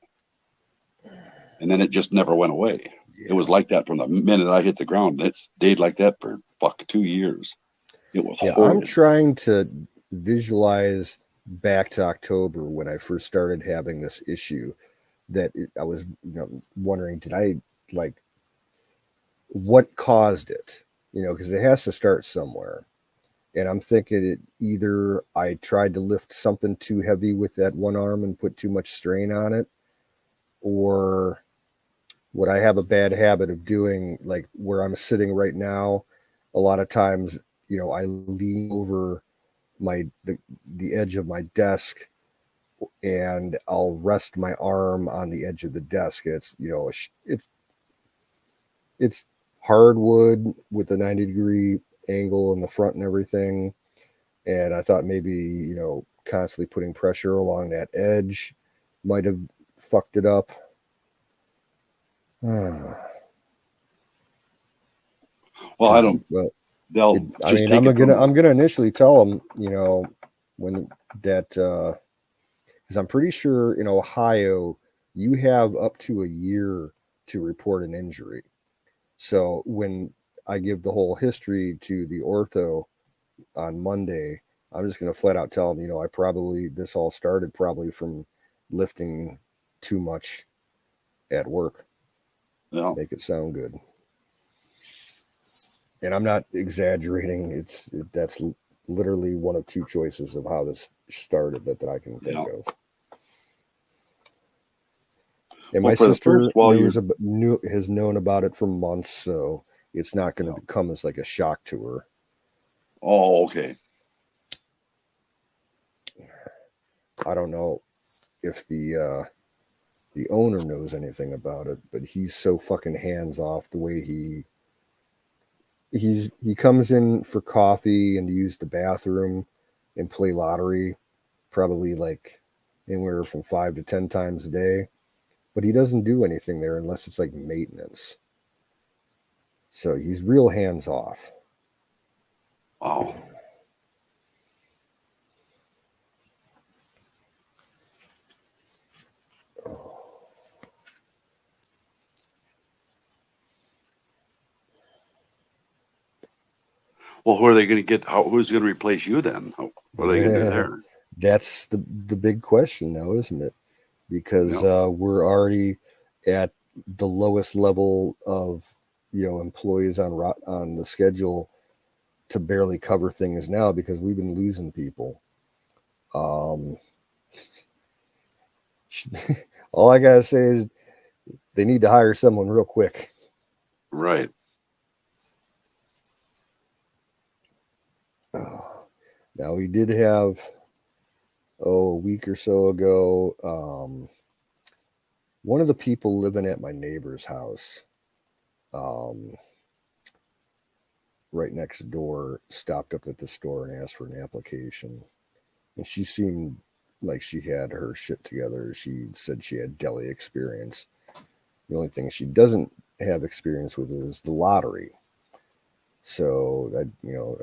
And then it just never went away. Yeah. It was like that from the minute I hit the ground. It stayed like that for 2 years. It was horrid. I'm trying to visualize back to October when I first started having this issue. I was, you know, wondering, did I like what caused it? You know, because it has to start somewhere. And I'm thinking it either I tried to lift something too heavy with that one arm and put too much strain on it, or what I have a bad habit of doing, like where I'm sitting right now, a lot of times, you know, I lean over the edge of my desk, and I'll rest my arm on the edge of the desk. And it's, you know, it's hardwood with a 90-degree angle in the front and everything. And I thought maybe, you know, constantly putting pressure along that edge might have fucked it up. Well, I don't. Well, They'll I just mean, take I'm gonna initially tell them, you know, when that because I'm pretty sure in Ohio you have up to a year to report an injury. So when I give the whole history to the ortho on Monday, I'm just gonna flat out tell them, you know, this all started probably from lifting too much at work. Yeah. Make it sound good. And I'm not exaggerating. That's literally one of 2 choices of how this started that I can think of. And my sister has known about it for months, so it's not going to come as like a shock to her. Oh, okay. I don't know if the owner knows anything about it, but he's so fucking hands off the way he comes in for coffee and to use the bathroom and play lottery probably like anywhere from 5 to 10 times a day. but he doesn't do anything there unless it's like maintenance. So he's real hands off. Wow. Well, who are they going to get? Who's going to replace you then? What are they going to do there? That's the big question now, isn't it? Because we're already at the lowest level of employees on the schedule to barely cover things now because we've been losing people. All I gotta say is they need to hire someone real quick. Right. Now we did have a week or so ago, one of the people living at my neighbor's house, right next door, stopped up at the store and asked for an application. And she seemed like she had her shit together. She said she had deli experience. The only thing she doesn't have experience with is the lottery. So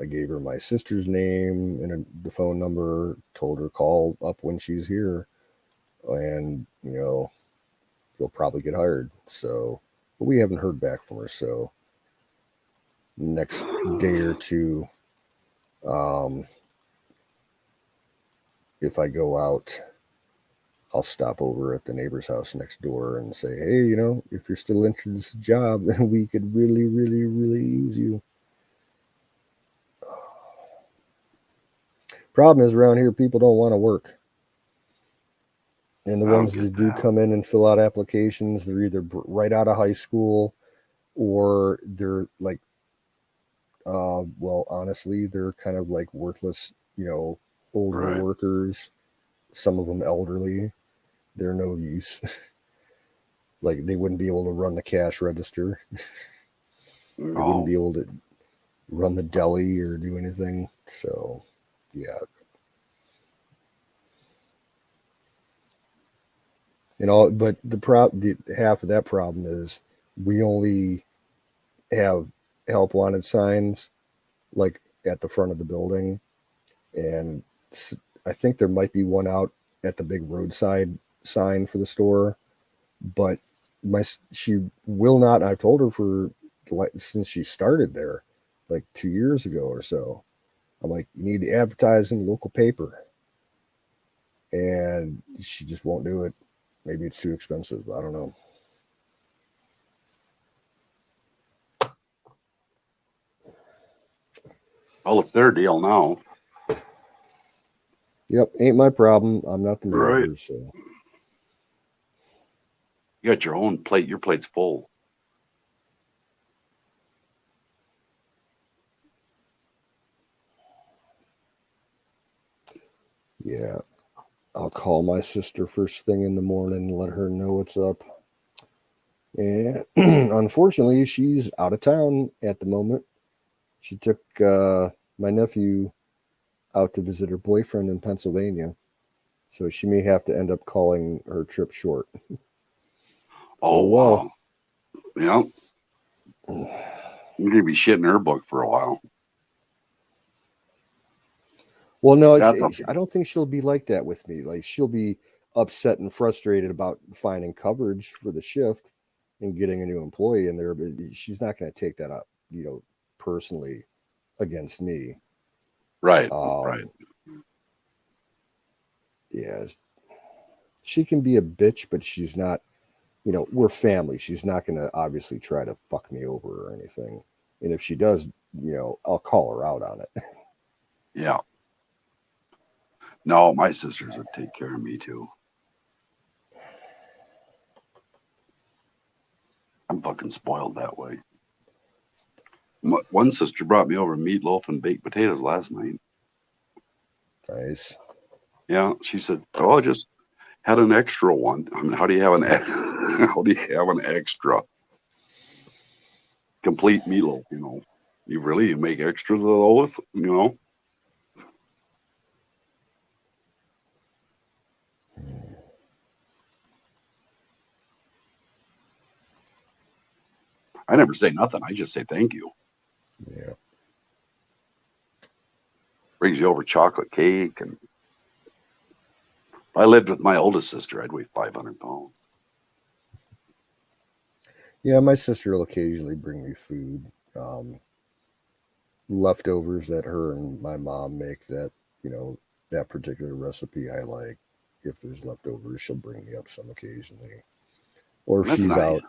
I gave her my sister's name and the phone number, told her call up when she's here, and you'll probably get hired. So, but we haven't heard back from her. So next day or two, if I go out, I'll stop over at the neighbor's house next door and say, hey, if you're still interested in this job, then we could really, really, really use you. Problem is around here, people don't want to work. And the ones that do come in and fill out applications, they're either right out of high school or they're like, well, honestly, they're kind of like worthless, older workers, some of them elderly. They're no use. Like they wouldn't be able to run the cash register. They wouldn't be able to run the deli or do anything. So, yeah. But the half of that problem is we only have help wanted signs like at the front of the building, and I think there might be one out at the big roadside sign for the store, but she will not. I've told her since she started there like 2 years ago or so. I'm like, you need to advertise in the local paper, and she just won't do it. Maybe it's too expensive. I don't know. Well, it's their deal now. Yep, ain't my problem. I'm not the manager, so. You got your own plate. Your plate's full. Yeah, I'll call my sister first thing in the morning and let her know what's up. And unfortunately, she's out of town at the moment. She took my nephew out to visit her boyfriend in Pennsylvania. So she may have to end up calling her trip short. Oh, wow. Yeah. You're going to be shitting her book for a while. Well, no, I don't think she'll be like that with me. Like she'll be upset and frustrated about finding coverage for the shift and getting a new employee in there, but she's not going to take that up, personally against me. Right. Right. Yeah. She can be a bitch, but she's not, we're family. She's not going to obviously try to fuck me over or anything. And if she does, I'll call her out on it. Yeah. No, my sisters would take care of me too. I'm fucking spoiled that way. One sister brought me over meatloaf and baked potatoes last night. Nice. Yeah, she said, "Oh, I just had an extra one." I mean, how do you have an extra complete meatloaf? You make extras of those? I never say nothing. I just say thank you. Yeah. Brings you over chocolate cake. And I lived with my oldest sister. I'd weigh 500 pounds. Yeah, my sister will occasionally bring me food. Leftovers that her and my mom make that, that particular recipe I like. If there's leftovers, she'll bring me up some occasionally. Or if That's she's nice. out,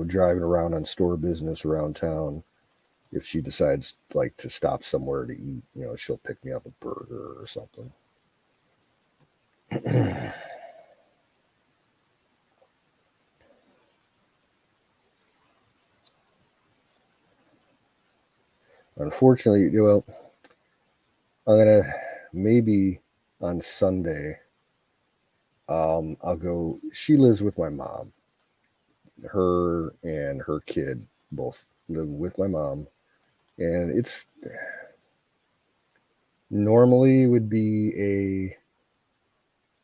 driving around on store business around town, if she decides like to stop somewhere to eat, she'll pick me up a burger or something. Unfortunately, well, I'm gonna maybe on Sunday. I'll go. She lives with my mom. Her and her kid both live with my mom, and it's normally would be a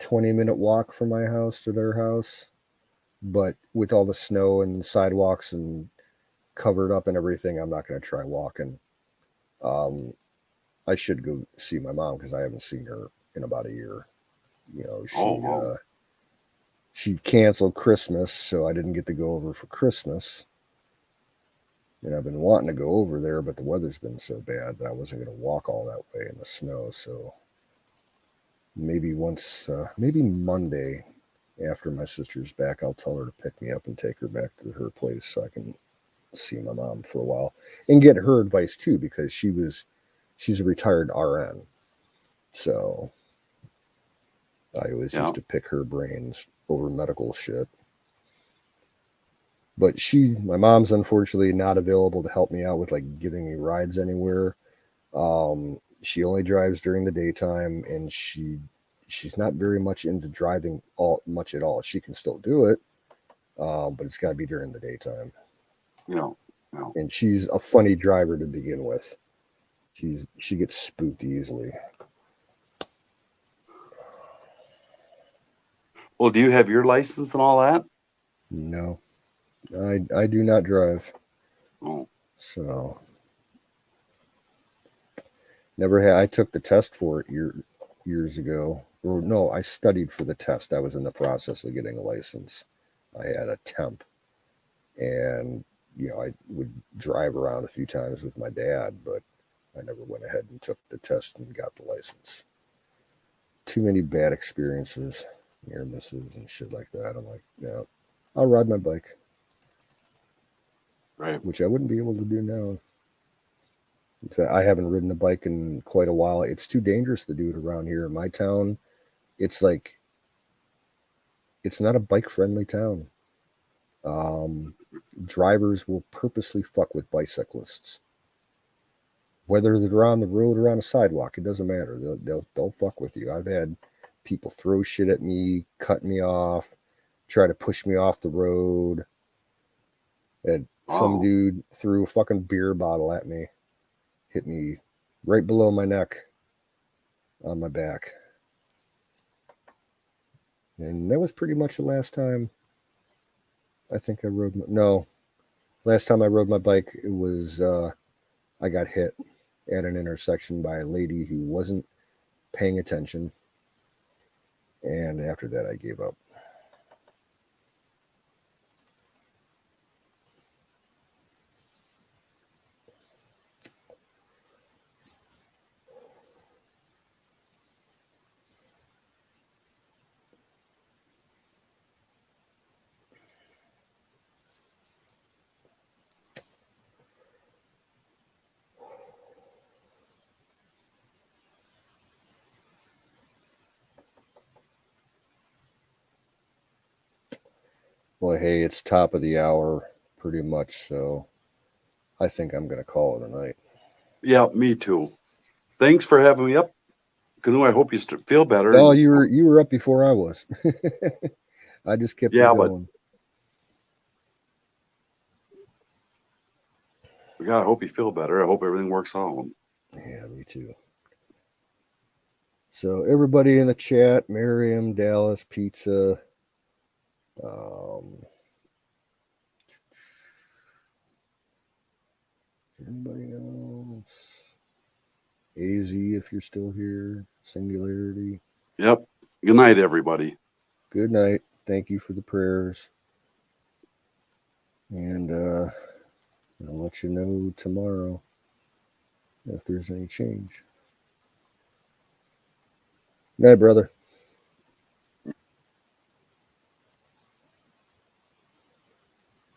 20-minute walk from my house to their house, but with all the snow and sidewalks and covered up and everything, I'm not going to try walking. I should go see my mom because I haven't seen her in about a year. Wow. She canceled Christmas, so I didn't get to go over for Christmas. And I've been wanting to go over there, but the weather's been so bad that I wasn't going to walk all that way in the snow. So maybe maybe Monday after my sister's back, I'll tell her to pick me up and take her back to her place so I can see my mom for a while and get her advice too, because she's a retired RN. So I always used to pick her brains over medical shit. But my mom's unfortunately not available to help me out with like giving me rides anywhere. She only drives during the daytime, and she's not very much into driving much at all. She can still do it, but it's got to be during the daytime. Yeah. And she's a funny driver to begin with. She gets spooked easily. Well, do you have your license and all that? No, I do not drive. Oh. So never had. I took the test for it years ago. Or no, I studied for the test. I was in the process of getting a license. I had a temp, and I would drive around a few times with my dad, but I never went ahead and took the test and got the license. Too many bad experiences, near misses and shit like that. I'm like, no, I'll ride my bike. Right. Which I wouldn't be able to do now. In fact, I haven't ridden a bike in quite a while. It's too dangerous to do it around here in my town. It's like, it's not a bike-friendly town. Drivers will purposely fuck with bicyclists. Whether they're on the road or on a sidewalk, it doesn't matter. They'll fuck with you. I've had people throw shit at me, cut me off, try to push me off the road. And some dude threw a fucking beer bottle at me, hit me right below my neck on my back. And that was pretty much the last time I think I rode last time I rode my bike, it was I got hit at an intersection by a lady who wasn't paying attention. And after that, I gave up. Well, hey, it's top of the hour pretty much, so I think I'm going to call it a night. Yeah, me too. Thanks for having me up. Canoe, I hope you feel better. Oh, you were up before I was. I just kept it going. God, I hope you feel better. I hope everything works out. Yeah, me too. So everybody in the chat, Miriam, Dallas, Pizza, Anybody else? AZ, if you're still here. Singularity. Yep. Good night, everybody. Good night. Thank you for the prayers. And I'll let you know tomorrow if there's any change. Good night, brother.